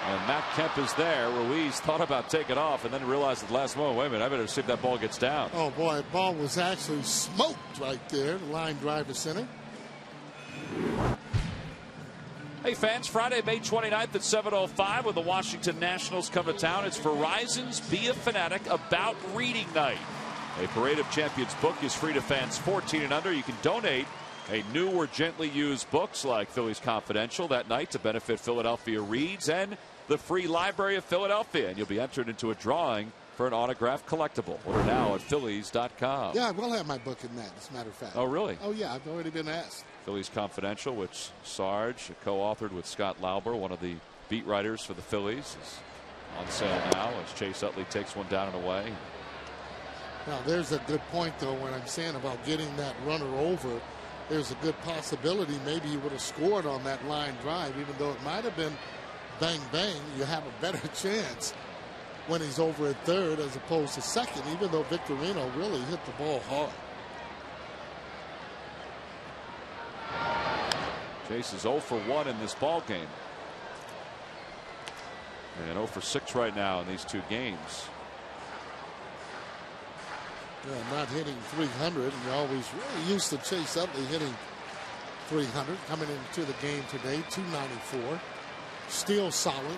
And Matt Kemp is there. Ruiz thought about taking off and then realized at the last moment, wait a minute, I better see if that ball gets down. Oh, boy, that ball was actually smoked right there. The line drive to center. Hey, fans, Friday, May 29th at 7:05 when the Washington Nationals come to town. It's Verizon's Be a Fanatic About Reading Night. A Parade of Champions book is free to fans 14 and under. You can donate a new or gently used books like Phillies Confidential that night to benefit Philadelphia Reads and the Free Library of Philadelphia. And you'll be entered into a drawing for an autographed collectible. Order now at Phillies.com. Yeah, I will have my book in that, as a matter of fact. Oh, really? Oh, yeah, I've already been asked. Phillies Confidential, which Sarge co-authored with Scott Lauber, one of the beat writers for the Phillies, is on sale now as Chase Utley takes one down and away. Now, there's a good point, though, when I'm saying about getting that runner over. There's a good possibility maybe he would have scored on that line drive, even though it might have been bang, bang. You have a better chance when he's over at third as opposed to second, even though Victorino really hit the ball hard. Chase is 0 for 1 in this ball game. And 0 for 6 right now in these 2 games. Yeah, not hitting 300, and you always really used to Chase Utley hitting 300. Coming into the game today, 294. Still solid.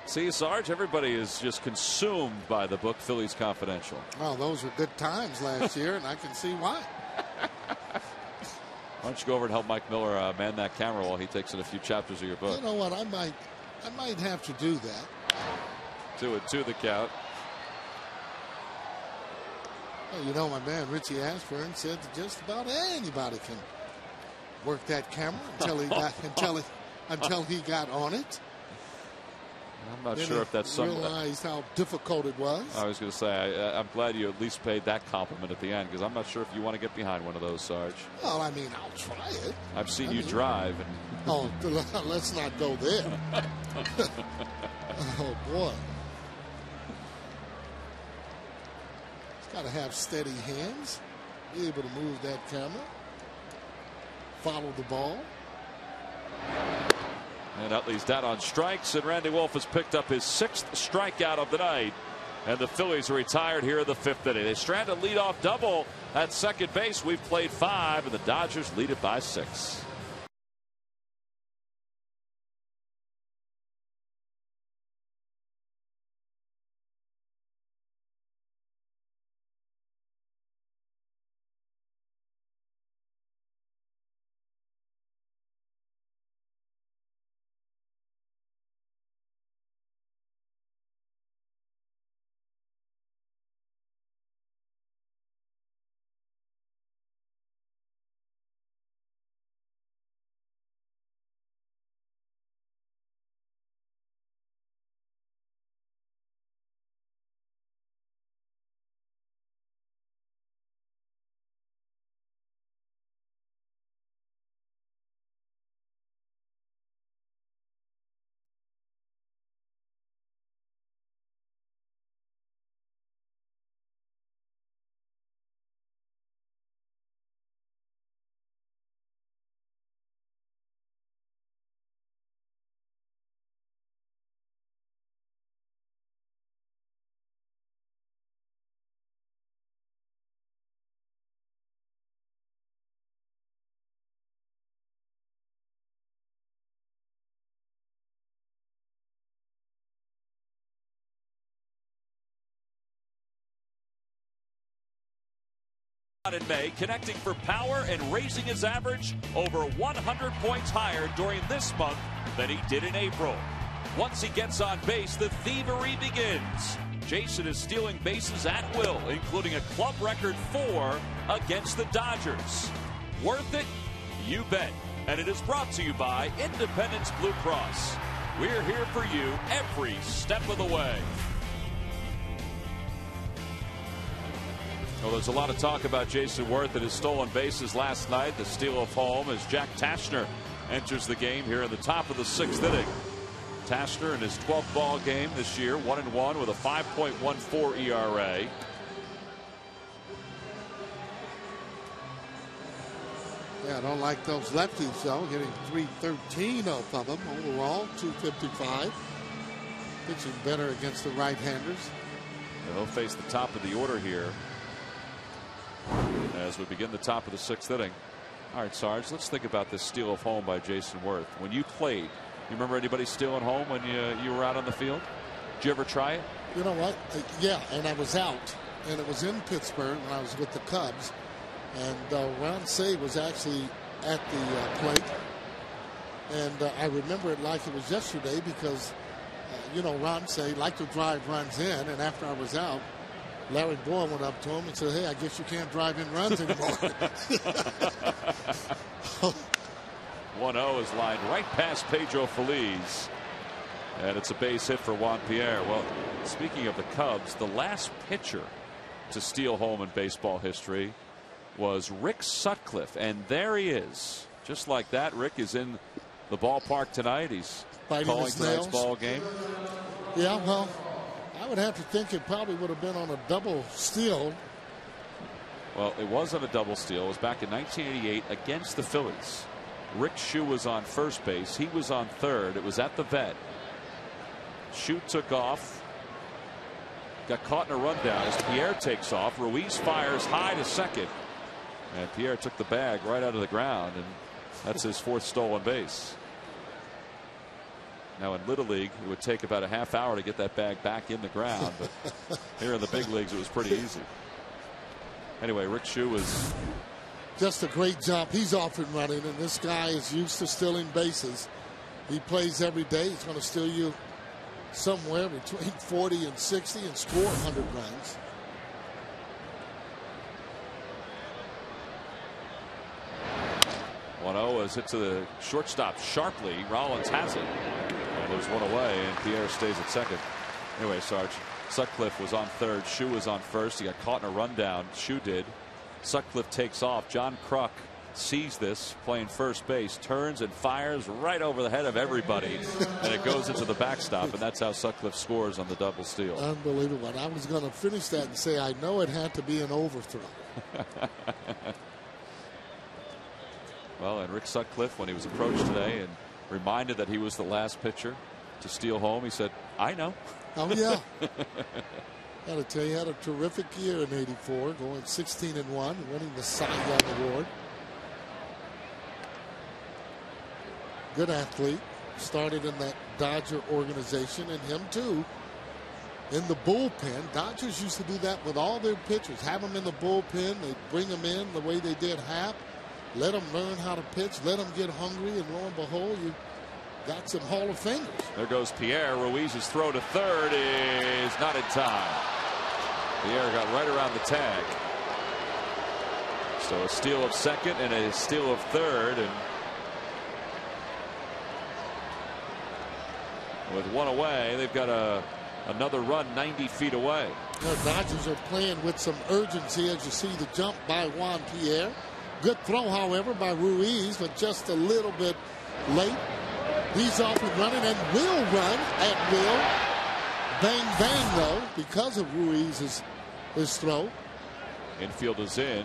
See, Sarge, everybody is just consumed by the book Phillies Confidential. Well, those were good times last year, and I can see why. Why don't you go over and help Mike Miller man that camera while he takes in a few chapters of your book? You know what? I might have to do that. 2-2 the count. Well, you know, my man Richie Ashburn said that just about anybody can work that camera until he got on it. I'm not then sure if that's some. Realized how difficult it was. I was going to say, I'm glad you at least paid that compliment at the end, because I'm not sure if you want to get behind one of those, Sarge. Well, I mean, I'll try it. I've seen you drive. And... Oh, let's not go there. Oh, boy. He's got to have steady hands, be able to move that camera, follow the ball. And Utley's down on strikes, and Randy Wolf has picked up his 6th strikeout of the night. And the Phillies are retired here in the 5th inning. They strand a leadoff double at second base. We've played 5, and the Dodgers lead it by 6. In May, connecting for power and raising his average over 100 points higher during this month than he did in April. Once he gets on base, the thievery begins. Jason is stealing bases at will, including a club record 4 against the Dodgers. Worth it? You bet. And it is brought to you by Independence Blue Cross. We're here for you every step of the way. Well, there's a lot of talk about Jason Worth and his stolen bases last night. The steal of home as Jack Tashner enters the game here in the top of the 6th inning. Tashner in his 12th ball game this year, 1-1 with a 5.14 ERA. Yeah, I don't like those lefties, though. Hitting .313 off of them overall, 255. Pitching better against the right-handers. They'll face the top of the order here as we begin the top of the 6th inning. All right, Sarge, let's think about this steal of home by Jason Worth. When you played, you remember anybody stealing home when you were out on the field? Did you ever try it? You know what? Yeah, and I was out, and it was in Pittsburgh when I was with the Cubs, and Ron Say was actually at the plate, and I remember it like it was yesterday because, you know, Ron Say liked to drive runs in, and after I was out, Larry Boyle went up to him and said, "Hey, I guess you can't drive in runs anymore." 1-0 is lined right past Pedro Feliz. And it's a base hit for Juan Pierre. Well, speaking of the Cubs, the last pitcher to steal home in baseball history was Rick Sutcliffe, and there he is. Just like that, Rick is in the ballpark tonight. He's calling tonight's ball game. Yeah, well, I would have to think it probably would have been on a double steal. Well, it wasn't a double steal. It was back in 1988 against the Phillies. Rick Shue was on first base. He was on third. It was at the vet. Shue took off. Got caught in a rundown as Pierre takes off. Ruiz fires high to second. And Pierre took the bag right out of the ground. And that's his fourth stolen base. Now in Little League, it would take about a half hour to get that bag back in the ground. But here in the big leagues, it was pretty easy. Anyway, Rick Shue was just a great jump. He's off and running, and this guy is used to stealing bases. He plays every day. He's going to steal you somewhere between 40 and 60 and score 100 runs. Is hit to the shortstop sharply. Rollins has it. And there's one away, and Pierre stays at second. Anyway, Sarge, Sutcliffe was on third. Shue was on first. He got caught in a rundown. Shue did. Sutcliffe takes off. John Kruk sees this, playing first base, turns and fires right over the head of everybody, and it goes into the backstop, and that's how Sutcliffe scores on the double steal. Unbelievable. I was going to finish that and say I know it had to be an overthrow. Well, and Rick Sutcliffe, when he was approached today and reminded that he was the last pitcher to steal home, he said, I know. Oh, yeah. Got to tell you, had a terrific year in '84, going 16-1, winning the Cy Young Award. Good athlete. Started in that Dodger organization, and him too in the bullpen. Dodgers used to do that with all their pitchers. Have them in the bullpen. They'd bring them in the way they did Happ. Let them learn how to pitch. Let them get hungry, and lo and behold, you got some Hall of Famers. There goes Pierre. Ruiz's throw to third is not in time. Pierre got right around the tag. So a steal of second and a steal of third, and with one away, they've got another run 90 feet away. The Dodgers are playing with some urgency as you see the jump by Juan Pierre. Good throw, however, by Ruiz, but just a little bit late. He's off and running and will run at will. Bang, bang, though, because of Ruiz's throw. Infield is in.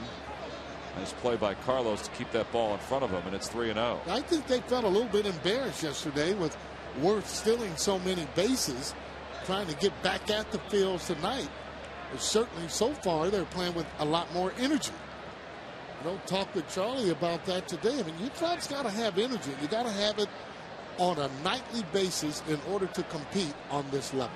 Nice play by Carlos to keep that ball in front of him, and it's 3-0. I think they felt a little bit embarrassed yesterday with Worth stealing so many bases, trying to get back at the fields tonight. But certainly, so far, they're playing with a lot more energy. Don't talk with Charlie about that today. I mean, your club's got to have energy. You got to have it on a nightly basis in order to compete on this level.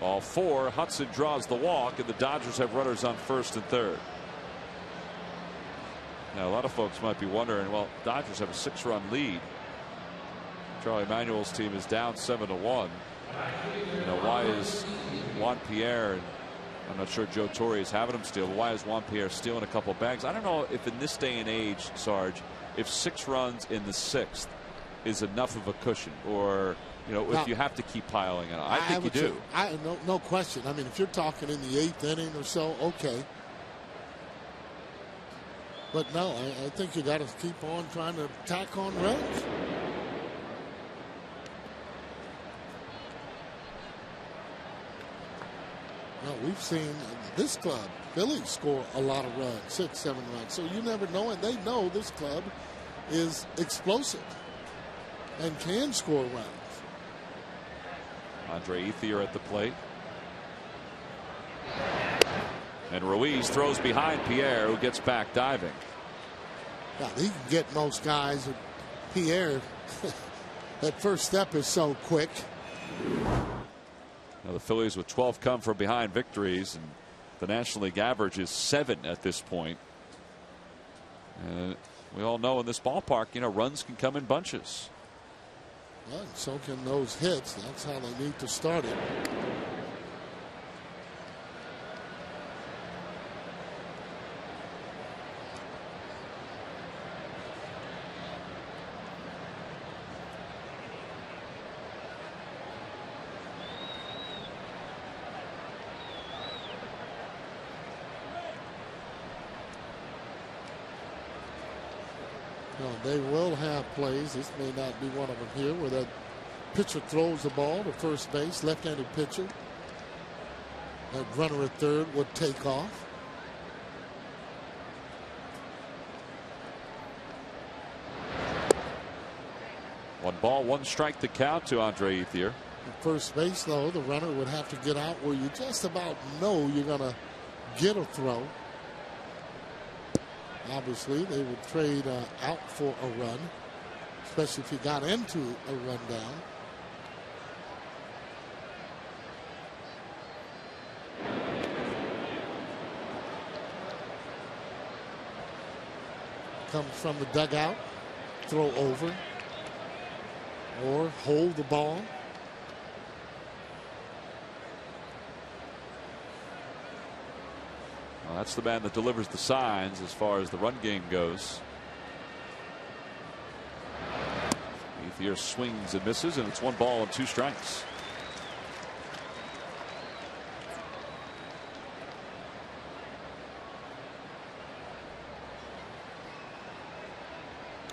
Ball four. Hudson draws the walk, and the Dodgers have runners on first and third. Now, a lot of folks might be wondering, well, Dodgers have a 6-run lead. Charlie Manuel's team is down 7-1. You know, why is Juan Pierre, and I'm not sure Joe Torre is having him steal, but why is Juan Pierre stealing a couple bags? I don't know if in this day and age, Sarge, if 6 runs in the 6th is enough of a cushion, or, you know, now, if you have to keep piling it on. I think you do. No question. I mean, if you're talking in the 8th inning or so, okay. But no, I think you got to keep on trying to tack on runs. No, we've seen this club, Phillies, score a lot of runs, 6, 7 runs. So you never know, and they know this club is explosive and can score runs. Andre Ethier at the plate. And Ruiz throws behind Pierre, who gets back diving. Yeah, he can get most guys. Pierre, that first step is so quick. Now the Phillies with 12 come from behind victories, and the National League average is 7 at this point. And we all know in this ballpark, you know, runs can come in bunches. Well, so can those hits. That's how they need to start it. No, they will have plays. This may not be one of them here, where that pitcher throws the ball to first base, left-handed pitcher. That runner at third would take off. One ball, one strike to count to Andre Ethier. At first base, though, the runner would have to get out where you just about know you're going to get a throw. Obviously, they would trade out for a run, especially if he got into a run down. Comes from the dugout, throw over, or hold the ball. Well, that's the man that delivers the signs as far as the run game goes. Ethier swings and misses, and it's 1 ball and 2 strikes.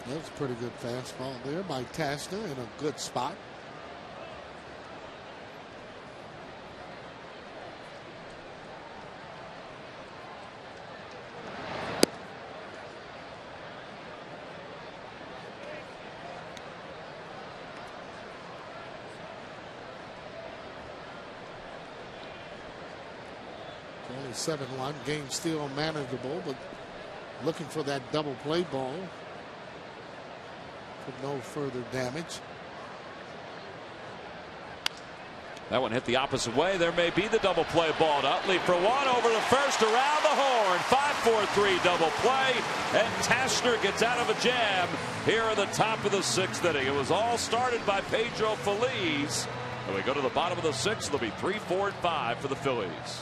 That was a pretty good fastball there by Tasker in a good spot. Only 7-1, game still manageable, but looking for that double play ball. No further damage. That one hit the opposite way. There may be the double play ball to Utley for one, over to first, around the horn. 5-4-3 double play, and Tasker gets out of a jam here in the top of the 6th inning. It was all started by Pedro Feliz. And we go to the bottom of the 6th. It'll be 3, 4, and 5 for the Phillies.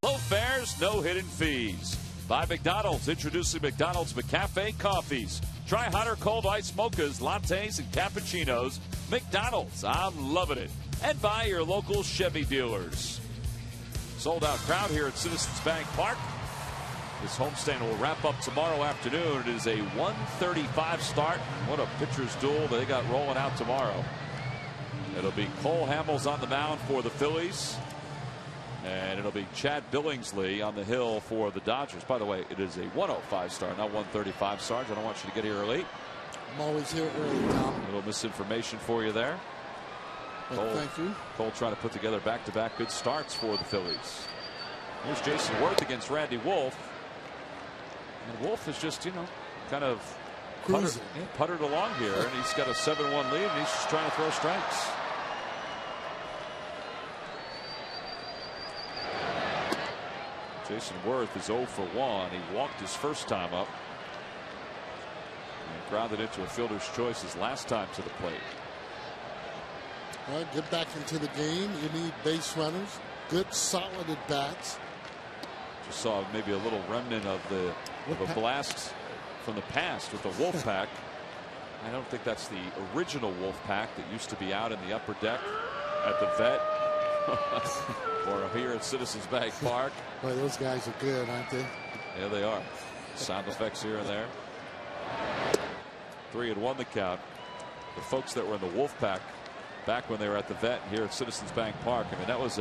Low fares, no hidden fees. By McDonald's, introducing McDonald's McCafe coffees. Try hot or cold iced mochas, lattes, and cappuccinos. McDonald's, I'm loving it. And by your local Chevy dealers. Sold out crowd here at Citizens Bank Park. This homestand will wrap up tomorrow afternoon. It is a 1:35 start. What a pitcher's duel they got rolling out tomorrow. It'll be Cole Hamels on the mound for the Phillies. And it'll be Chad Billingsley on the hill for the Dodgers. By the way, it is a 1:05 start, not 1:35 Sarge. I don't want you to get here late. I'm always here early, Tom. A little misinformation for you there. Well, thank you. Cole trying to put together back-to-back good starts for the Phillies. Here's Jason Worth against Randy Wolf. And Wolf is just, kind of puttered along here. And he's got a 7-1 lead, and he's just trying to throw strikes. Jason Worth is 0 for 1. He walked his first time up. And grounded into a fielder's choice his last time to the plate. Well, get back into the game. You need base runners. good, solid at bats. Just saw maybe a little remnant of a blast from the past with the Wolf Pack. I don't think that's the original Wolf Pack that used to be out in the upper deck at the vet or here at Citizens Bank Park. Boy, those guys are good, aren't they? Yeah, they are. Sound effects here and there. 3-1 the count. The folks that were in the Wolf Pack back when they were at the vet here at Citizens Bank Park. I mean, that was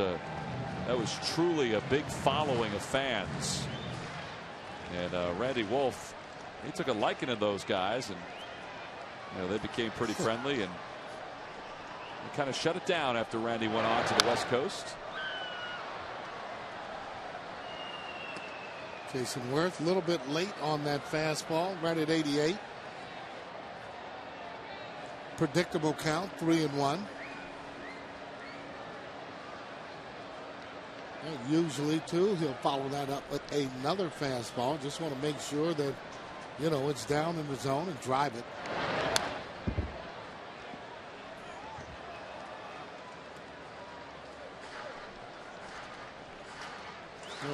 truly a big following of fans. And Randy Wolf, he took a liking to those guys, and they became pretty friendly, and he kind of shut it down after Randy went on to the West Coast. Jason Worth a little bit late on that fastball, right at 88. Predictable count, 3-1. And usually, too, he'll follow that up with another fastball. Just want to make sure that, it's down in the zone and drive it.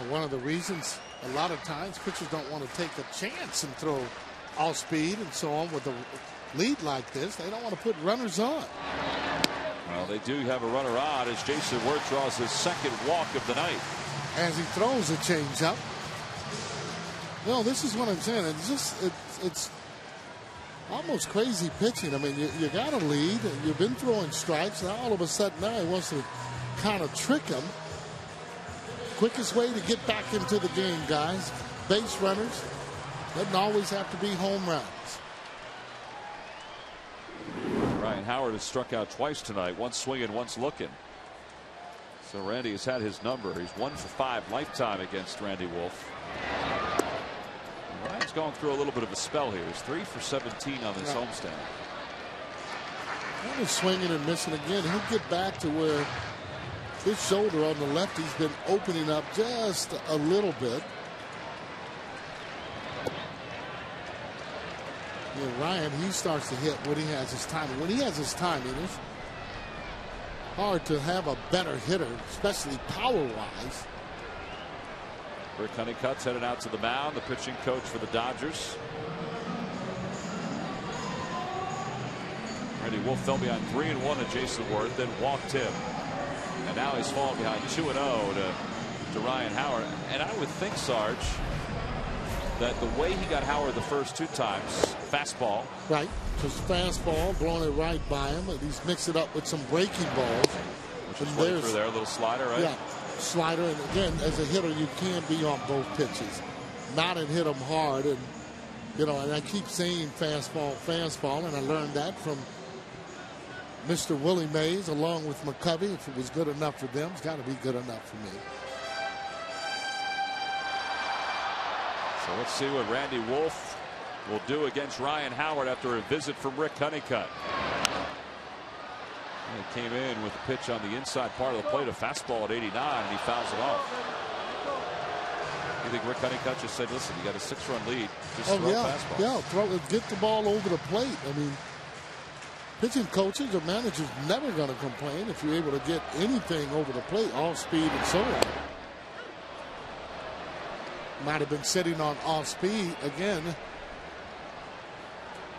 One of the reasons a lot of times pitchers don't want to take a chance and throw all speed and so on with a lead like this. They don't want to put runners on. Well, they do have a runner on as Jason Worth draws his second walk of the night. As he throws a changeup. This is what I'm saying. It's almost crazy pitching. I mean, you got a lead. You've been throwing strikes. Now all of a sudden now he wants to kind of trick him. Quickest way to get back into the game, guys. Base runners. Doesn't always have to be home runs. Ryan Howard has struck out twice tonight, once swinging, once looking. So Randy has had his number. He's 1 for 5 lifetime against Randy Wolf. Ryan's going through a little bit of a spell here. He's 3 for 17 on this homestand. He's swinging and missing again. He'll get back to where his shoulder on the left, he's been opening up just a little bit. Ryan, he starts to hit when he has his timing. When he has his timing, it's hard to have a better hitter, especially power-wise. Rick Honeycutt's headed out to the mound, the pitching coach for the Dodgers. Randy Wolf fell behind 3-1 to Jason Worth, then walked him. And now he's fallen behind 2-0 to Ryan Howard. And I would think, Sarge, that the way he got Howard the first 2 times, fastball. Right, just fastball, blowing it right by him. And he's mixed it up with some breaking balls. Which is running through there, a little slider, right? Yeah, slider. And again, as a hitter, you can be on both pitches. Not and hit them hard. And, and I keep saying fastball, and I learned that from Mr. Willie Mays along with McCovey. If it was good enough for them, it's got to be good enough for me. So let's see what Randy Wolf will do against Ryan Howard after a visit from Rick Honeycutt. He came in with a pitch on the inside part of the plate, a fastball at 89, and he fouls it off. You think Rick Honeycutt just said, listen, you got a 6-run lead, just throw fastballs. Yeah, get the ball over the plate. I mean, pitching coaches or managers never going to complain if you're able to get anything over the plate, off speed and so on. Might have been sitting on off speed again.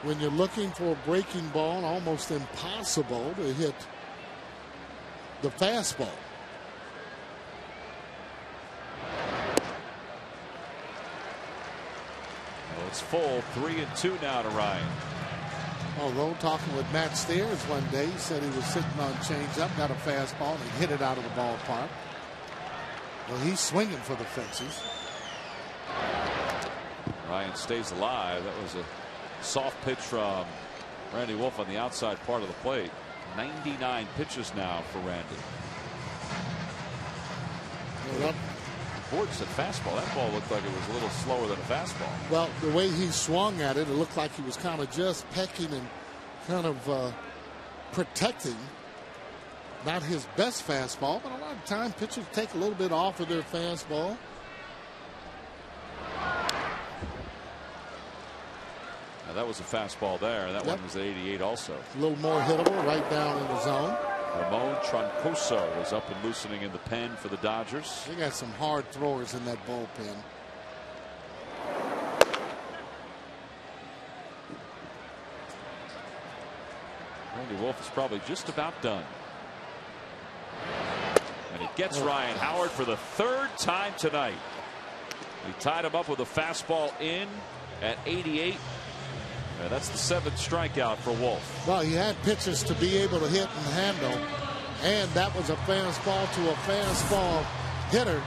When you're looking for a breaking ball, almost impossible to hit the fastball. Well, it's full, 3-2 now to Ryan. Although talking with Matt Steers one day, he said he was sitting on changeup, got a fastball, and he hit it out of the ballpark. Well, he's swinging for the fences. Ryan stays alive. That was a soft pitch from Randy Wolf on the outside part of the plate. 99 pitches now for Randy. Well, the board said fastball. That ball looked like it was a little slower than a fastball. Well, the way he swung at it, it looked like he was kind of just pecking and kind of protecting. Not his best fastball, but a lot of time pitchers take a little bit off of their fastball. Now that was a fastball there. That one was at 88 also. A little more hittable right down in the zone. Ramon Troncoso is up and loosening in the pen for the Dodgers. They got some hard throwers in that bullpen. Randy Wolf is probably just about done. And he gets Ryan Howard for the third time tonight. He tied him up with a fastball in at 88. And that's the 7th strikeout for Wolf. Well, he had pitches to be able to hit and handle. And that was a fastball to a fastball hitter.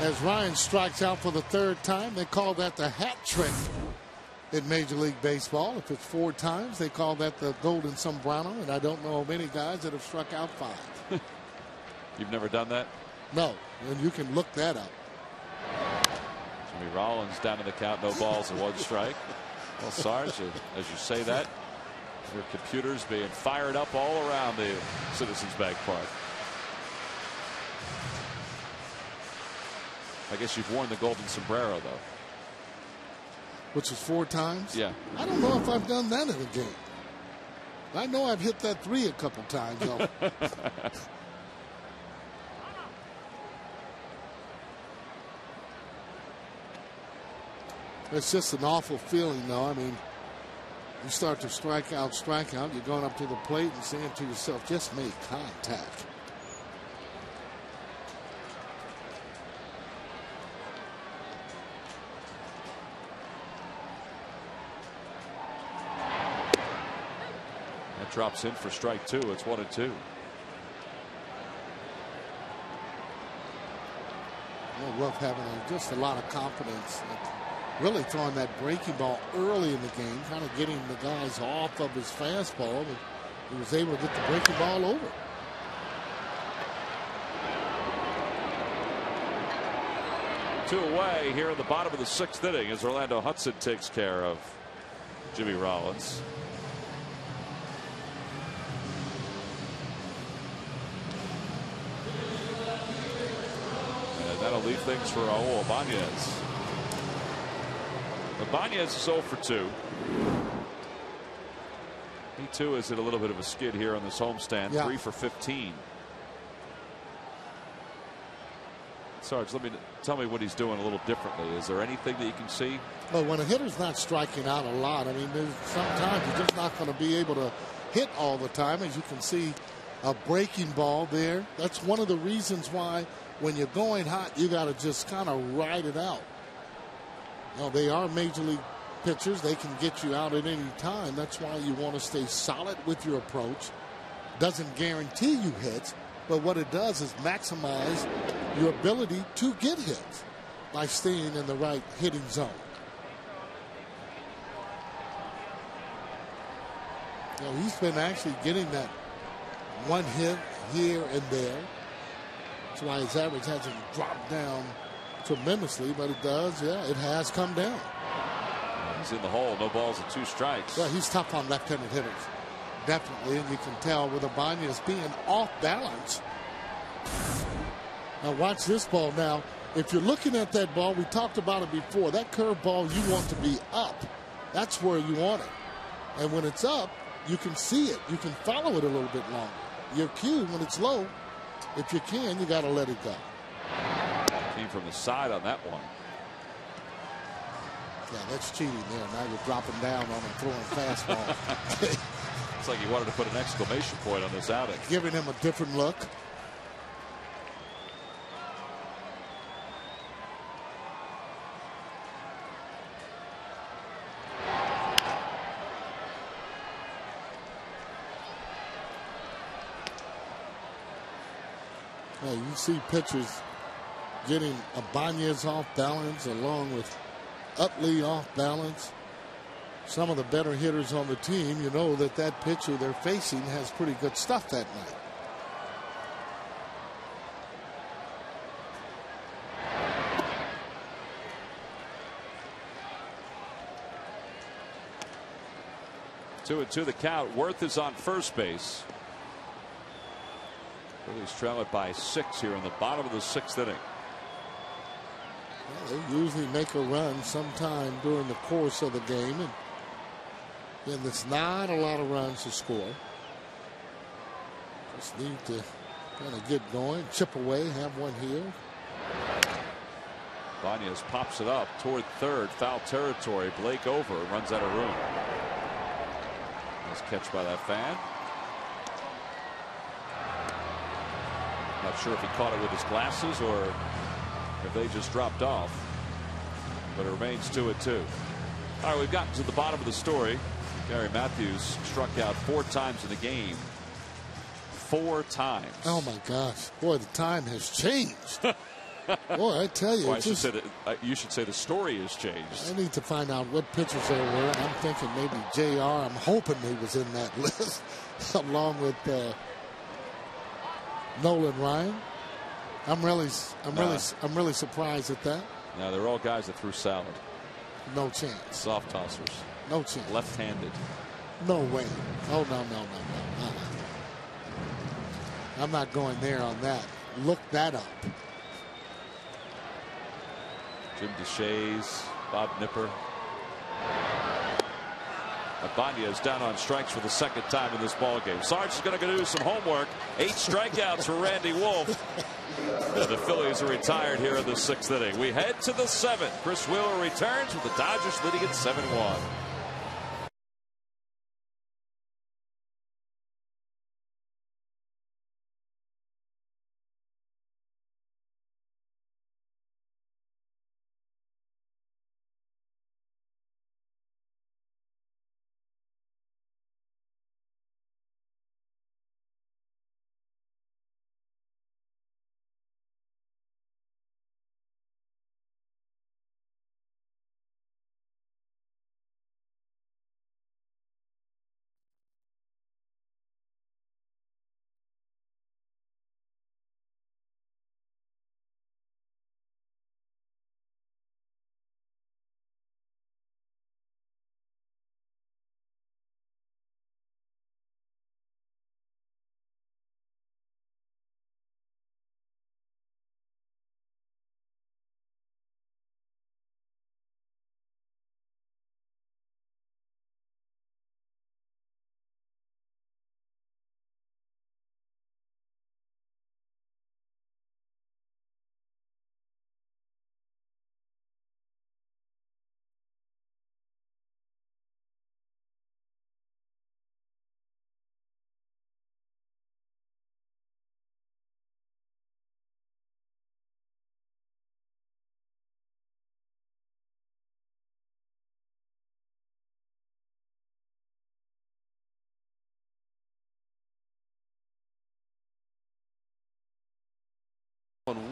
As Ryan strikes out for the third time, they call that the hat trick in Major League Baseball. If it's 4 times, they call that the golden sombrero. And I don't know of many guys that have struck out 5. You've never done that? No, and you can look that up. Jimmy Rollins down to the count, no balls and 1 strike. Well, Sarge, as you say that, your computer's being fired up all around the Citizens Bank Park. I guess you've worn the golden sombrero, though. Which is 4 times? Yeah. I don't know if I've done that in a game. I know I've hit that 3 a couple times, though. It's just an awful feeling, though. I mean, you start to strike out, you're going up to the plate and saying to yourself, just make contact. That drops in for strike 2. It's 1-2. Well, Wolf having just a lot of confidence. Really throwing that breaking ball early in the game, kind of getting the guys off of his fastball. But he was able to get the breaking ball over. Two away here in the bottom of the 6th inning as Orlando Hudson takes care of Jimmy Rollins. And that'll leave things for Raul Ibanez. Ibanez is 0 for 2. He too is at a little bit of a skid here on this homestand. Yeah. 3 for 15. Sarge, tell me what he's doing a little differently. Is there anything that you can see? Well, when a hitter's not striking out a lot, I mean, sometimes you're just not going to be able to hit all the time. As you can see, a breaking ball there. That's one of the reasons why when you're going hot, you got to just kind of ride it out. Now, they are major league pitchers. They can get you out at any time. That's why you want to stay solid with your approach. Doesn't guarantee you hits, but what it does is maximize your ability to get hits by staying in the right hitting zone. Now, he's been actually getting that 1 hit here and there. That's why his average hasn't dropped down tremendously, but it does. Yeah, it has come down. He's in the hole. No balls and 2 strikes. Yeah, he's tough on left-handed hitters. Definitely, and you can tell with Ibanez being off balance. Now watch this ball now. If you're looking at that ball, we talked about it before. That curve ball, you want to be up. That's where you want it. And when it's up, you can see it. You can follow it a little bit longer. Your cue, when it's low, if you can, you got to let it go. Came from the side on that one. Yeah, that's cheating there. Now you're dropping down on him, throwing fastball. It's like he wanted to put an exclamation point on this outing. Giving him a different look. Well, you see pitchers getting Ibanez off balance along with Utley off balance. Some of the better hitters on the team, you know that that pitcher they're facing has pretty good stuff that night. Two and two the count. Worth is on first base. Phillies trail it by 6 here in the bottom of the 6th inning. Well, they usually make a run sometime during the course of the game, and there's not a lot of runs to score. Just need to kind of get going, chip away, have one here. Banez pops it up toward third, foul territory. Blake over, runs out of room. Nice catch by that fan. Not sure if he caught it with his glasses or if they just dropped off. But it remains 2-2. All right, we've gotten to the bottom of the story. Gary Matthews struck out 4 times in the game. 4 times. Oh my gosh. Boy, the time has changed. Boy, I tell you. Well, you should say the story has changed. I need to find out what pitchers there were. I'm thinking maybe JR. I'm hoping he was in that list along with Nolan Ryan. I'm really surprised at that. No, they're all guys that threw salad. No chance. Soft tossers. No chance. Left-handed. No way. Oh, no. I'm not going there on that. Look that up. Jim DeShays, Bob Nipper. Banez down on strikes for the 2nd time in this ballgame. Sarge is going to do some homework. 8 strikeouts for Randy Wolf. And the Phillies are retired here in the 6th inning. We head to the 7th. Chris Wheeler returns with the Dodgers leading at 7-1.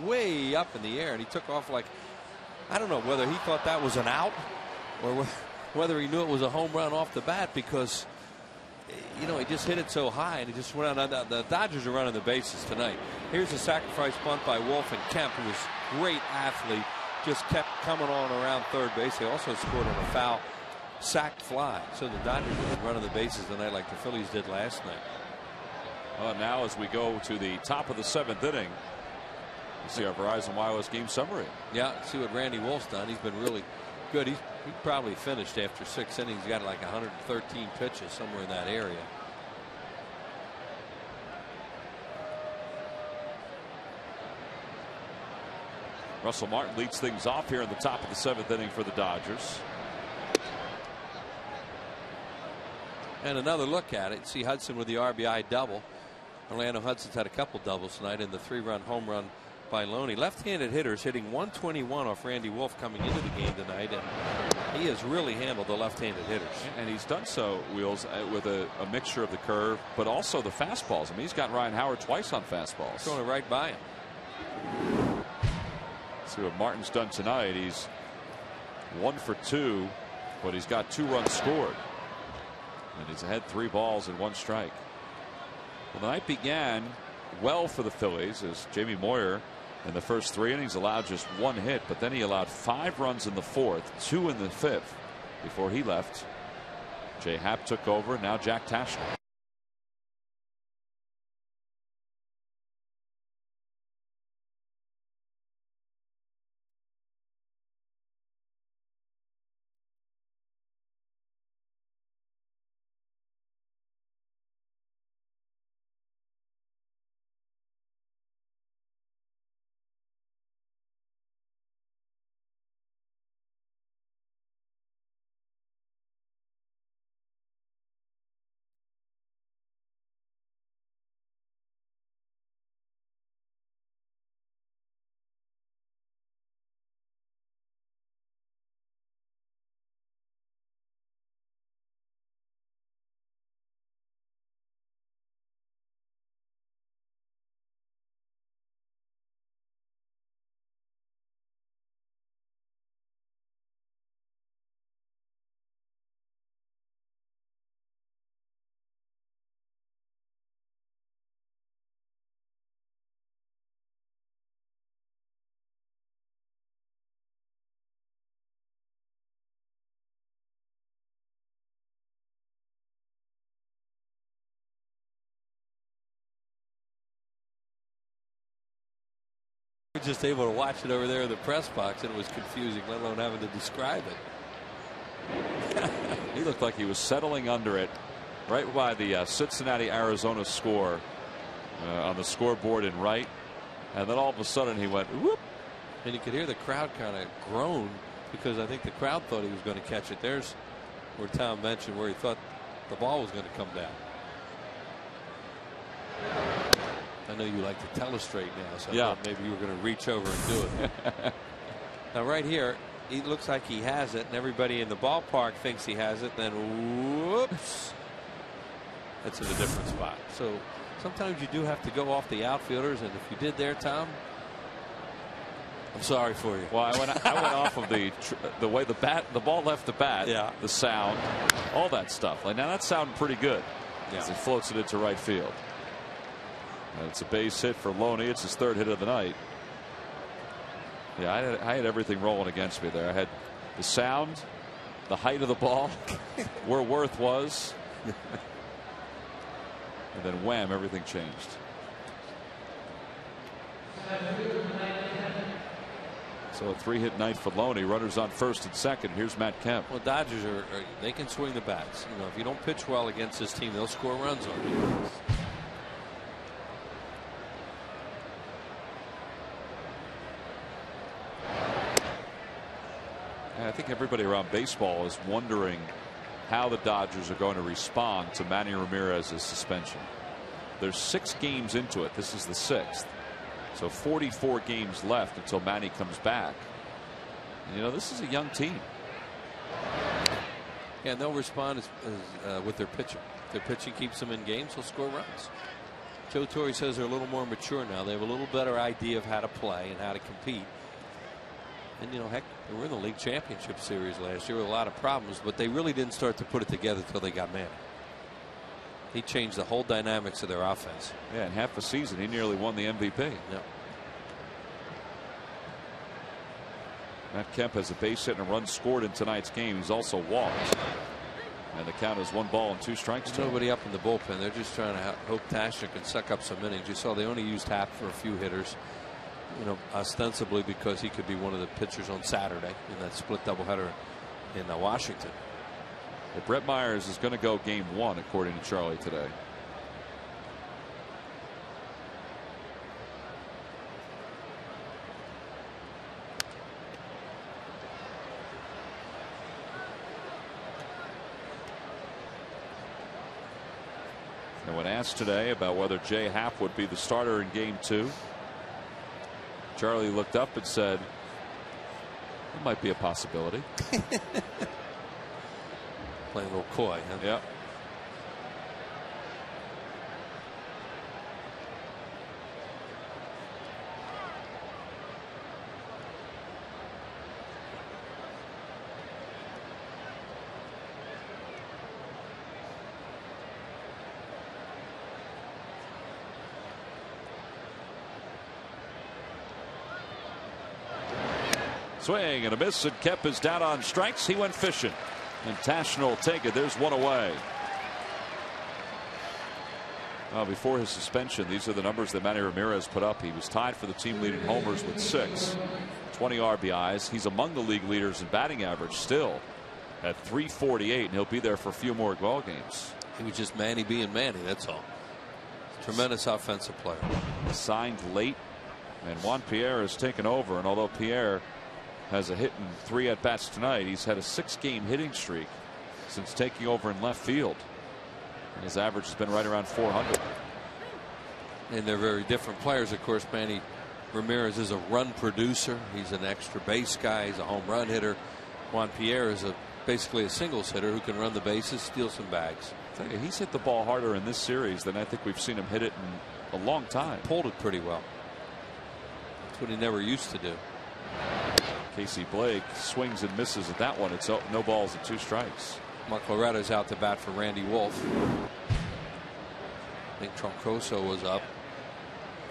Way up in the air, and he took off like, I don't know whether he thought that was an out or whether he knew it was a home run off the bat, because he just hit it so high and he just went on. The Dodgers are running the bases tonight. Here's a sacrifice bunt by Wolf, and Kemp, who was a great athlete, just kept coming on around third base. They also scored on a foul sacked fly. So the Dodgers are running the bases tonight like the Phillies did last night. Well, now as we go to the top of the 7th inning, you see our Verizon Wireless game summary. Yeah, see what Randy Wolf's done. He's been really good. He probably finished after 6 innings. He's got like 113 pitches, somewhere in that area. Russell Martin leads things off here in the top of the 7th inning for the Dodgers. And another look at it. See Hudson with the RBI double. Orlando Hudson's had a couple doubles tonight, in the 3-run home run by Loney. Left-handed hitters hitting 121 off Randy Wolf coming into the game tonight, and he has really handled the left-handed hitters. And he's done so, Wheels, with a mixture of the curve, but also the fastballs. I mean, he's got Ryan Howard twice on fastballs. Going right by him. See what Martin's done tonight. He's 1 for 2, but he's got 2 runs scored. And he's had 3 balls and 1 strike. Well, the night began well for the Phillies as Jamie Moyer in the first 3 innings allowed just 1 hit, but then he allowed 5 runs in the 4th, 2 in the 5th before he left. Jay Happ took over. Now Jack Taschner. was just able to watch it over there in the press box, and it was confusing, let alone having to describe it. He looked like he was settling under it right by the Cincinnati, Arizona score on the scoreboard in right. And then all of a sudden he went whoop. And you could hear the crowd kind of groan because I think the crowd thought he was going to catch it. There's where Tom mentioned where he thought the ball was going to come down. I know you like to telestrate now, so I thought maybe you were going to reach over and do it. Now right here, he looks like he has it, and everybody in the ballpark thinks he has it. Then whoops, that's in a different spot. So sometimes you do have to go off the outfielders, and if you did there, Tom, I'm sorry for you. Well, I went off of the way the ball left the bat, the sound, all that stuff. Like now that sounded pretty good as he floats it into right field. And it's a base hit for Loney. It's his 3rd hit of the night. Yeah, I had everything rolling against me there. I had the sound, the height of the ball, where Worth was, and then wham, everything changed. So a 3-hit night for Loney. Runners on first and second. Here's Matt Kemp. Well, Dodgers they can swing the bats. You know, if you don't pitch well against this team, they'll score runs on you. I think everybody around baseball is wondering how the Dodgers are going to respond to Manny Ramirez's suspension. There's 6 games into it. This is the 6th. So 44 games left until Manny comes back. And, you know, this is a young team. Yeah, and they'll respond with their pitching. If their pitching keeps them in games, they'll score runs. Joe Torre says they're a little more mature now. They have a little better idea of how to play and how to compete. And, you know, heck, they were in the league championship series last year with a lot of problems, but they really didn't start to put it together until they got Manny. He changed the whole dynamics of their offense. Yeah, in half a season, he nearly won the MVP. Yep. Matt Kemp has a base hit and a run scored in tonight's game. He's also walked. And the count is 1 ball and 2 strikes. Nobody up in the bullpen. They're just trying to hope Tashner can suck up some innings. You saw they only used Happ for a few hitters. You know, ostensibly because he could be one of the pitchers on Saturday in that split doubleheader in Washington. Well, Brett Myers is going to go game 1 according to Charlie today. And when asked today about whether Jay Happ would be the starter in game 2, Charlie looked up and said, it might be a possibility. Playing a little coy. Huh? Yep. Swing and a miss, and Kemp is down on strikes. He went fishing, and Tashner will take it. There's 1 away. Well, before his suspension, these are the numbers that Manny Ramirez put up. He was tied for the team leading homers with 6, 20 RBIs. He's among the league leaders in batting average still at 348, and he'll be there for a few more ball games. He was just Manny being Manny, that's all. Tremendous offensive player. Signed late, and Juan Pierre has taken over, and although Pierre has a hit in 3 at-bats tonight, he's had a 6-game hitting streak since taking over in left field. And his average has been right around 400. And they're very different players. Of course, Manny Ramirez is a run producer. He's an extra base guy. He's a home run hitter. Juan Pierre is basically a singles hitter who can run the bases, steal some bags. I tell you, he's hit the ball harder in this series than I think we've seen him hit it in a long time. Pulled it pretty well. That's what he never used to do. Casey Blake swings and misses at that one. It's no balls and 2 strikes. Mark Loretta's out to bat for Randy Wolf. I think Troncoso was up.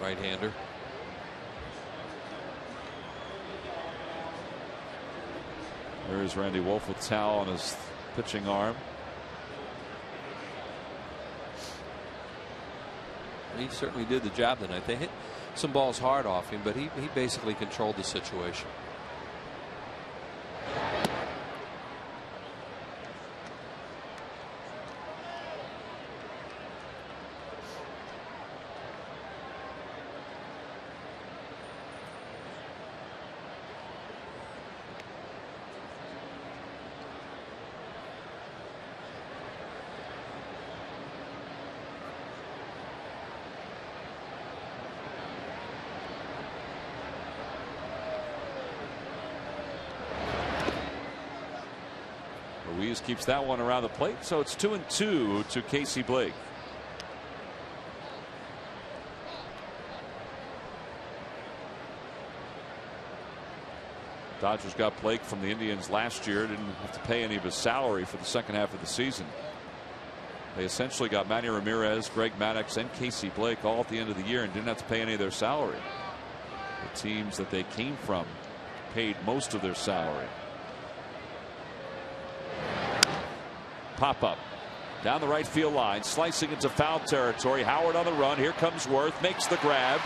Right-hander. There's Randy Wolf with towel on his pitching arm. He certainly did the job tonight. They hit some balls hard off him, but he basically controlled the situation. Ruiz keeps that one around the plate, so it's 2-2 to Casey Blake. Dodgers got Blake from the Indians last year. Didn't have to pay any of his salary for the second half of the season. They essentially got Manny Ramirez, Greg Maddux, and Casey Blake all at the end of the year and didn't have to pay any of their salary. The teams that they came from paid most of their salary. Pop up down the right field line, slicing into foul territory. Howard on the run. Here comes Worth, makes the grab,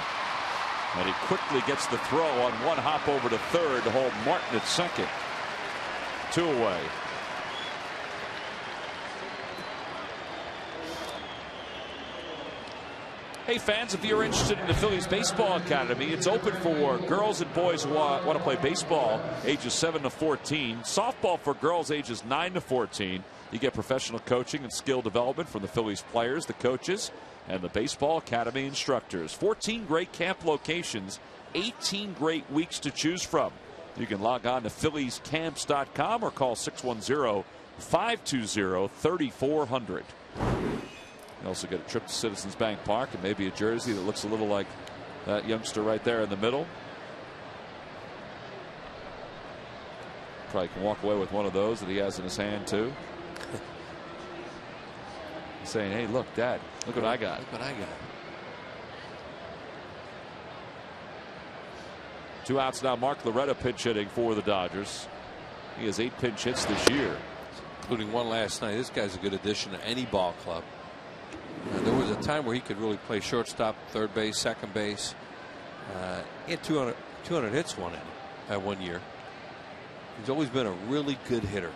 and he quickly gets the throw on one hop over to third to hold Martin at second. 2 away. Hey fans, if you're interested in the Phillies Baseball Academy, it's open for girls and boys who want to play baseball ages 7 to 14, softball for girls ages 9 to 14. You get professional coaching and skill development from the Phillies players, the coaches, and the Baseball Academy instructors. 14 great camp locations, 18 great weeks to choose from. You can log on to philliescamps.com or call 610-520-3400. You also get a trip to Citizens Bank Park and maybe a jersey that looks a little like that youngster right there in the middle. Probably can walk away with one of those that he has in his hand too. Saying, hey, look, Dad, look what I got. Look what I got. 2 outs now. Mark Loretta pinch hitting for the Dodgers. He has 8 pinch hits this year, including one last night. This guy's a good addition to any ball club. There was a time where he could really play shortstop, third base, second base. He had 200 hits one year. He's always been a really good hitter.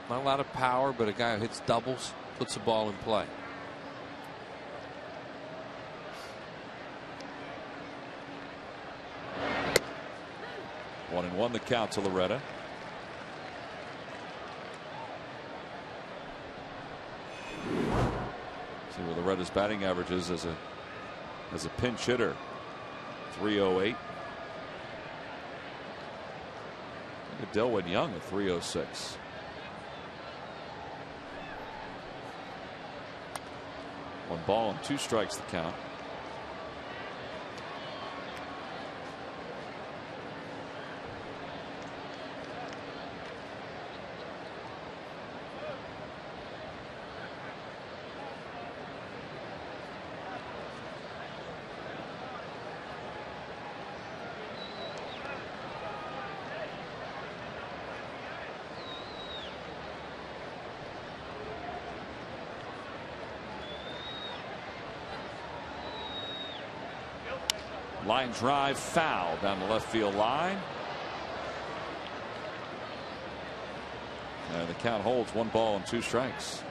Not a lot of power, but a guy who hits doubles, puts the ball in play. One and one the count to Loretta. See where Loretta's batting average is as a pinch hitter. 308. Adele went young at 306. One ball and 2 strikes the count. Line drive foul down the left field line. And the count holds 1 ball and 2 strikes.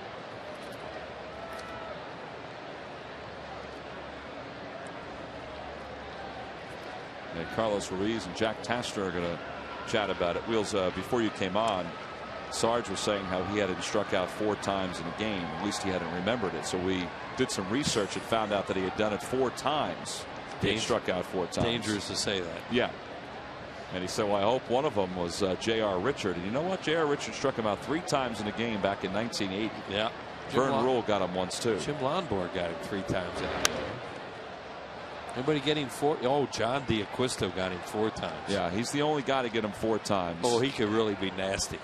And Carlos Ruiz and Jack Taster are going to chat about it. Wheels, before you came on, Sarge was saying how he hadn't struck out 4 times in a game. At least he hadn't remembered it. So we did some research and found out that he had done it 4 times. He struck out 4 times. Dangerous to say that. Yeah. And he said, well, I hope one of them was J.R. Richard. And you know what? J.R. Richard struck him out 3 times in a game back in 1980. Yeah. Vern Rule got him once too. Jim Lonborg got him 3 times in a game. Anybody getting 4? Oh, John D'Acquisto got him 4 times. Yeah, he's the only guy to get him 4 times. Oh, he could really be nasty.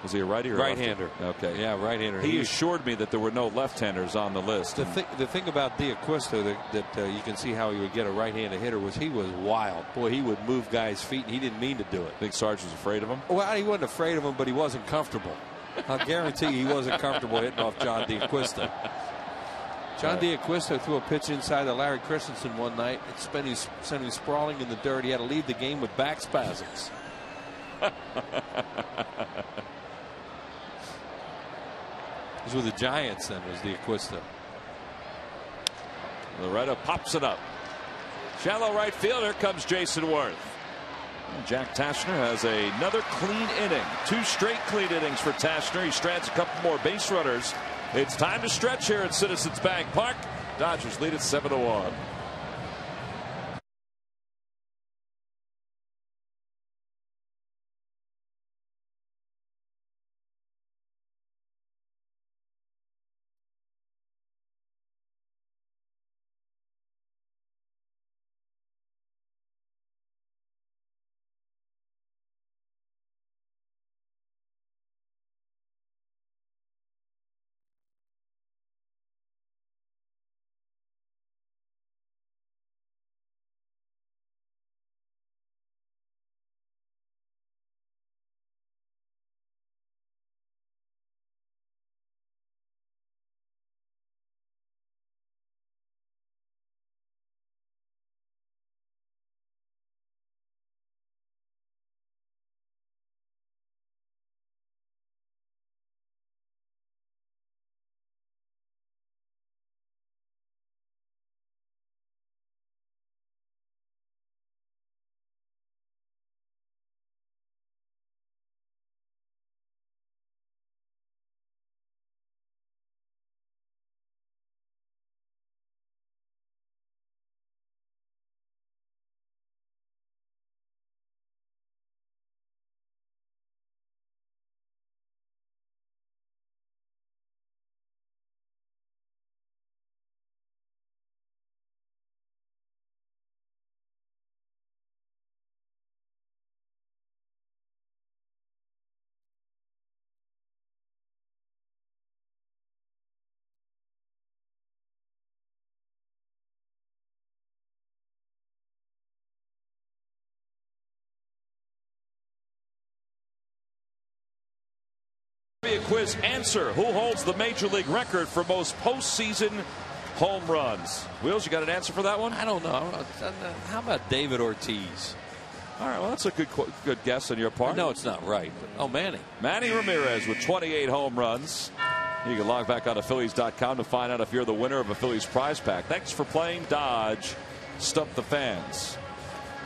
Was he a righty or right-hander? Okay. Yeah, right-hander. He assured me that there were no left-handers on the list. The thing about D'Acquisto that you can see how he would get a right-handed hitter was he was wild. Boy, he would move guys' feet, and he didn't mean to do it. Think Sarge was afraid of him? Well, he wasn't afraid of him, but he wasn't comfortable. I'll guarantee you he wasn't comfortable hitting off John D'Acquisto. John D'Acquisto threw a pitch inside to Larry Christensen one night. It sent him sprawling in the dirt. He had to leave the game with back spasms. It was with the Giants then, was D'Acquisto. Loretta pops it up. Shallow right field. Here comes Jason Worth. And Jack Tashner has another clean inning. 2 straight clean innings for Tashner. He strands a couple more base runners. It's time to stretch here at Citizens Bank Park. Dodgers lead at 7-1. Quiz answer: who holds the major league record for most postseason home runs? Wheels, you got an answer for that one? I don't know. How about David Ortiz? All right, well, that's a good guess on your part. No, it's not right. Oh, Manny Ramirez with 28 home runs. You can log back on to Phillies.com to find out if you're the winner of a Phillies prize pack. Thanks for playing Dodge Stump the Fans.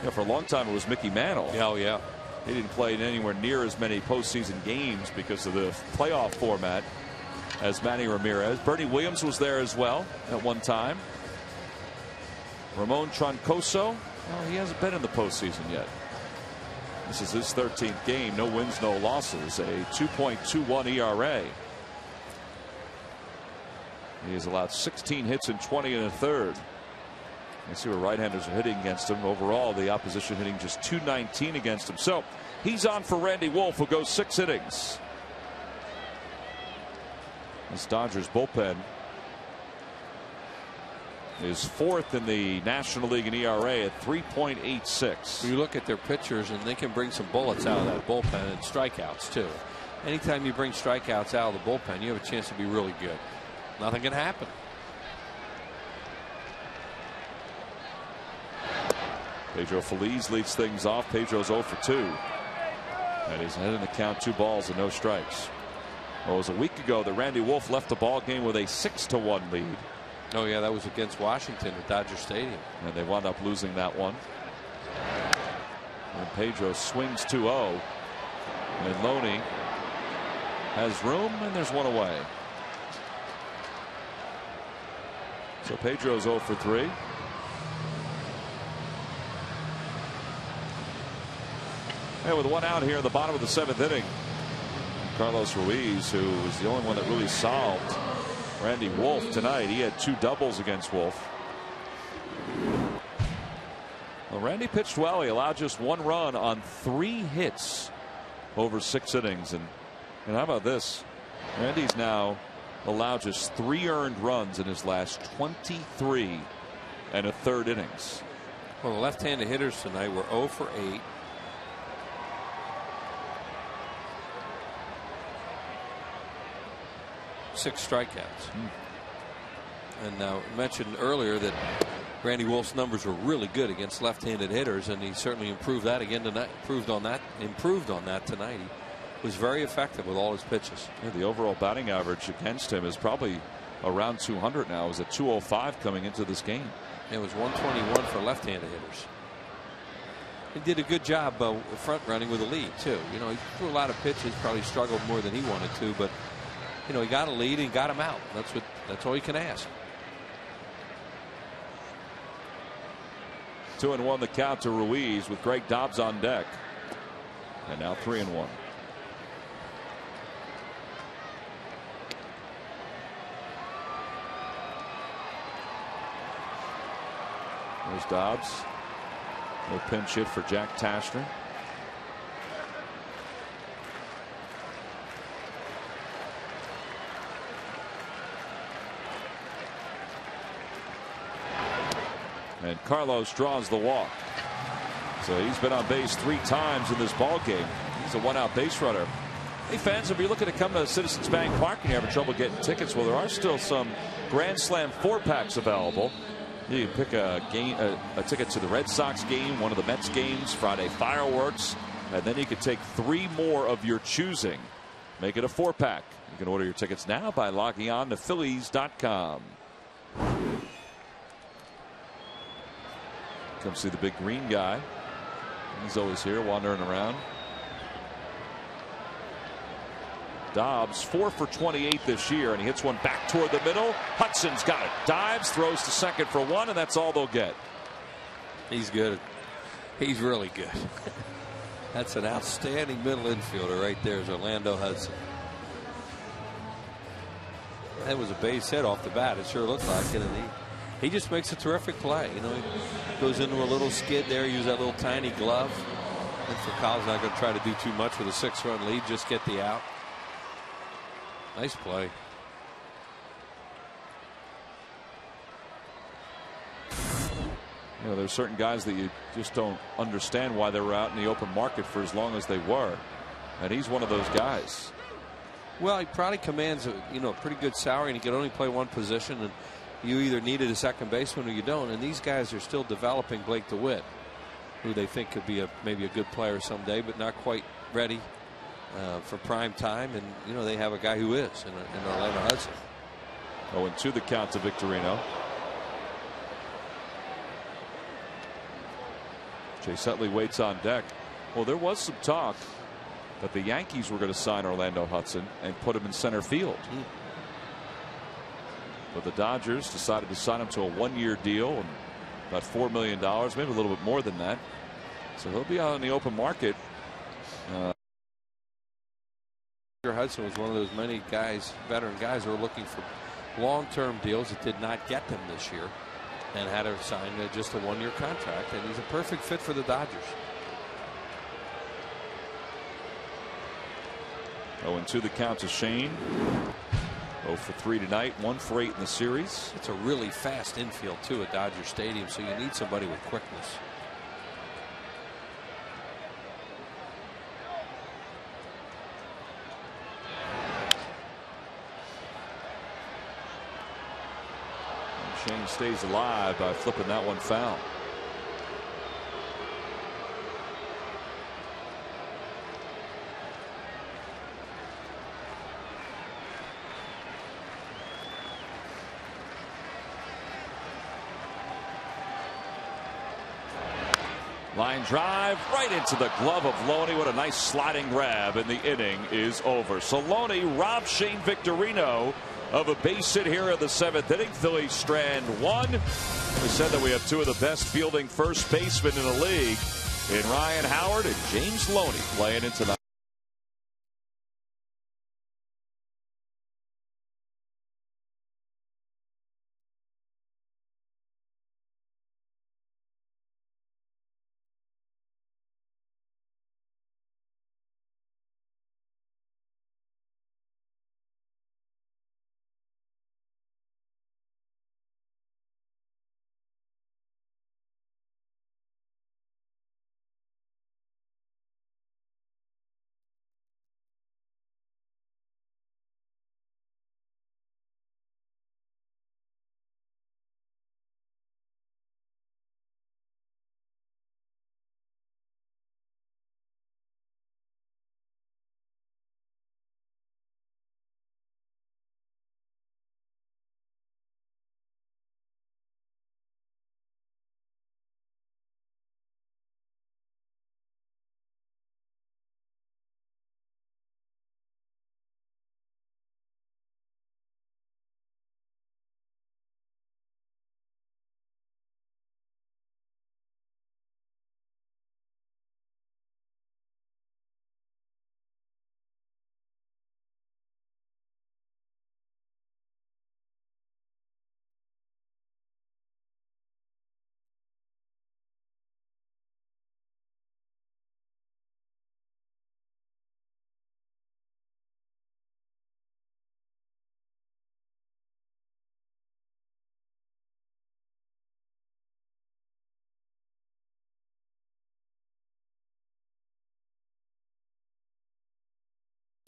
You know, for a long time it was Mickey Mantle. Oh, yeah. He didn't play in anywhere near as many postseason games because of the playoff format as Manny Ramirez. Bernie Williams was there as well at one time. Ramon Troncoso, well, he hasn't been in the postseason yet. This is his 13th game. No wins, no losses. A 2.21 ERA. He has allowed 16 hits in 20 1/3. Let's see where right-handers are hitting against him. Overall, the opposition hitting just .219 against him. So he's on for Randy Wolf, who goes 6 innings. This Dodgers bullpen is 4th in the National League in ERA at 3.86. You look at their pitchers, and they can bring some bullets out of that bullpen, and strikeouts, too. Anytime you bring strikeouts out of the bullpen, you have a chance to be really good. Nothing can happen. Pedro Feliz leads things off. Pedro's 0 for 2. And he's ahead in the count, 2 balls and no strikes. Well, it was a week ago that Randy Wolf left the ball game with a 6-1 lead. Oh, yeah, that was against Washington at Dodger Stadium. And they wound up losing that one. And Pedro swings 2-0. And Loney has room, and there's one away. So Pedro's 0 for 3. And with 1 out here in the bottom of the 7th inning, Carlos Ruiz, who was the only one that really solved Randy Wolf tonight. He had 2 doubles against Wolf. Well, Randy pitched well. He allowed just 1 run on 3 hits over 6 innings. And how about this? Randy's now allowed just 3 earned runs in his last 23 1/3 innings. Well, the left-handed hitters tonight were 0 for 8. Six strikeouts. And I mentioned earlier that Randy Wolf's numbers were really good against left-handed hitters, and he certainly improved that again tonight. Improved on that tonight. He was very effective with all his pitches. Yeah, the overall batting average against him is probably around 200 now. It was at 205 coming into this game. It was 121 for left-handed hitters. He did a good job front running with a lead too. You know, he threw a lot of pitches, probably struggled more than he wanted to, but you know, he got a lead and got him out. That's all you can ask. 2-1 the count to Ruiz with Greg Dobbs on deck. And now 3-1. There's Dobbs. No pinch hit for Jack Tashner. And Carlos draws the walk. So he's been on base 3 times in this ball game. He's a 1-out base runner. Hey fans, if you're looking to come to Citizens Bank Park and you're having trouble getting tickets, well, there are still some Grand Slam 4-packs available. You can pick a ticket to the Red Sox game, one of the Mets games, Friday fireworks, and then you can take 3 more of your choosing. Make it a 4-pack. You can order your tickets now by logging on to Phillies.com. Come see the big green guy. He's always here wandering around. Dobbs 4 for 28 this year, and he hits one back toward the middle. Hudson's got it. Dives, throws to second for 1, and that's all they'll get. He's good. He's really good. That's an outstanding middle infielder right there, is Orlando Hudson. That was a base hit off the bat. It sure looked like it, and he just makes a terrific play. You know, he goes into a little skid there, use that little tiny glove. And for Kyle's not going to try to do too much with a 6-run lead, just get the out. Nice play. You know, there's certain guys that you just don't understand why they were out in the open market for as long as they were, and he's one of those guys. Well, he probably commands a pretty good salary, and he can only play one position, and you either needed a second baseman or you don't. And these guys are still developing Blake DeWitt, who they think could be maybe a good player someday, but not quite ready for prime time. And you know, they have a guy who is in Orlando Hudson. 0-2 the count to Victorino. Chase Utley waits on deck. Well, there was some talk that the Yankees were going to sign Orlando Hudson and put him in center field. But the Dodgers decided to sign him to a 1-year deal and about $4 million, maybe a little bit more than that. So he'll be out in the open market. Hudson was one of those many guys, veteran guys, who were looking for long-term deals that did not get them this year, and had to sign just a 1-year contract, and he's a perfect fit for the Dodgers. 0-2 the count to Shane. 0 for 3 tonight, 1 for 8 in the series. It's a really fast infield too at Dodger Stadium, so you need somebody with quickness. Shane stays alive by flipping that one foul. Line drive right into the glove of Loney. What a nice sliding grab, and the inning is over. So Loney robs Shane Victorino of a base hit here in the 7th inning. Phillies strand 1. We said that we have 2 of the best fielding first basemen in the league in Ryan Howard and James Loney playing in tonight.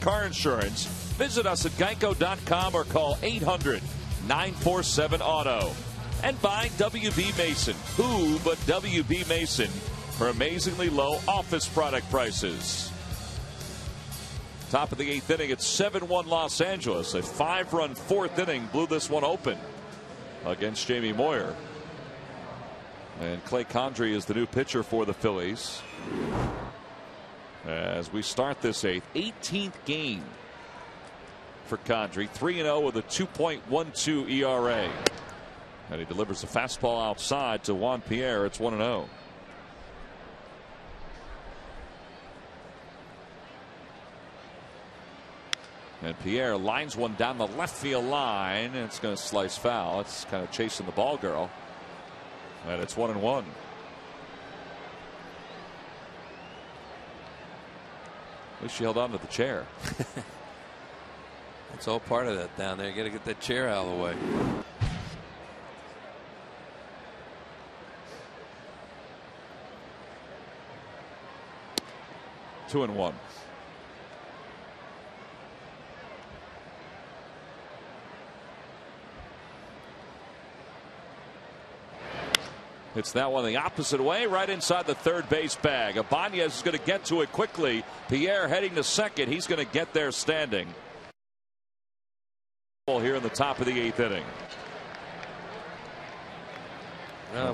car insurance, visit us at geico.com or call 800-947-AUTO. And by WB Mason. Who but WB Mason for amazingly low office product prices. Top of the 8th inning, it's 7-1 Los Angeles. A 5-run 4th inning blew this one open against Jamie Moyer. And Clay Condrey is the new pitcher for the Phillies. As we start this 18th game for Condrey. 3-0 with a 2.12 ERA. And he delivers a fastball outside to Juan Pierre. It's 1-0. And Pierre lines one down the left field line. And it's going to slice foul. It's kind of chasing the ball girl. And it's 1-1. At least she held on to the chair. It's all part of that down there. You got to get that chair out of the way. Two and one. It's that one the opposite way, right inside the third base bag. Ibanez is going to get to it quickly. Pierre heading to second. He's going to get there standing. Here in the top of the 8th inning.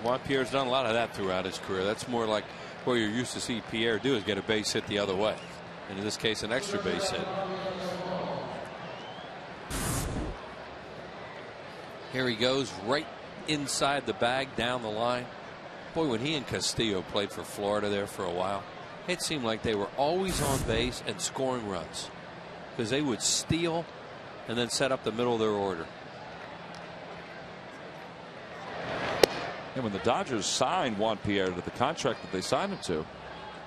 Juan Pierre's done a lot of that throughout his career. That's more like what you're used to see Pierre do, is get a base hit the other way. And in this case, an extra base hit. Here he goes, right inside the bag, down the line. Boy, when he and Castillo played for Florida there for a while, it seemed like they were always on base and scoring runs, because they would steal and then set up the middle of their order. And when the Dodgers signed Juan Pierre to the contract that they signed him to,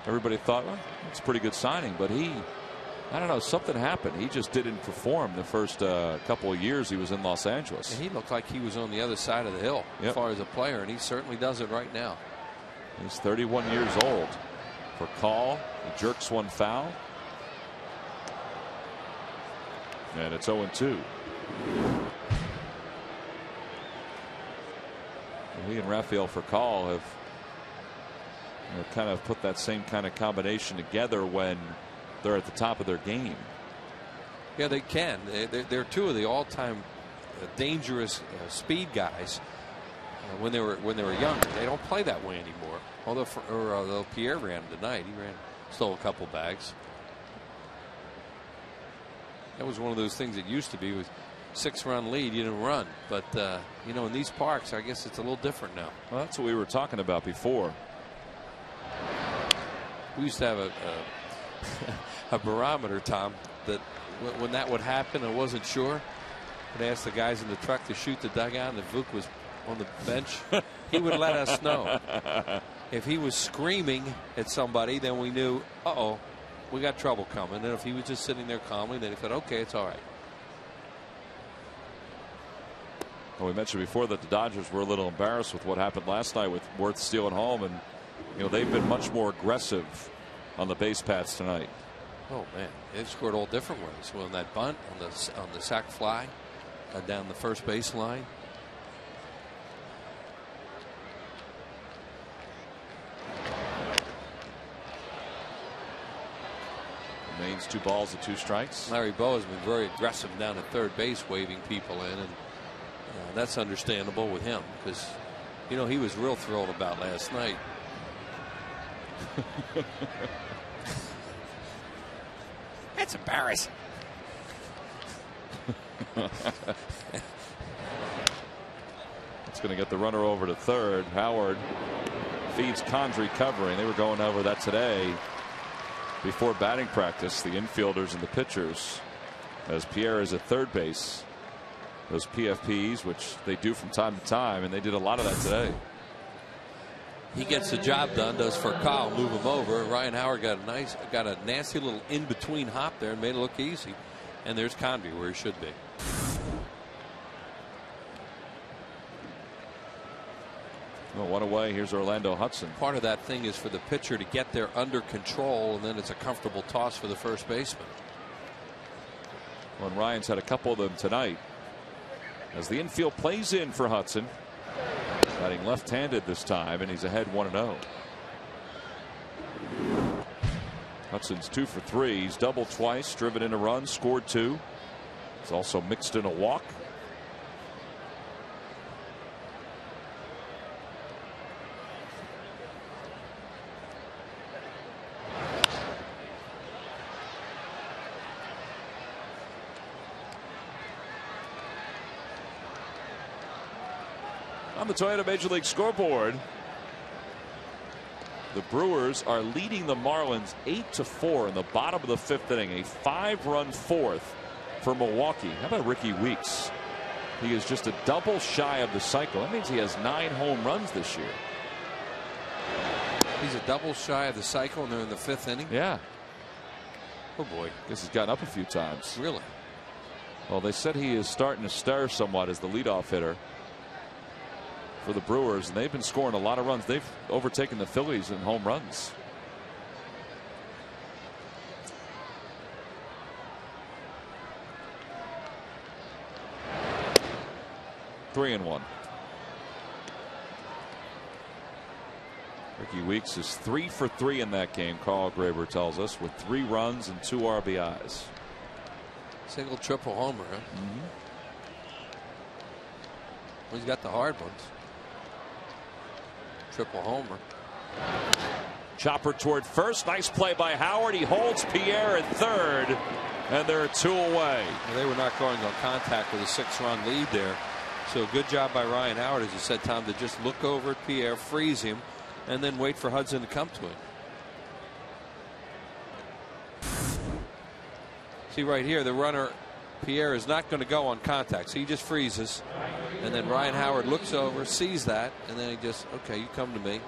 everybody thought, well, it's a pretty good signing. But I don't know, something happened. He just didn't perform the first couple of years he was in Los Angeles. And he looked like he was on the other side of the hill as far as a player, and he certainly does it right now. He's 31 years old. For call, he jerks one foul. And it's 0-2. He and Rafael Furcal have kind of put that same kind of combination together when they're at the top of their game. Yeah, they can. They're two of the all-time dangerous speed guys. When they were younger, they don't play that way anymore. Although Pierre ran tonight, he stole a couple bags. That was one of those things that used to be with 6-run lead, you didn't run. But you know, in these parks, I guess it's a little different now. Well, that's what we were talking about before. We used to have a barometer, Tom, that when that would happen, I wasn't sure. I'd ask the guys in the truck to shoot the dugout, and if Vuk was on the bench, he would let us know. If he was screaming at somebody, then we knew, uh-oh, we got trouble coming. And if he was just sitting there calmly, then he said, okay, it's all right. Well, we mentioned before that the Dodgers were a little embarrassed with what happened last night with Wirth stealing home, and they've been much more aggressive on the base paths tonight. Oh man, they've scored all different ways. Well, on that bunt, on the sac fly, down the first base line. Remains 2 balls and 2 strikes. Larry Bowa has been very aggressive down at third base, waving people in, and that's understandable with him, because he was real thrilled about last night. That's embarrassing. It's going to get the runner over to third. Howard feeds Condrey covering. They were going over that today before batting practice, the infielders and the pitchers, as Pierre is at third base. Those PFPs, which they do from time to time, and they did a lot of that today. He gets the job done, does Furcal, move him over. Ryan Howard got a nasty little in between hop there and made it look easy. And there's Condrey where he should be. Well, one away. Here's Orlando Hudson. Part of that thing is for the pitcher to get there under control, and then it's a comfortable toss for the first baseman. Well, and Ryan's had a couple of them tonight. As the infield plays in for Hudson. Batting left-handed this time, and he's ahead 1-0. Hudson's 2 for 3. He's doubled twice, driven in a run, scored 2. He's also mixed in a walk. On the Toyota Major League scoreboard, the Brewers are leading the Marlins 8-4 in the bottom of the 5th inning. A 5-run fourth for Milwaukee. How about Ricky Weeks? He is just a double shy of the cycle. That means he has 9 home runs this year. He's a double shy of the cycle, and they're in the 5th inning. Yeah. Oh boy. Guess he's gotten up a few times. Really? Well, they said he is starting to stir somewhat as the leadoff hitter for the Brewers, and they've been scoring a lot of runs. They've overtaken the Phillies in home runs. Three and 1. Ricky Weeks is 3 for 3 in that game, Carl Graber tells us, with 3 runs and 2 RBIs. Single, triple homer, huh? Well, he's got the hard ones. Triple homer. Chopper toward first. Nice play by Howard. He holds Pierre at third, and they're 2 away. Well, they were not going on contact with a 6-run lead there. So good job by Ryan Howard, as you said, Tom, to just look over at Pierre, freeze him, and then wait for Hudson to come to him. See right here, the runner Pierre is not going to go on contact, so he just freezes, and then Ryan Howard looks over, sees that, and then he just, okay, you come to me.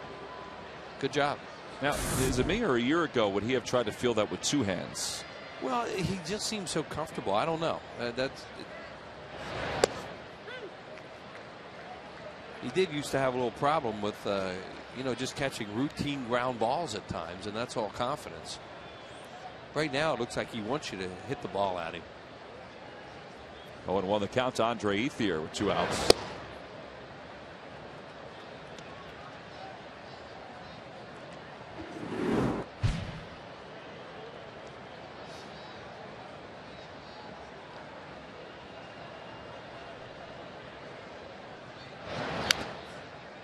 Good job. Now, is it me, or a year ago would he have tried to feel that with 2 hands? Well, he just seems so comfortable. I don't know. He did used to have a little problem with just catching routine ground balls at times, and that's all confidence. Right now it looks like he wants you to hit the ball at him. 0-1 the count to Andre Ethier with 2 outs.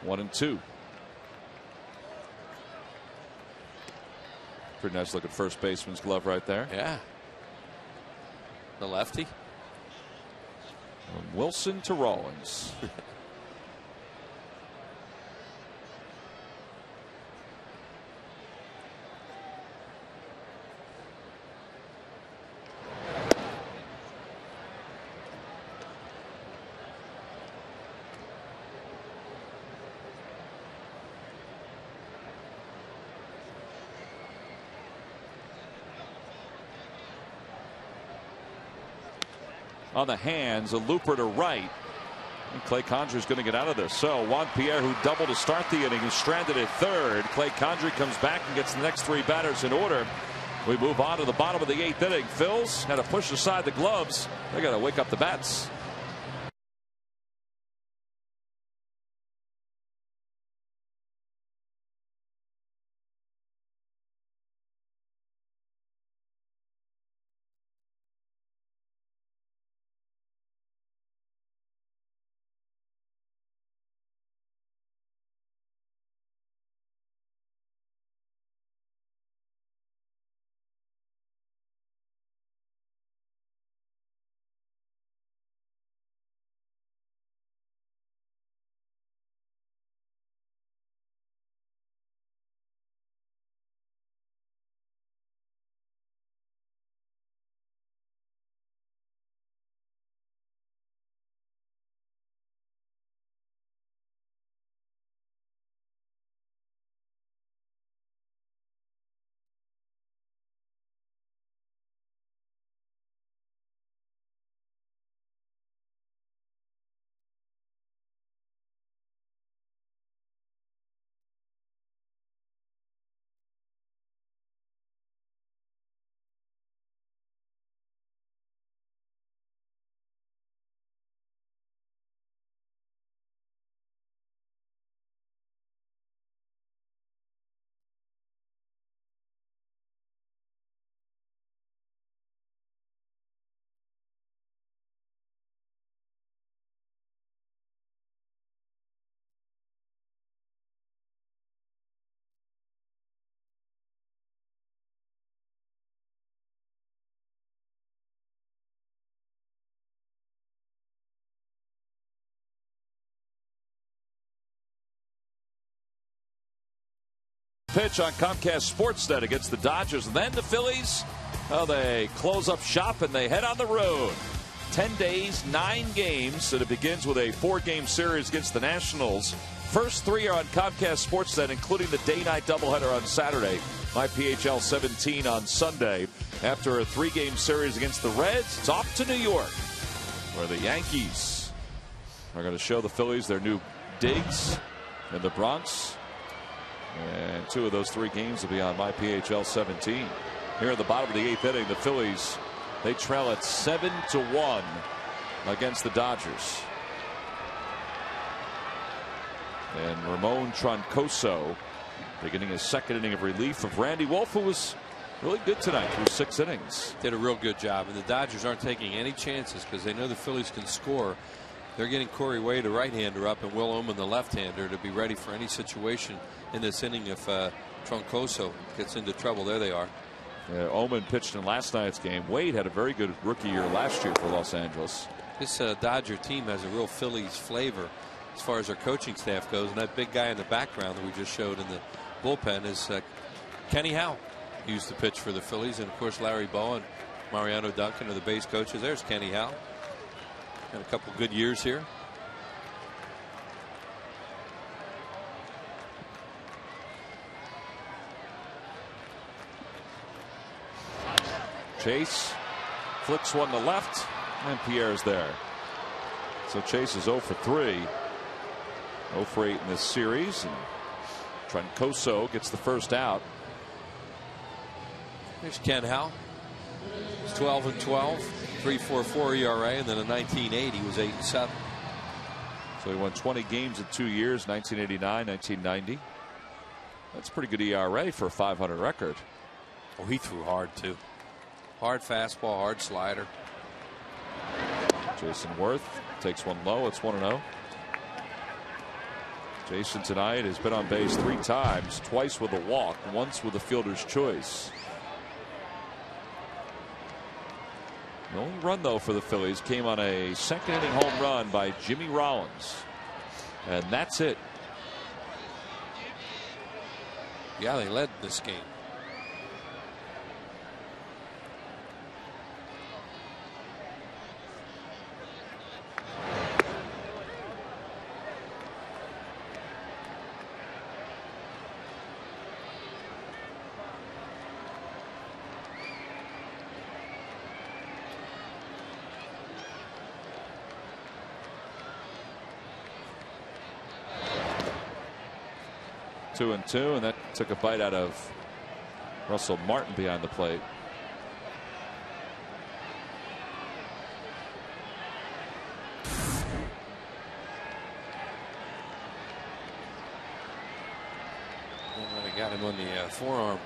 One and 2. Pretty nice look at first baseman's glove right there. Yeah. The lefty. From Wilson to Rawlings. On the hands, a looper to right. And Clay Condrey is going to get out of this. So Juan Pierre, who doubled to start the inning, is stranded at third. Clay Condrey comes back and gets the next 3 batters in order. We move on to the bottom of the 8th inning. Phils had to push aside the gloves. They got to wake up the bats. Pitch on Comcast Sportsnet against the Dodgers. And then the Phillies, well, they close up shop and they head on the road. 10 days, 9 games, and it begins with a 4-game series against the Nationals. First 3 are on Comcast Sportsnet, including the day-night doubleheader on Saturday. MyPHL 17 on Sunday. After a 3-game series against the Reds, it's off to New York, where the Yankees are going to show the Phillies their new digs in the Bronx. And 2 of those 3 games will be on MyPHL 17. Here at the bottom of the 8th inning, the Phillies, they trail at 7-1 against the Dodgers. And Ramon Troncoso beginning his 2nd inning of relief of Randy Wolf, who was really good tonight through 6 innings. Did a real good job, and the Dodgers aren't taking any chances because they know the Phillies can score. They're getting Corey Wade, a right-hander, up, and Will Oman, the left-hander, to be ready for any situation in this inning if Troncoso gets into trouble. There they are. Oman pitched in last night's game. Wade had a very good rookie year last year for Los Angeles. This Dodger team has a real Phillies flavor as far as their coaching staff goes, and that big guy in the background that we just showed in the bullpen is Kenny Howe. He used to pitch for the Phillies, and of course Larry Bow and Mariano Duncan are the base coaches. There's Kenny Howe. Had a couple good years here. Chase flicks one to left, and Pierre's there. So Chase is 0 for 3. 0 for 8 in this series, and Troncoso gets the first out. There's Ken Howe. He's 12-12, 3.44 ERA, and then in 1980 he was 8-7. So he won 20 games in 2 years, 1989, 1990. That's a pretty good ERA for a .500 record. Oh, he threw hard too. Hard fastball, hard slider. Jason Worth takes one low. It's 1-0. Jason tonight has been on base 3 times, twice with a walk, once with a fielder's choice. The only run, though, for the Phillies came on a 2nd inning home run by Jimmy Rollins. And that's it. Yeah, they led this game. Two and two, and that took a bite out of Russell Martin behind the plate. They got him on the forearm.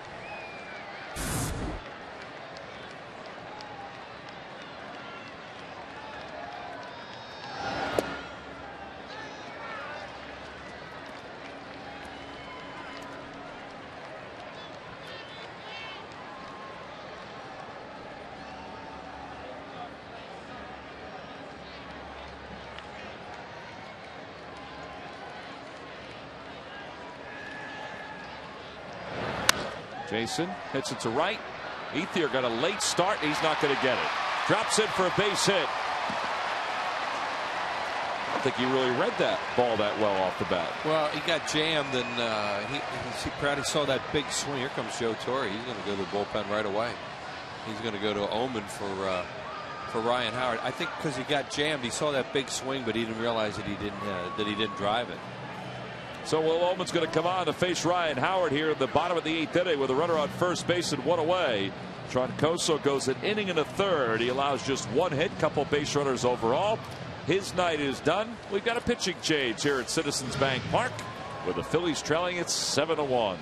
Jason hits it to right. Ethier got a late start. He's not going to get it. Drops it for a base hit. I don't think he really read that ball that well off the bat. Well, he got jammed, and he probably saw that big swing. Here comes Joe Torre. He's going to go to the bullpen right away. He's going to go to Oman for Ryan Howard. I think because he got jammed, he saw that big swing, but he didn't realize that he didn't drive it. So Will Oman's going to come on to face Ryan Howard here at the bottom of the 8th inning with a runner on first base and 1 away. Troncoso goes an inning and a third. He allows just 1 hit, couple base runners overall. His night is done. We've got a pitching change here at Citizens Bank Park, with the Phillies trailing at 7-1.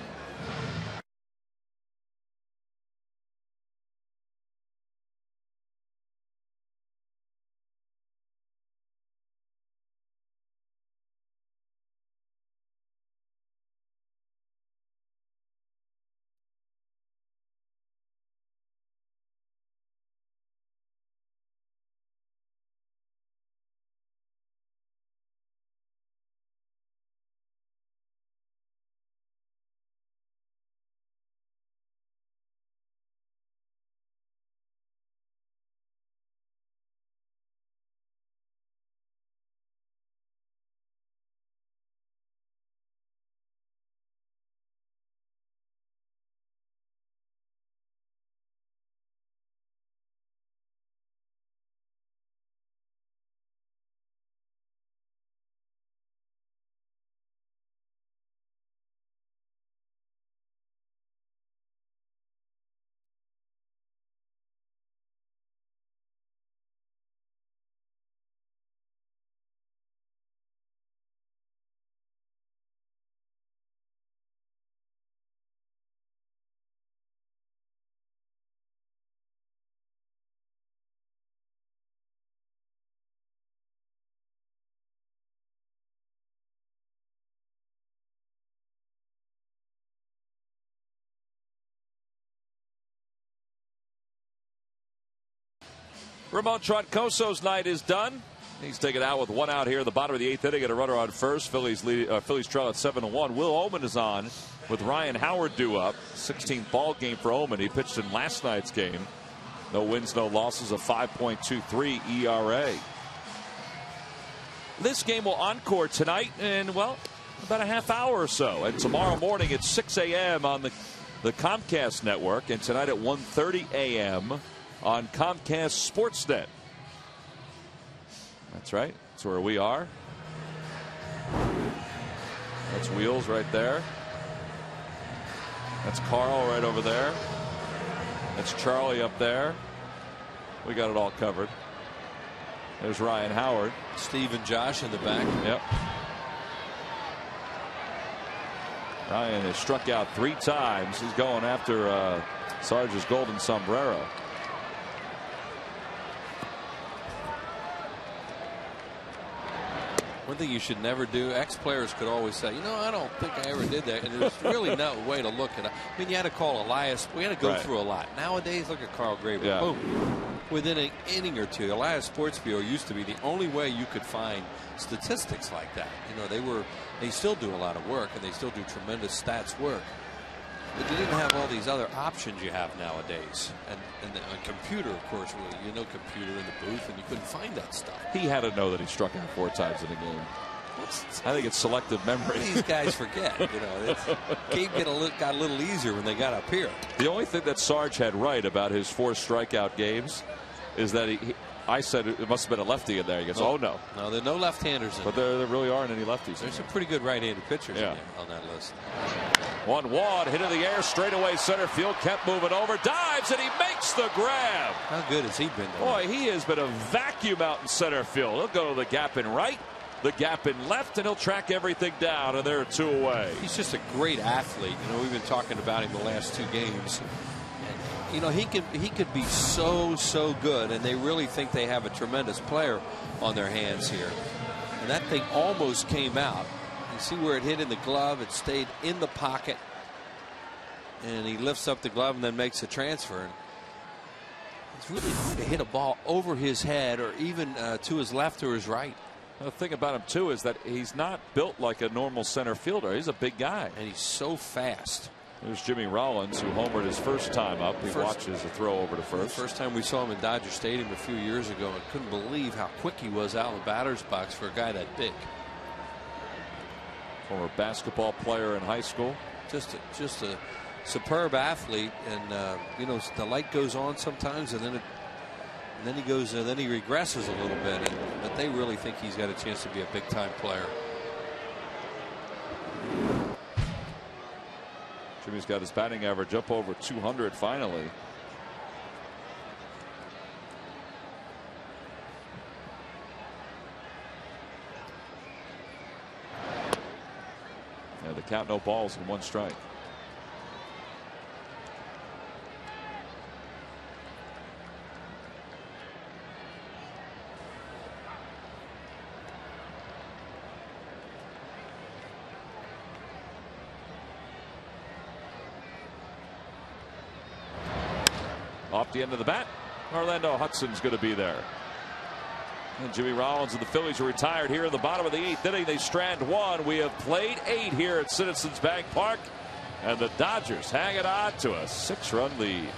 Ramon Troncoso's night is done. He's taken out with 1 out here in the bottom of the 8th inning and a runner on first. Phillies trail at 7-1. Will Oman is on with Ryan Howard due up. 16th ball game for Oman. He pitched in last night's game. No wins, no losses, a 5.23 ERA. This game will encore tonight in, well, about a half hour or so. And tomorrow morning at 6 a.m. on the Comcast network. And tonight at 1:30 a.m. on Comcast Sportsnet. That's right. That's where we are. That's Wheels right there. That's Carl right over there. That's Charlie up there. We got it all covered. There's Ryan Howard. Steve and Josh in the back. Yep. Ryan has struck out 3 times. He's going after Sarge's golden sombrero. One thing you should never do, ex-players could always say, you know, I don't think I ever did that. And there's really no way to look at it. I mean, you had to call Elias. We had to go through a lot. Nowadays, look at Carl Graver. Yeah. Boom. Within an inning or two, Elias Sports Bureau used to be the only way you could find statistics like that. You know, they still do a lot of work, and they still do tremendous stats work. But you didn't have all these other options you have nowadays. And a computer, of course, you know, computer in the booth, and you couldn't find that stuff. He had to know that he struck out 4 times in a game. I think it's selective memory. These guys forget. You know, game got a little easier when they got up here. The only thing that Sarge had right about his 4 strikeout games is that I said it must have been a lefty in there. He goes, oh no. No, there are no left-handers in but there really aren't any lefties. There's some pretty good right-handed pitchers in there on that list. 1-1, hit in the air, straightaway center field, kept moving over, dives, and he makes the grab. How good has he been there? Boy, he has been a vacuum out in center field. He'll go to the gap in right, the gap in left, and he'll track everything down, and they're 2 away. He's just a great athlete. You know, we've been talking about him the last 2 games. And, you know, he could be so good, and they really think they have a tremendous player on their hands here. And that thing almost came out. You see where it hit in the glove. It stayed in the pocket. And he lifts up the glove and then makes a transfer. And it's really hard to hit a ball over his head or even to his left or his right. The thing about him, too, is that he's not built like a normal center fielder. He's a big guy. And he's so fast. There's Jimmy Rollins, who homered his first time up. He watches the throw over to first. The first time we saw him in Dodger Stadium a few years ago, and couldn't believe how quick he was out in the batter's box for a guy that big. Former basketball player in high school. Just a superb athlete, and you know, the light goes on sometimes, and then he goes, and then he regresses a little bit. But they really think he's got a chance to be a big time player. Jimmy's got his batting average up over 200 finally. The count, no balls and 1 strike. Off the end of the bat, Orlando Hudson's going to be there. And Jimmy Rollins and the Phillies are retired here in the bottom of the 8th inning. They strand 1. We have played 8 here at Citizens Bank Park. And the Dodgers hang it on to a 6-run lead.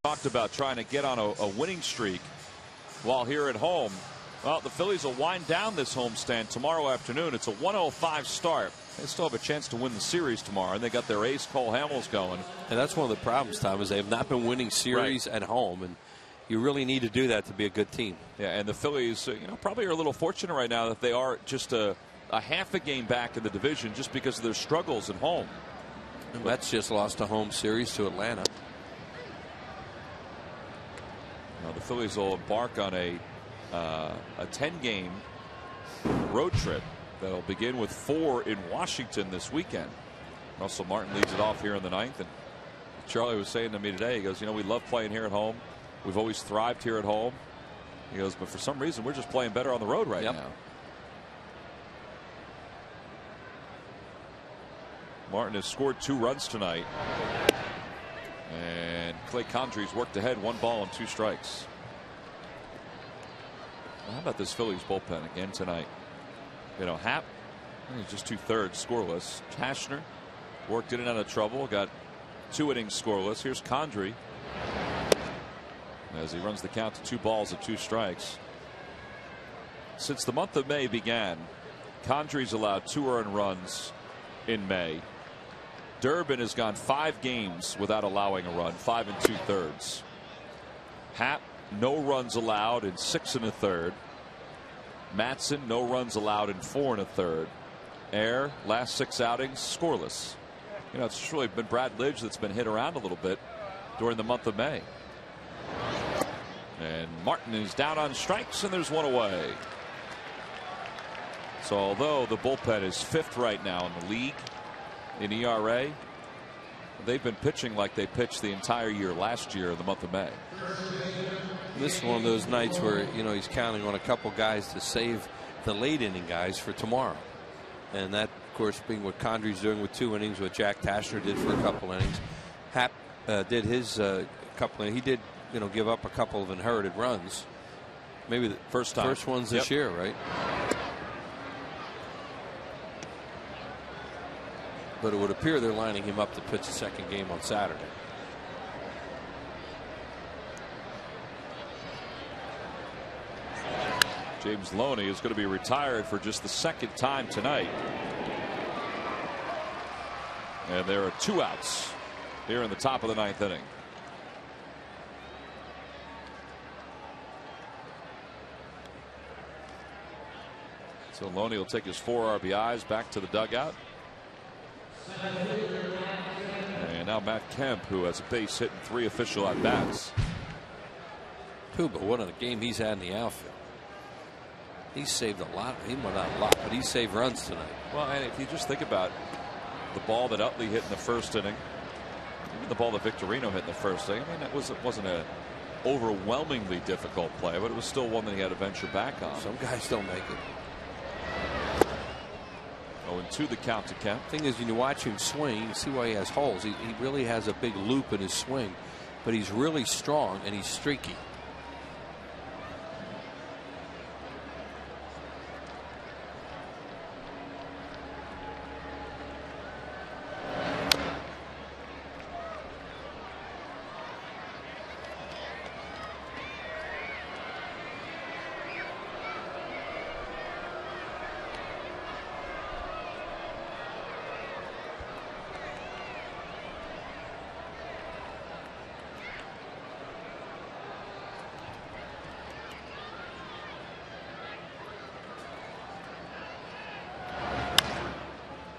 Talked about trying to get on a winning streak while here at home. Well, the Phillies will wind down this homestand tomorrow afternoon. It's a 1:05 start. They still have a chance to win the series tomorrow, and they got their ace Cole Hamels going. And that's one of the problems, Tom, is they have not been winning series at home, and you really need to do that to be a good team. Yeah, and the Phillies, probably are a little fortunate right now that they are just a half a game back in the division just because of their struggles at home. And Mets just lost a home series to Atlanta. Now the Phillies will embark on a 10-game road trip that'll begin with 4 in Washington this weekend. Russell Martin leads it off here in the 9th, and Charlie was saying to me today, he goes, we love playing here at home. We've always thrived here at home. He goes, but for some reason we're just playing better on the road right now. Martin has scored 2 runs tonight. And Clay Condry's worked ahead, 1 ball and 2 strikes. Well, how about this Phillies bullpen again tonight? Happ, he's just 2/3 scoreless. Tashner worked in and out of trouble, got 2 innings scoreless. Here's Condry as he runs the count to 2 balls and 2 strikes. Since the month of May began, Condry's allowed 2 earned runs in May. Durbin has gone 5 games without allowing a run, 5 2/3. Happ, no runs allowed in 6 1/3. Matson, no runs allowed in 4 1/3. Air, last 6 outings, scoreless. It's really been Brad Lidge that's been hit around a little bit during the month of May. And Martin is down on strikes, and there's 1 away. So although the bullpen is 5th right now in the league in ERA, they've been pitching like they pitched the entire year last year in the month of May. This is one of those nights where he's counting on a couple guys to save the late inning guys for tomorrow, and that of course being what Condry's doing with 2 innings, what Jack Tashner did for a couple innings. Happ did his couple. He did give up a couple of inherited runs, maybe the first ones this year, right? But it would appear they're lining him up to pitch the 2nd game on Saturday. James Loney is going to be retired for just the 2nd time tonight. And there are 2 outs here in the top of the 9th inning. So Loney will take his 4 RBIs back to the dugout. And now Matt Kemp, who has a base hit and 3 official at bats. But what a game he's had in the outfield. He saved a lot. Well, not a lot, but he saved runs tonight. Well, and if you just think about the ball that Utley hit in the 1st inning, even the ball that Victorino hit in the 1st inning, it wasn't an overwhelmingly difficult play, but it was still one that he had to venture back on. Some guys don't make it. 0-2 the count to Kemp. Thing is, when you watch him swing, you see why he has holes. He really has a big loop in his swing, but he's really strong and he's streaky.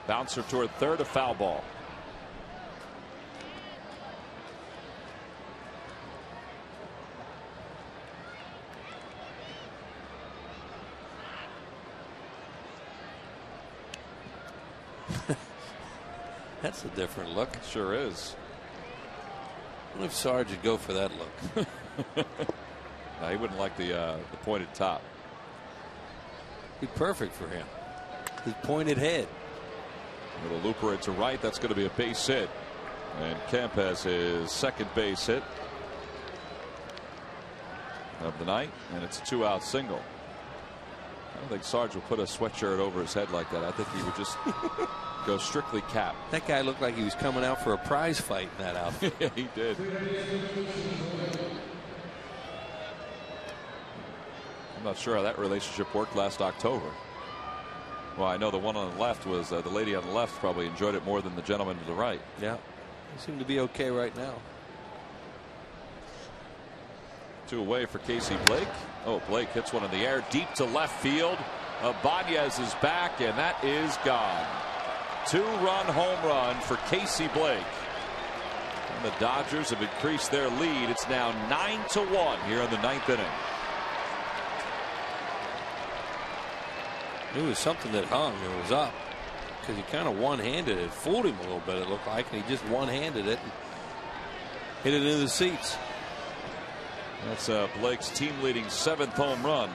Bouncer toward 3rd, a foul ball. That's a different look. It sure is. What if Sarge would go for that look? No, he wouldn't like the pointed top. Be perfect for him. His pointed head. Little looper to right. That's going to be a base hit. And Kemp has his 2nd base hit of the night, and it's a 2-out single. I don't think Sarge will put a sweatshirt over his head like that. I think he would just go strictly cap. That guy looked like he was coming out for a prize fight in that outfit. Yeah, he did. I'm not sure how that relationship worked last October. Well, I know the one on the left was the lady on the left probably enjoyed it more than the gentleman to the right. Yeah, they seem to be okay right now. 2 away for Casey Blake. Oh, Blake hits one in the air deep to left field. Ibanez is back, and that is gone. 2-run home run for Casey Blake. And the Dodgers have increased their lead. It's now 9-1 here in the 9th inning. It was something that hung. It was up because he kind of one-handed it. Fooled him a little bit, it looked like, and he just one-handed it and hit it into the seats. That's Blake's team-leading 7th home run.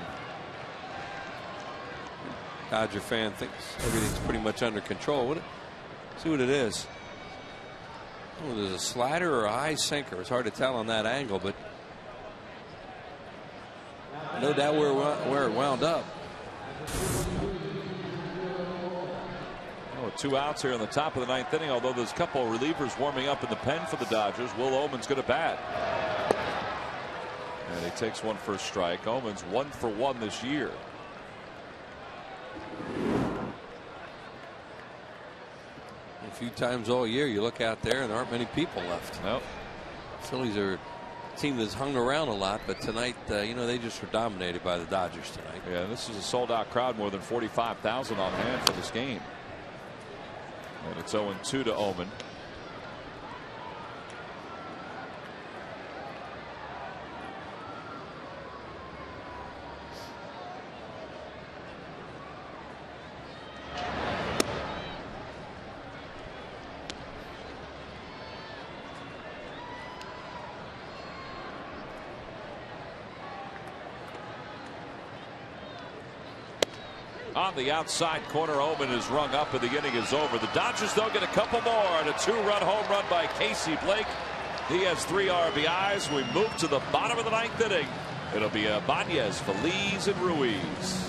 Dodger fan thinks everything's pretty much under control. See what it is. Oh, there's a slider or a high sinker. It's hard to tell on that angle, but no doubt where it wound up. Oh, 2 outs here in the top of the 9th inning, although there's a couple of relievers warming up in the pen for the Dodgers. Will Oman's going to bat. And he takes one for a strike. Oman's 1 for 1 this year. A few times all year you look out there and there aren't many people left. Nope. Phillies are a team that's hung around a lot, but tonight, you know, they just were dominated by the Dodgers tonight. Yeah, this is a sold-out crowd, more than 45,000 on hand for this game. And it's 0-2 to Oman. On the outside corner, Oman is rung up and the inning is over. The Dodgers, though, get a couple more and a 2-run home run by Casey Blake. He has 3 RBIs. We move to the bottom of the 9th inning. It'll be Ibanez, Feliz, and Ruiz.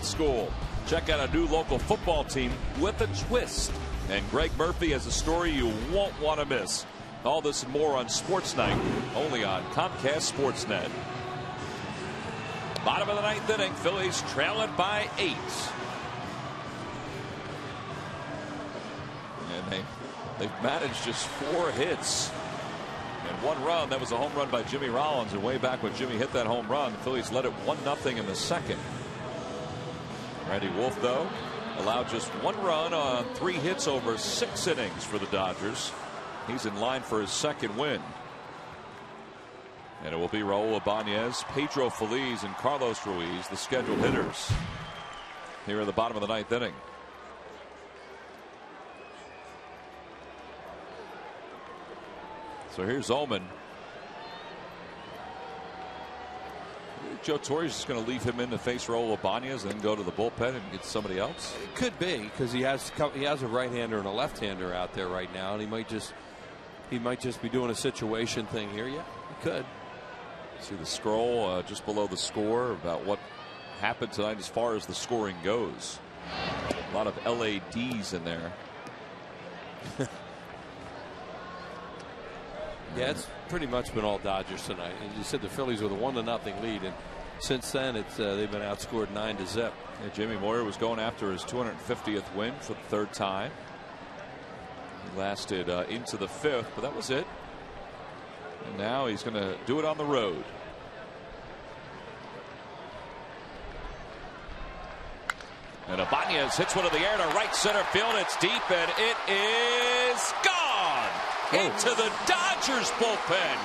School. Check out a new local football team with a twist. And Greg Murphy has a story you won't want to miss. All this and more on Sports Night, only on Comcast Sportsnet. Bottom of the 9th inning, Phillies trail it by 8. And they've managed just 4 hits and 1 run. That was a home run by Jimmy Rollins, and way back when Jimmy hit that home run, the Phillies led it 1-0 in the second. Randy Wolf, though, allowed just 1 run on 3 hits over 6 innings for the Dodgers. He's in line for his 2nd win. And it will be Raul Ibanez, Pedro Feliz, and Carlos Ruiz, the scheduled hitters here at the bottom of the 9th inning. So here's Oman. Joe Torre's just going to leave him in to face Raul Ibanez and then go to the bullpen and get somebody else? It could be, because he has a right-hander and a left-hander out there right now, and he might just be doing a situation thing here. Yeah, he could. See the scroll just below the score about what happened tonight as far as the scoring goes. A lot of LADs in there. Yeah, it's pretty much been all Dodgers tonight. And you said the Phillies with a 1-0 lead, and since then they've been outscored 9-0. Yeah, Jamie Moyer was going after his 250th win for the third time. He lasted into the fifth, but that was it. And now he's going to do it on the road. And Ibanez hits one in the air to right center field. It's deep, and it is gone into the Dodgers bullpen.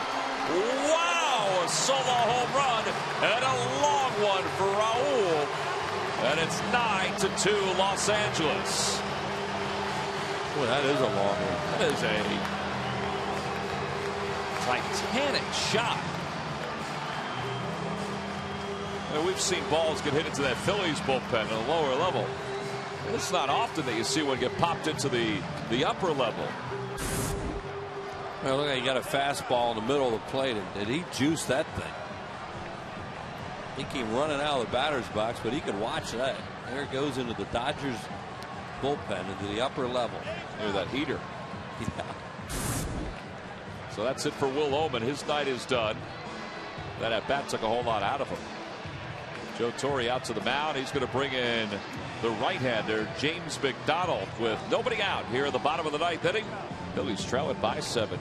Wow, a solo home run and a long one for Raul. And it's 9-2 Los Angeles. Boy, that is a long one. That is a titanic shot. And we've seen balls get hit into that Phillies bullpen at a lower level. It's not often that you see one get popped into the upper level. Well, look, he got a fastball in the middle of the plate, and did he juice that thing? He came running out of the batter's box, but he could watch that. There it goes into the Dodgers bullpen, into the upper level. Near that heater. Yeah. So that's it for Will Oman. His night is done. That at bat took a whole lot out of him. Joe Torre out to the mound. He's going to bring in the right-hander James McDonald with nobody out here at the bottom of the ninth inning. Phillies trail it by 7.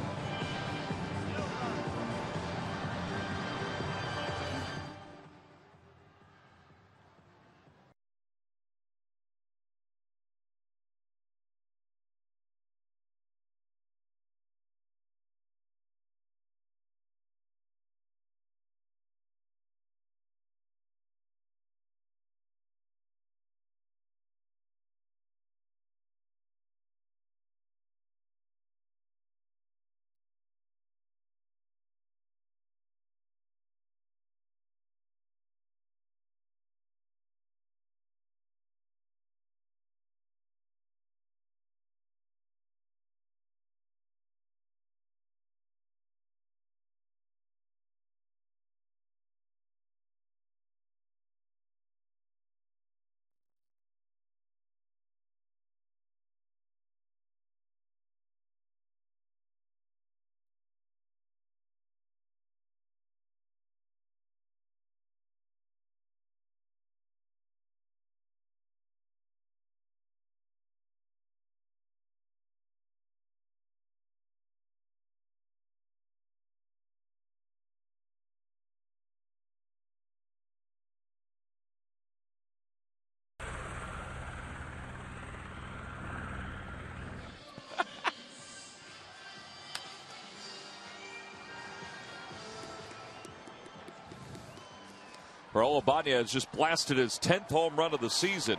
Raul Ibanez just blasted his 10th home run of the season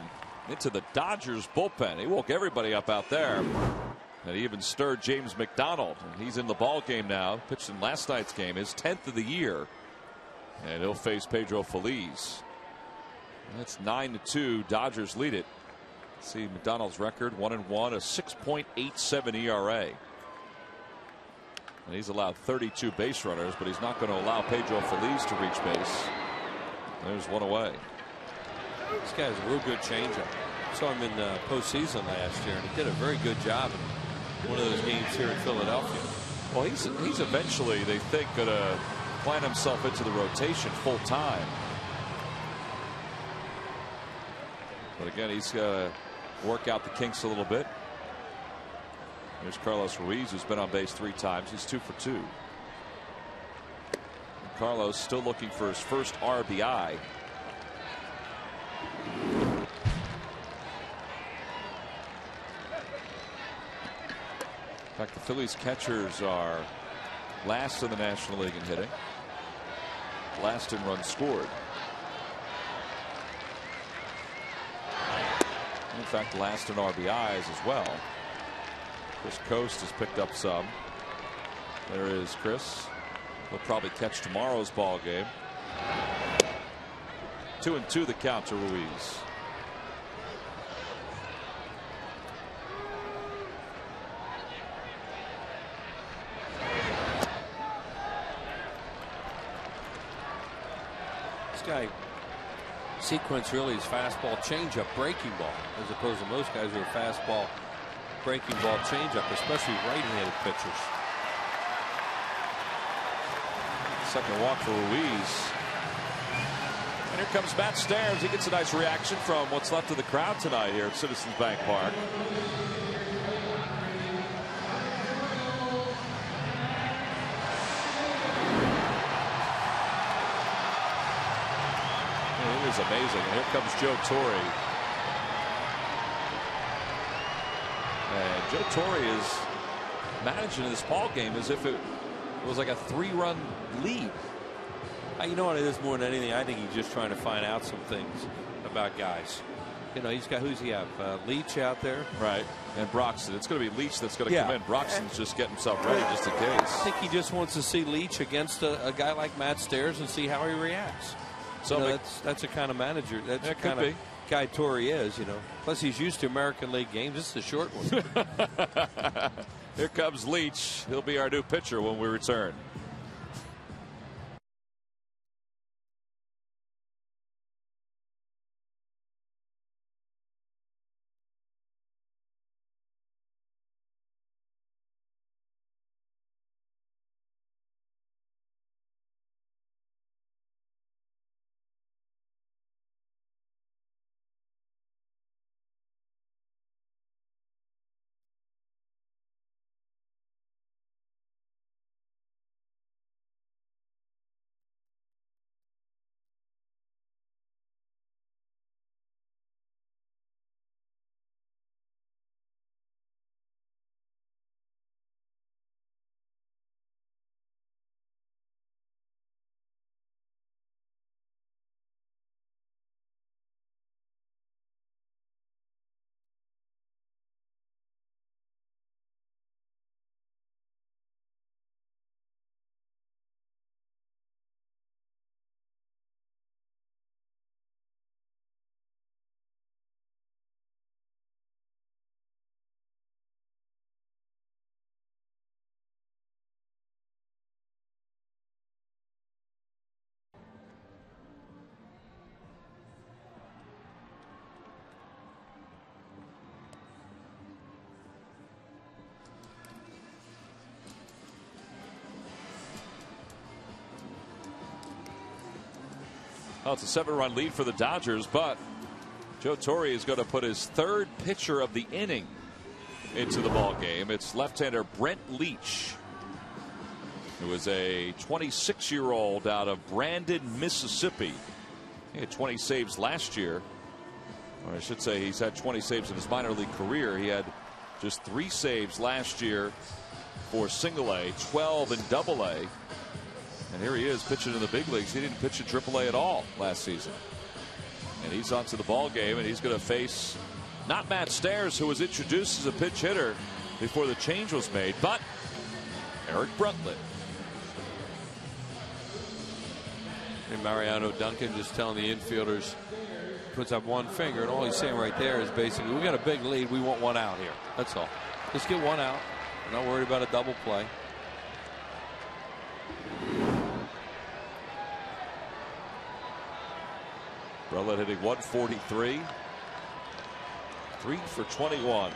into the Dodgers bullpen. He woke everybody up out there. And he even stirred James McDonald. And he's in the ball game now. Pitched in last night's game, his 10th of the year. And he'll face Pedro Feliz. That's 9-2. Dodgers lead it. See McDonald's record 1-1, a 6.87 ERA. And he's allowed 32 base runners, but he's not going to allow Pedro Feliz to reach base. There's one away. This guy has a real good changeup. Saw him in the postseason last year, and he did a very good job in one of those games here in Philadelphia. Well, he's eventually, they think, going to plant himself into the rotation full time. But again, he's got to work out the kinks a little bit. There's Carlos Ruiz, who's been on base 3 times. He's 2 for 2. Carlos still looking for his first RBI. In fact, the Phillies catchers are last in the National League in hitting, last in runs scored. In fact, last in RBIs as well. Chris Coast has picked up some. There is Chris. He'll probably catch tomorrow's ball game. 2-2 the count to Ruiz. guy sequence really is fastball, changeup, breaking ball, as opposed to most guys who are fastball, breaking ball, changeup, especially right-handed pitchers. Second walk for Ruiz. And here comes Matt Stairs. He gets a nice reaction from what's left of the crowd tonight here at Citizens Bank Park. It is amazing. And here comes Joe Torre. And Joe Torre is managing this ball game as if it was like a 3-run lead. You know what it is more than anything? I think he's just trying to find out some things about guys. You know, he's got, who's he have? Leach out there. Right. And Broxton. It's going to be Leach that's going to come in. Broxton's just getting himself ready just in case. I think he just wants to see Leach against a guy like Matt Stairs and see how he reacts. So you know, that's the kind of manager. That's the kind of guy Torre is, you know. Plus, he's used to American League games. This is a short one. Here comes Leach. He'll be our new pitcher when we return. Well, it's a 7-run lead for the Dodgers, but Joe Torre is going to put his third pitcher of the inning into the ball game. It's left-hander Brent Leach, who is a 26-year-old out of Brandon, Mississippi. He had 20 saves last year. Or I should say he's had 20 saves in his minor league career. He had just 3 saves last year for Single-A, 12 in Double-A. And here he is pitching in the big leagues. He didn't pitch in AAA at all last season. And he's onto the ball game, and he's going to face not Matt Stairs, who was introduced as a pinch hitter before the change was made, but Eric Bruntlett. And Mariano Duncan just telling the infielders, puts up one finger, and all he's saying right there is basically, we got a big lead, we want one out here. That's all. Just get one out. We're not worried about a double play. Bruntlett hitting 143. 3 for 21.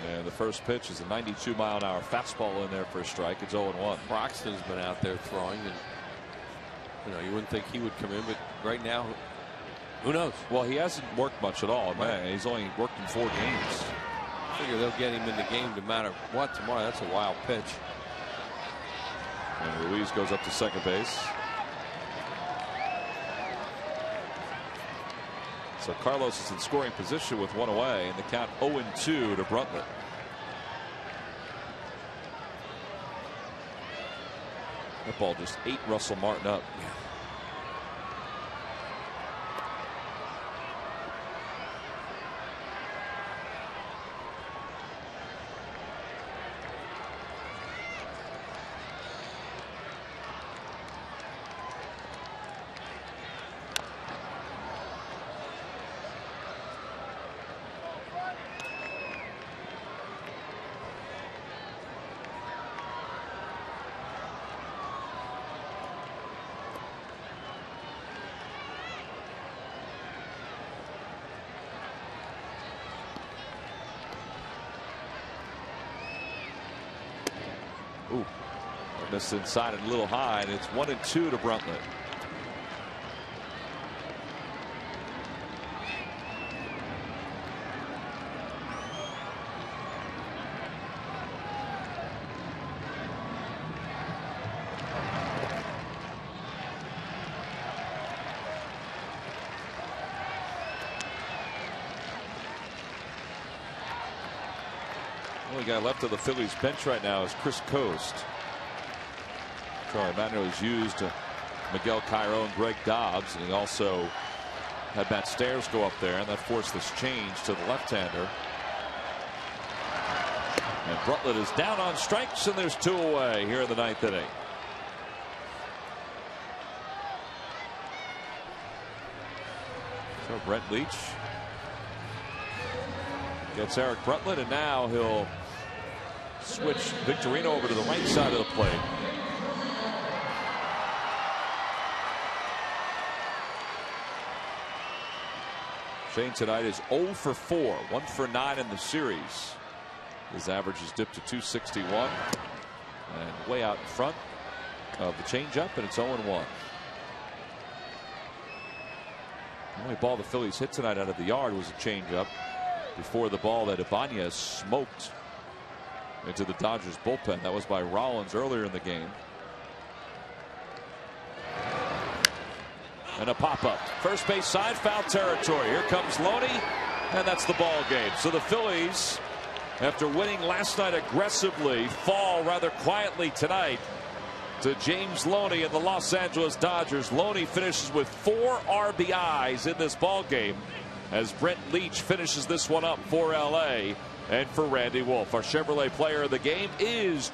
And the first pitch is a 92-mile-an-hour fastball in there for a strike. It's 0-1. Broxton's been out there throwing, and you know, you wouldn't think he would come in, but right now, who knows? Well, he hasn't worked much at all. Man, he's only worked in 4 games. I figure they'll get him in the game no matter what tomorrow. That's a wild pitch. And Ruiz goes up to second base. So Carlos is in scoring position with 1 away, and the count 0-2 to Bruntlett. That ball just ate Russell Martin up. Missed inside and a little high, and it's 1-2 to Bruntlett. The only guy left of the Phillies bench right now is Chris Coast. Charlie Manuel has used Miguel Cairo and Greg Dobbs, and he also had Matt Stairs go up there, and that forced this change to the left-hander. And Bruntlett is down on strikes, and there's 2 away here in the 9th inning. So Brent Leach gets Eric Bruntlett, and now he'll switch Victorino over to the right side of the plate. Shane tonight is 0 for 4, 1 for 9 in the series. His average has dipped to 261, and way out in front of the changeup, and it's 0-1. The only ball the Phillies hit tonight out of the yard was a changeup before the ball that Ibanez smoked into the Dodgers bullpen. That was by Rollins earlier in the game. And a pop-up. First base side, foul territory. Here comes Loney, and that's the ball game. So the Phillies, after winning last night aggressively, fall rather quietly tonight to James Loney and the Los Angeles Dodgers. Loney finishes with 4 RBIs in this ball game as Brent Leach finishes this one up for LA and for Randy Wolf. Our Chevrolet player of the game is